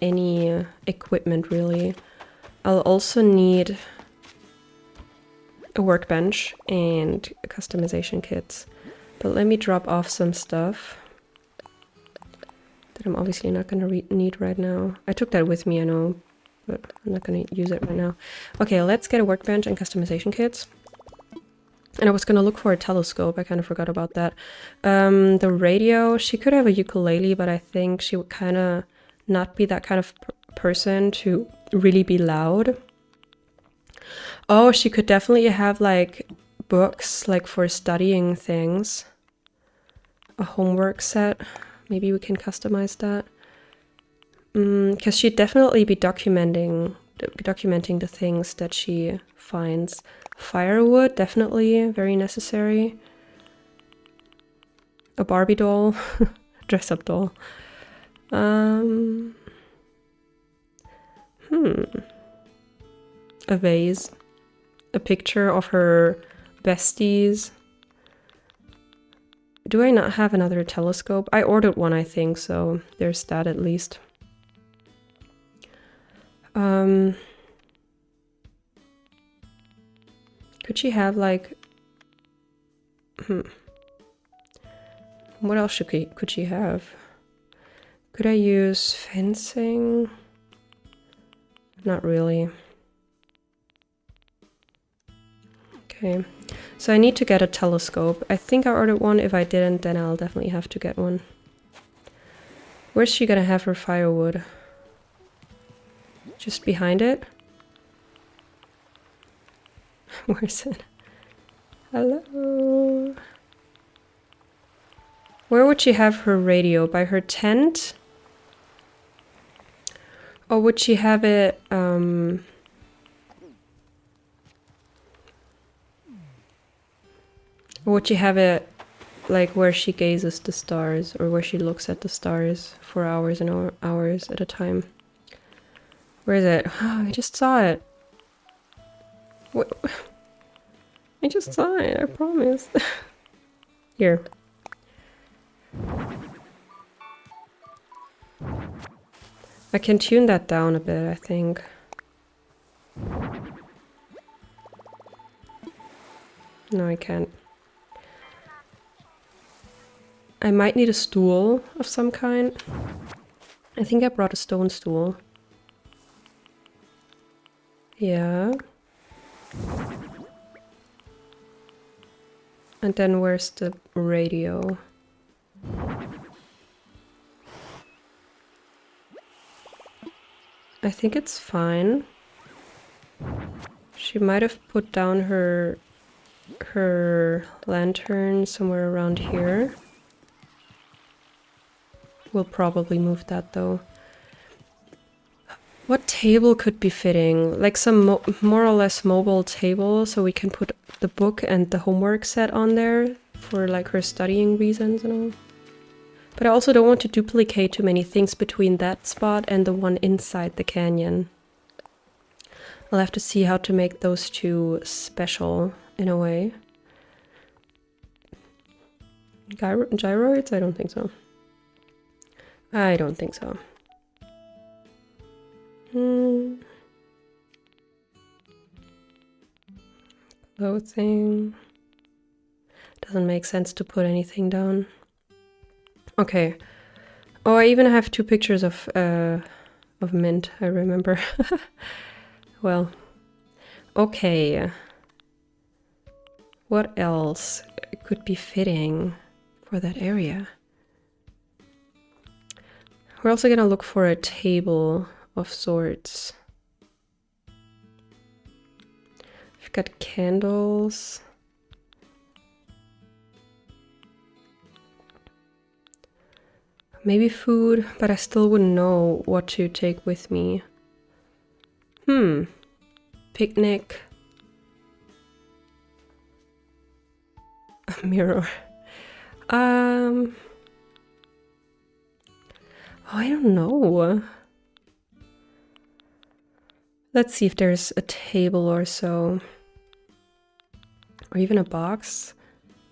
any equipment really. I'll also need a workbench and customization kits. But let me drop off some stuff that I'm obviously not going to need right now. I took that with me, I know, but I'm not going to use it right now. Okay, let's get a workbench and customization kits. And I was going to look for a telescope. I kind of forgot about that. The radio, she could have a ukulele, but I think she would kind of not be that kind of person to really be loud. Oh, she could definitely have like books like for studying things. A homework set. Maybe we can customize that. Because she'd definitely be documenting the things that she finds. Firewood, definitely very necessary. A Barbie doll, dress-up doll. A vase. A picture of her besties. Do I not have another telescope? I ordered one, I think, so there's that at least. Could she have like... What else could she have? Could I use fencing? Not really. Okay, so I need to get a telescope. I think I ordered one. If I didn't, then I'll definitely have to get one. Where's she gonna have her firewood? Just behind it? Where's it? Hello? Where would she have her radio? By her tent? Or would she have it, or would she have it like where she gazes the stars, or where she looks at the stars for hours and hours at a time? Where is it? I just saw it. What? I just saw it, I promise. Here. I can tune that down a bit, I think. No, I can't. I might need a stool of some kind. I think I brought a stone stool. Yeah. And then where's the radio? I think it's fine. She might have put down her lantern somewhere around here. We'll probably move that though. What table could be fitting? Like some more or less mobile table so we can put the book and the homework set on there for like her studying reasons and all. But I also don't want to duplicate too many things between that spot and the one inside the canyon. I'll have to see how to make those two special in a way. Gyroids? I don't think so. I don't think so. Clothing. Doesn't make sense to put anything down. Okay. Oh, I even have 2 pictures of mint, I remember. Well. Okay. What else could be fitting for that area? We're also gonna look for a table of sorts. We've got candles. Maybe food, but I still wouldn't know what to take with me. Picnic. A mirror. Oh, I don't know. Let's see if there's a table or so. Or even a box.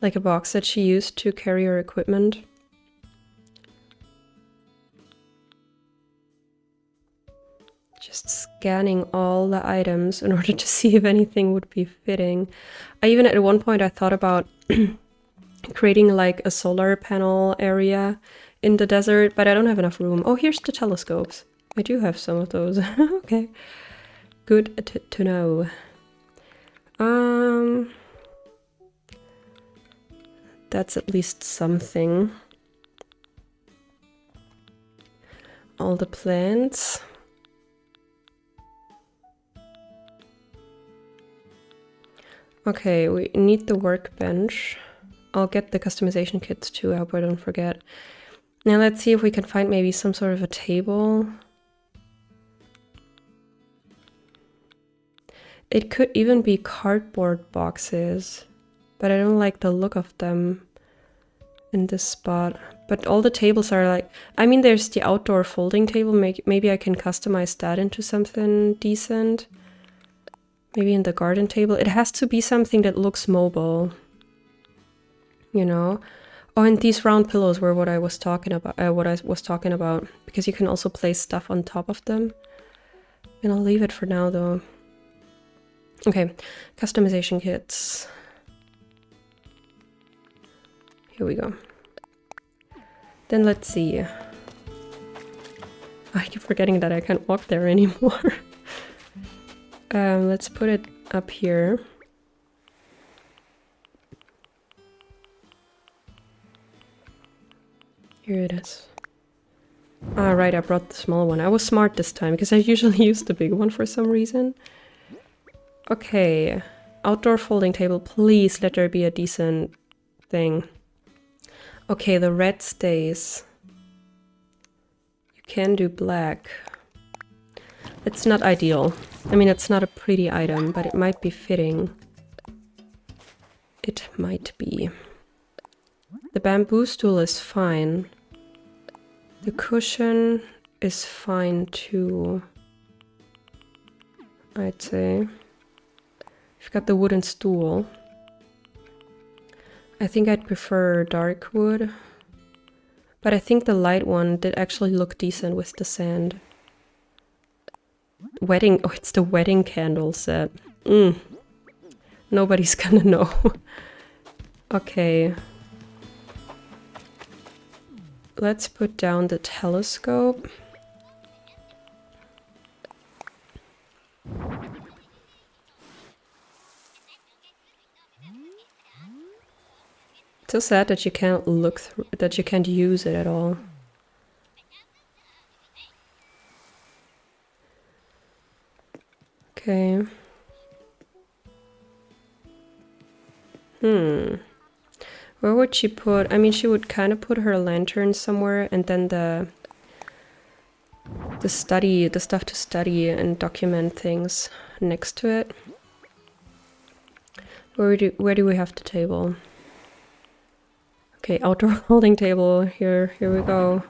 Like a box that she used to carry her equipment. Just scanning all the items in order to see if anything would be fitting. I even at one point I thought about creating like a solar panel area in the desert, but I don't have enough room. Oh, here's the telescopes. I do have some of those. Okay. Good to know. That's at least something. All the plants. Okay, we need the workbench. I'll get the customization kits too, I hope I don't forget. Now let's see if we can find maybe some sort of a table. It could even be cardboard boxes, but I don't like the look of them in this spot. But all the tables are like, I mean, there's the outdoor folding table. Maybe I can customize that into something decent. Maybe in the garden table. It has to be something that looks mobile. You know? Oh, and these round pillows were what I was talking about. Because you can also place stuff on top of them. And I'll leave it for now, though. Okay, customization kits. Here we go. Then let's see. I keep forgetting that I can't walk there anymore. Let's put it up here. Here it is. Ah, right, I brought the small one. I was smart this time because I usually use the big one for some reason. Okay, outdoor folding table. Please let there be a decent thing. Okay, the red stays. You can do black. It's not ideal. I mean, it's not a pretty item, but it might be fitting. It might be. The bamboo stool is fine. The cushion is fine too, I'd say. We've got the wooden stool. I think I'd prefer dark wood. But I think the light one did actually look decent with the sand. Wedding, oh, it's the wedding candle set. Nobody's gonna know. Okay. Let's put down the telescope. So sad that you can't look through, that you can't use it at all. Okay. Where would she put? I mean, she would kind of put her lantern somewhere, and then the stuff to study and document things next to it. Where do we have the table? Okay, outdoor holding table. Here we go.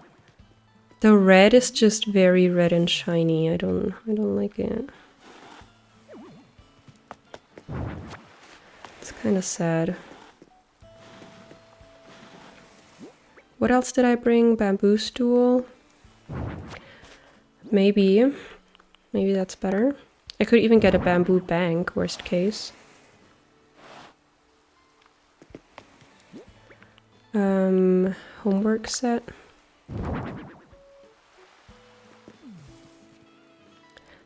The red is just very red and shiny. I don't like it. It's kind of sad. What else did I bring? Bamboo stool? Maybe that's better. I could even get a bamboo bank, worst case. Homework set.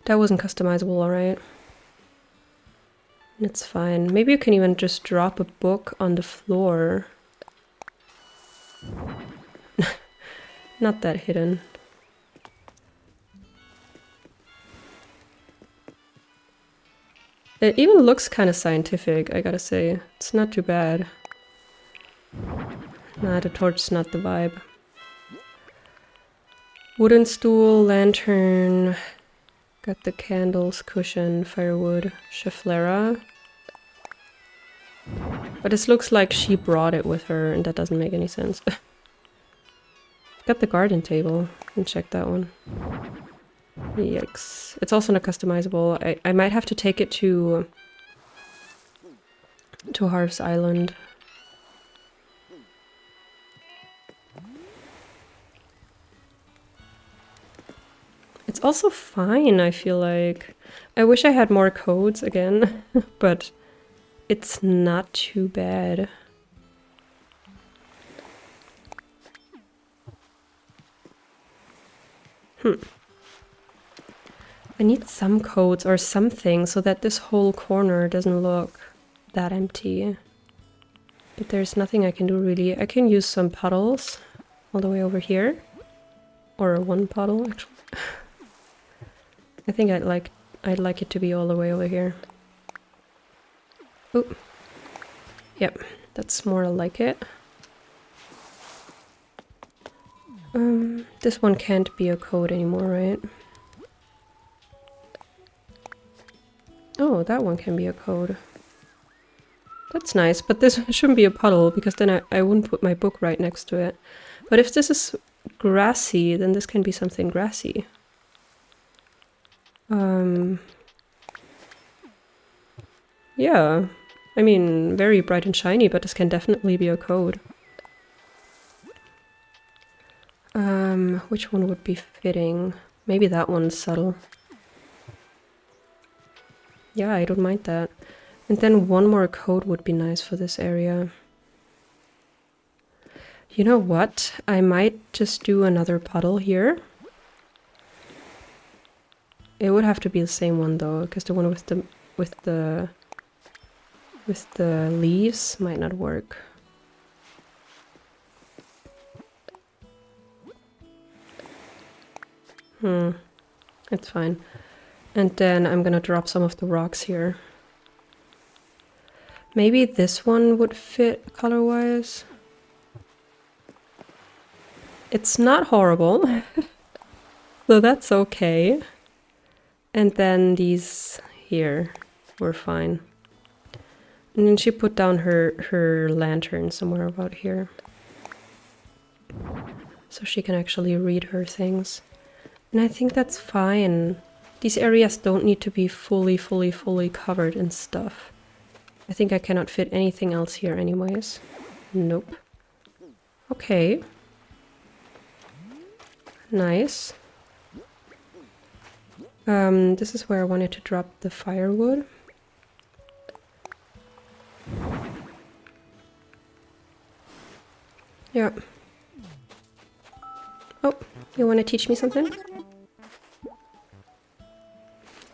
That wasn't customizable, alright. It's fine. Maybe you can even just drop a book on the floor. Not that hidden. It even looks kind of scientific, I gotta say. It's not too bad. Nah, the torch is not the vibe. Wooden stool, lantern. Got the candles, cushion, firewood, chaflera. But this looks like she brought it with her, and that doesn't make any sense. Got the garden table. You can check that one. Yikes. It's also not customizable. I might have to take it to Harv's Island. It's also fine, I feel like. I wish I had more codes again, but it's not too bad. I need some codes or something so that this whole corner doesn't look that empty. But there's nothing I can do really. I can use some puddles all the way over here. Or one puddle, actually. I think I'd like it to be all the way over here. Oop. Yep, that's more like it. This one can't be a code anymore, right? Oh, that one can be a code. That's nice, but this shouldn't be a puddle, because then I wouldn't put my book right next to it. But if this is grassy, then this can be something grassy. Yeah. I mean, very bright and shiny, but this can definitely be a code. Which one would be fitting? Maybe that one's subtle. Yeah, I don't mind that. And then one more code would be nice for this area. You know what? I might just do another puddle here. It would have to be the same one though, because the one with the leaves might not work. It's fine. And then I'm gonna drop some of the rocks here. Maybe this one would fit color-wise. It's not horrible, so that's okay. And then these here were fine. And then she put down her lantern somewhere about here. So she can actually read her things. And I think that's fine. These areas don't need to be fully covered in stuff. I think I cannot fit anything else here anyways. Nope. Okay. Nice. This is where I wanted to drop the firewood. Yeah. Oh, you want to teach me something?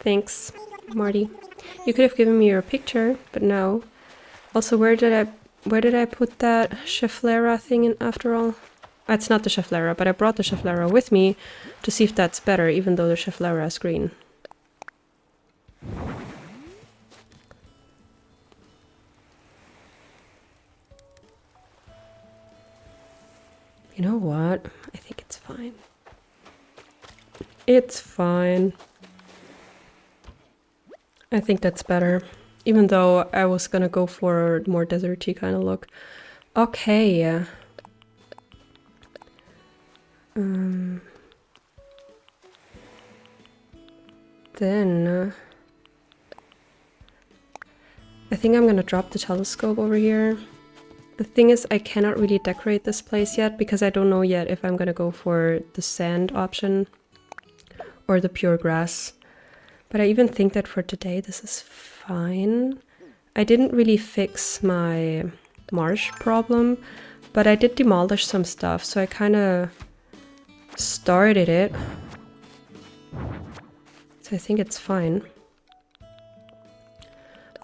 Thanks, Marty. You could have given me your picture, but no. Also, where did I put that Schefflera thing in after all? It's not the Schefflera, but I brought the Schefflera with me to see if that's better, even though the Schefflera is green. You know what? I think it's fine. It's fine. I think that's better. Even though I was gonna go for a more deserty kind of look. Okay. Then I think I'm gonna drop the telescope over here. The thing is, I cannot really decorate this place yet because I don't know yet if I'm gonna go for the sand option or the pure grass. But I even think that for today this is fine. I didn't really fix my marsh problem, but I did demolish some stuff, so I kind of started it. So I think it's fine.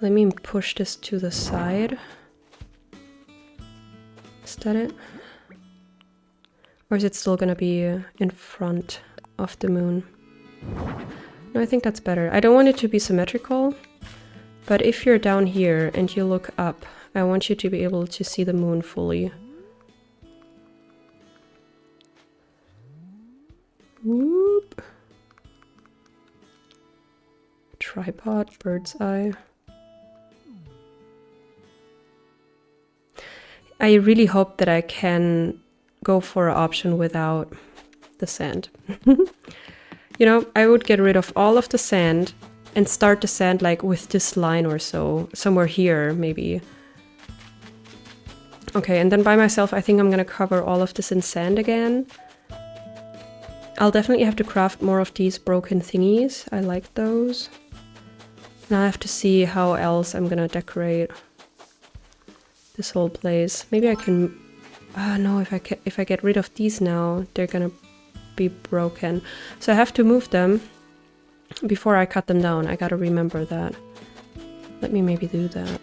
Let me push this to the side. Is that it? Or is it still gonna be in front of the moon? No, I think that's better. I don't want it to be symmetrical, but if you're down here and you look up, I want you to be able to see the moon fully. Whoop. Tripod, bird's eye. I really hope that I can go for an option without the sand. You know, I would get rid of all of the sand and start the sand like with this line or so, somewhere here maybe. Okay, and then by myself I think I'm gonna cover all of this in sand again. I'll definitely have to craft more of these broken thingies. I like those. Now I have to see how else I'm gonna decorate this whole place. Maybe I can... no, if I get rid of these now, they're gonna be broken. So I have to move them before I cut them down. I gotta remember that. Let me maybe do that.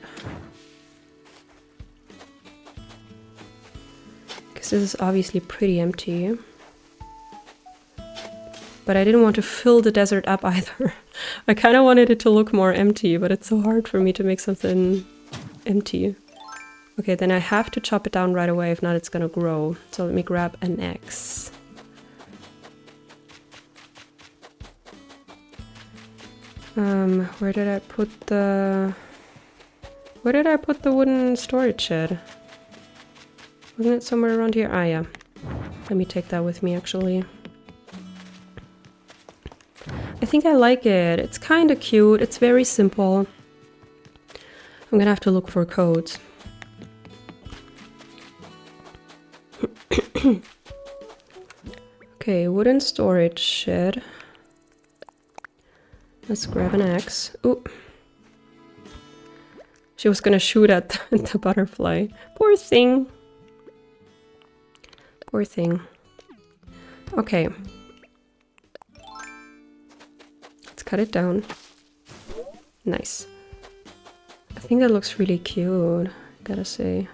Because this is obviously pretty empty. But I didn't want to fill the desert up either. I kind of wanted it to look more empty, but it's so hard for me to make something empty. Okay, then I have to chop it down right away, if not it's gonna grow. So let me grab an axe. Where did I put the wooden storage shed? Wasn't it somewhere around here? Ah, yeah. Let me take that with me, actually. I think I like it. It's kind of cute. It's very simple. I'm gonna have to look for codes. Okay, wooden storage shed. Let's grab an axe. Ooh. She was gonna shoot at the butterfly. Poor thing. Poor thing. Okay. Let's cut it down. Nice. I think that looks really cute, gotta say.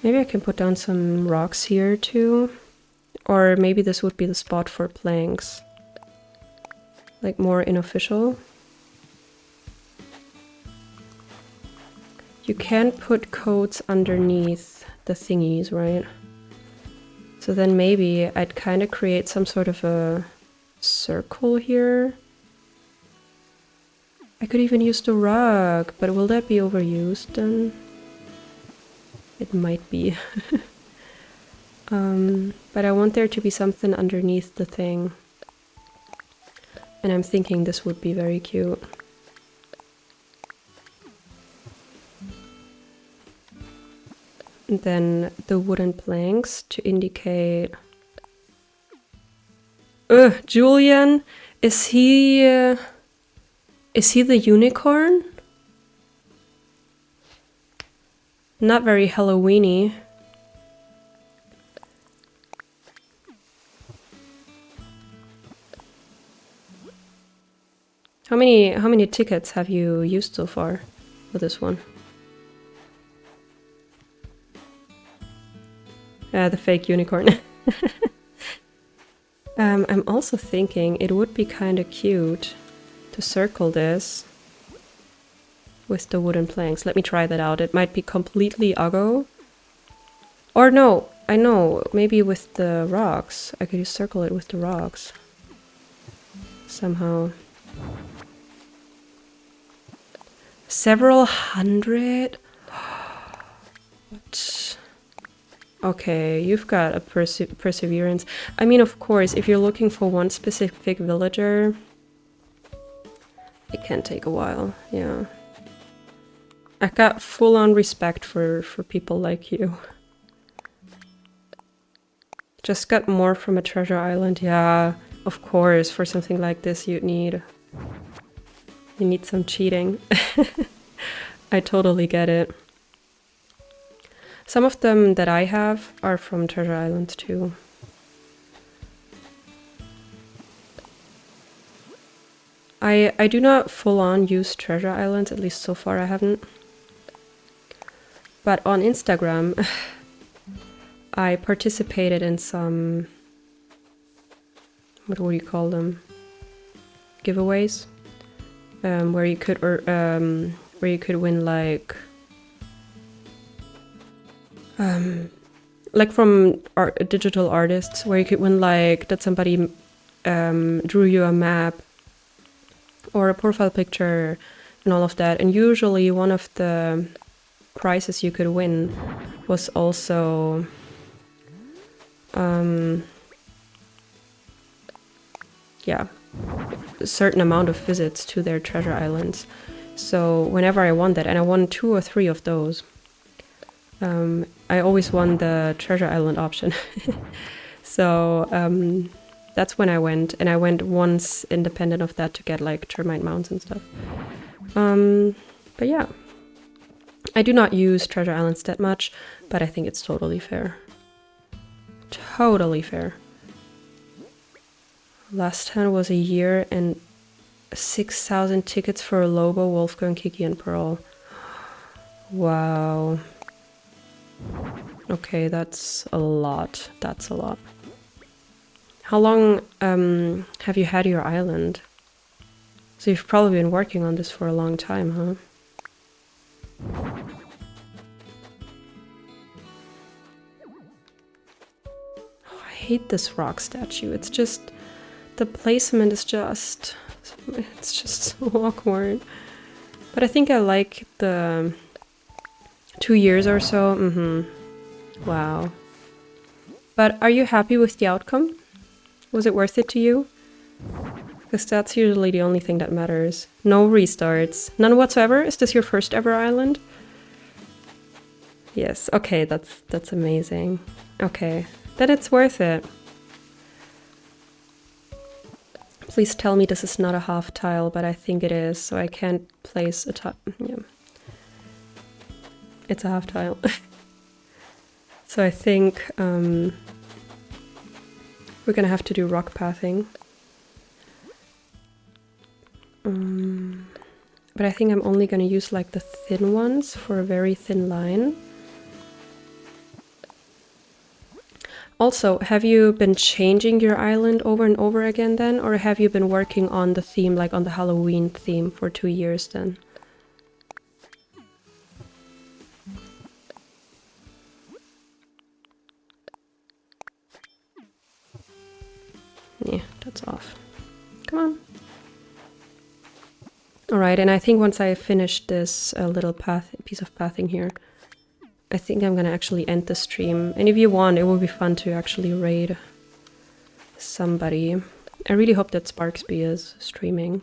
Maybe I can put down some rocks here too. Or maybe this would be the spot for planks. Like more unofficial. You can put codes underneath the thingies, right? So then maybe I'd kind of create some sort of a circle here. I could even use the rug, but will that be overused then? It might be. But I want there to be something underneath the thing. And I'm thinking this would be very cute. And then the wooden planks to indicate... Julian? Is he the unicorn? Not very Halloween-y. How many tickets have you used so far for this one? The fake unicorn. I'm also thinking it would be kind of cute to circle this with the wooden planks. Let me try that out. It might be completely uggo. Or no, I know, maybe with the rocks. I could just circle it with the rocks. Somehow. Several hundred? What? Okay, you've got a perseverance. I mean, of course, if you're looking for one specific villager, it can take a while, yeah. I got full-on respect for people like you. Just got more from a treasure island, yeah. Of course, for something like this you need some cheating. I totally get it. Some of them that I have are from treasure islands too. I do not full-on use treasure islands, at least so far I haven't. But on Instagram, I participated in some, what do you call them? Giveaways, where you could win like from digital artists, where you could win like that somebody drew you a map or a profile picture and all of that. And usually one of the prizes you could win was also yeah, a certain amount of visits to their treasure islands. So whenever I won that, and I won 2 or 3 of those, I always won the treasure island option. So that's when I went, and I went once independent of that to get like termite mounts and stuff. But yeah, I do not use treasure islands that much, but I think it's totally fair. Totally fair. Last time was a year and 6,000 tickets for Lobo, Wolfgang, Kiki, and Pearl. Wow. Okay, that's a lot. That's a lot. How long have you had your island? So you've probably been working on this for a long time, huh? Oh, I hate this rock statue. It's just... the placement is just... it's just so awkward. But I think I like the 2 years or so. Wow. But are you happy with the outcome? Was it worth it to you? Because that's usually the only thing that matters. No restarts. None whatsoever? Is this your first ever island? Yes. Okay, that's amazing. Okay. Then it's worth it. Please tell me this is not a half tile, but I think it is, so I can't place a tile. Yeah. It's a half tile. So I think we're gonna have to do rock pathing. But I think I'm only gonna use like the thin ones for a very thin line. Also, have you been changing your island over and over again then? Or have you been working on the theme, like on the Halloween theme for 2 years then? it's off. Come on. Alright, and I think once I finish this little piece of pathing here, I think I'm gonna actually end the stream. And if you want, it will be fun to actually raid somebody. I really hope that Sparksby is streaming.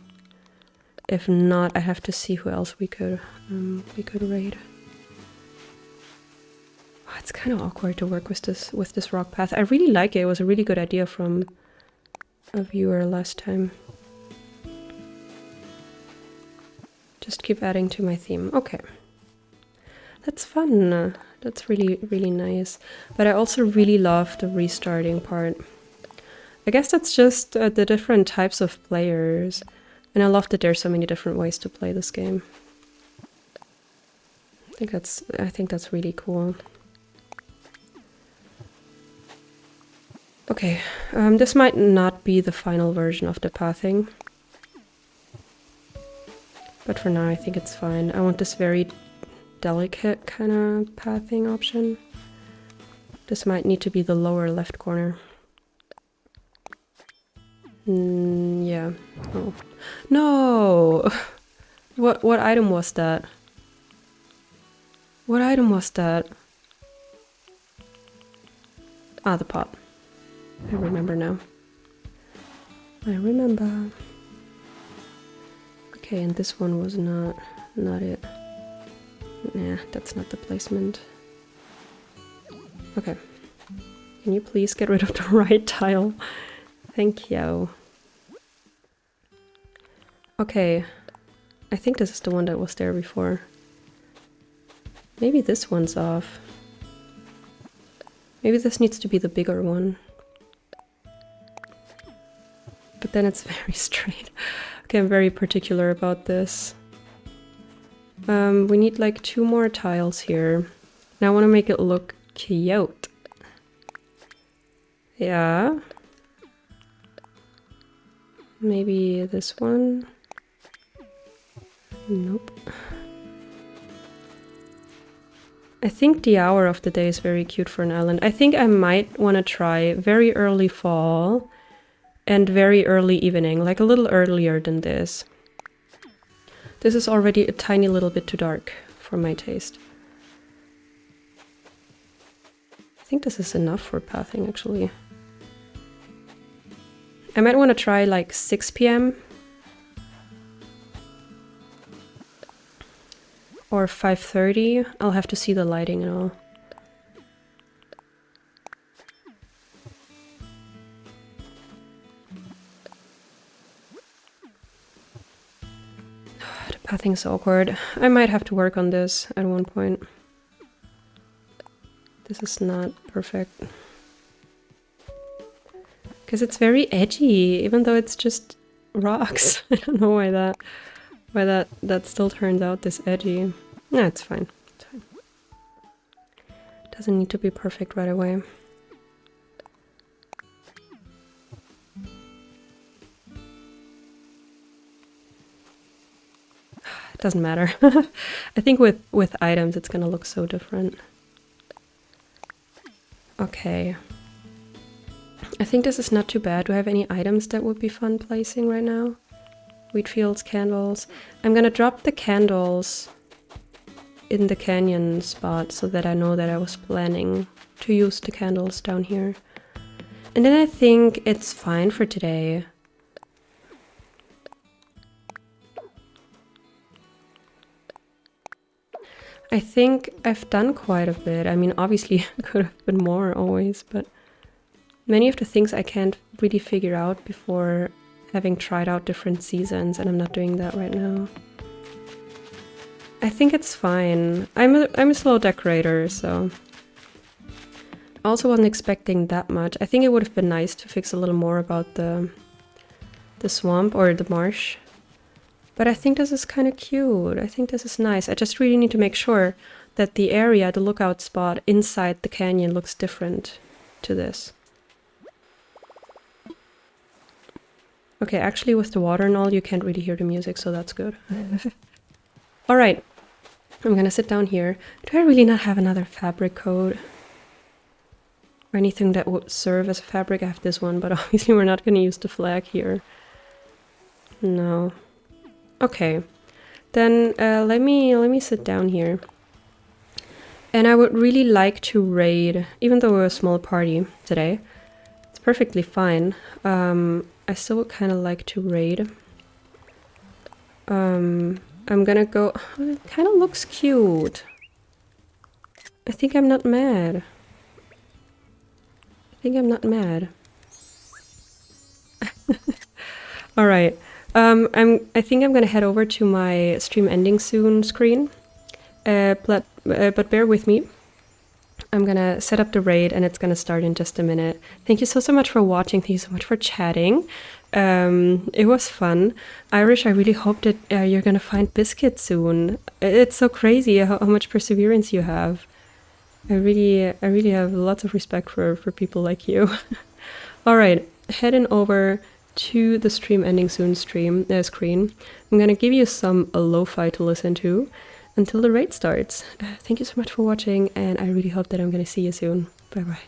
If not, I have to see who else we could raid. Oh, it's kind of awkward to work with this rock path. I really like it. It was a really good idea from a viewer last time. Just keep adding to my theme. Okay. That's fun. That's really, really nice. But I also really love the restarting part. I guess that's just the different types of players. And I love that there's so many different ways to play this game. I think that's really cool. Okay, this might not be the final version of the pathing. But for now, I think it's fine. I want this very delicate kind of pathing option. This might need to be the lower left corner. Yeah. Oh. No! What item was that? What item was that? Ah, the pot. I remember now. I remember. Okay, and this one was not it. Nah, that's not the placement. Okay. Can you please get rid of the right tile? Thank you. Okay. I think this is the one that was there before. Maybe this one's off. Maybe this needs to be the bigger one. But then it's very straight. Okay, I'm very particular about this. We need like 2 more tiles here. And I want to make it look cute. Yeah. Maybe this one. Nope. I think the hour of the day is very cute for an island. I think I might want to try very early fall and very early evening, like a little earlier than this. This is already a tiny little bit too dark for my taste. I think this is enough for pathing, actually. I might want to try like 6 p.m. or 5:30. I'll have to see the lighting and all. The pathing's awkward. I might have to work on this at one point. This is not perfect. Because it's very edgy, even though it's just rocks. I don't know why that still turned out this edgy. No, it's fine. It's fine. Doesn't need to be perfect right away. It doesn't matter. I think with items it's gonna look so different. Okay. I think this is not too bad. Do I have any items that would be fun placing right now? Wheat fields, candles. I'm gonna drop the candles in the canyon spot so that I know that I was planning to use the candles down here. And then I think it's fine for today. I think I've done quite a bit. I mean, obviously it could have been more always, but many of the things I can't really figure out before having tried out different seasons, and I'm not doing that right now. I think it's fine. I'm a slow decorator, so I also wasn't expecting that much. I think it would have been nice to fix a little more about the swamp or the marsh. But I think this is kind of cute. I think this is nice. I just really need to make sure that the area, the lookout spot inside the canyon looks different to this. Okay, actually with the water and all, you can't really hear the music, so that's good. Alright, I'm gonna sit down here. Do I really not have another fabric coat? or anything that would serve as a fabric. I have this one, but obviously we're not going to use the flag here. No. Okay. Then let me sit down here. And I would really like to raid, even though we're a small party today. It's perfectly fine. I still would kind of like to raid. I'm gonna go... Oh, it kind of looks cute. I think I'm not mad. I think I'm not mad. Alright. I think I'm gonna head over to my stream ending soon screen. But bear with me. I'm gonna set up the raid and it's gonna start in just a minute. Thank you so much for watching. Thank you so much for chatting. It was fun. Irish, I really hope that you're gonna find Biscuit soon. It's so crazy how much perseverance you have. I really have lots of respect for people like you. Alright, heading over to the stream ending soon screen. I'm gonna give you some lo-fi to listen to until the raid starts. Thank you so much for watching, and I really hope that I'm gonna see you soon. Bye bye.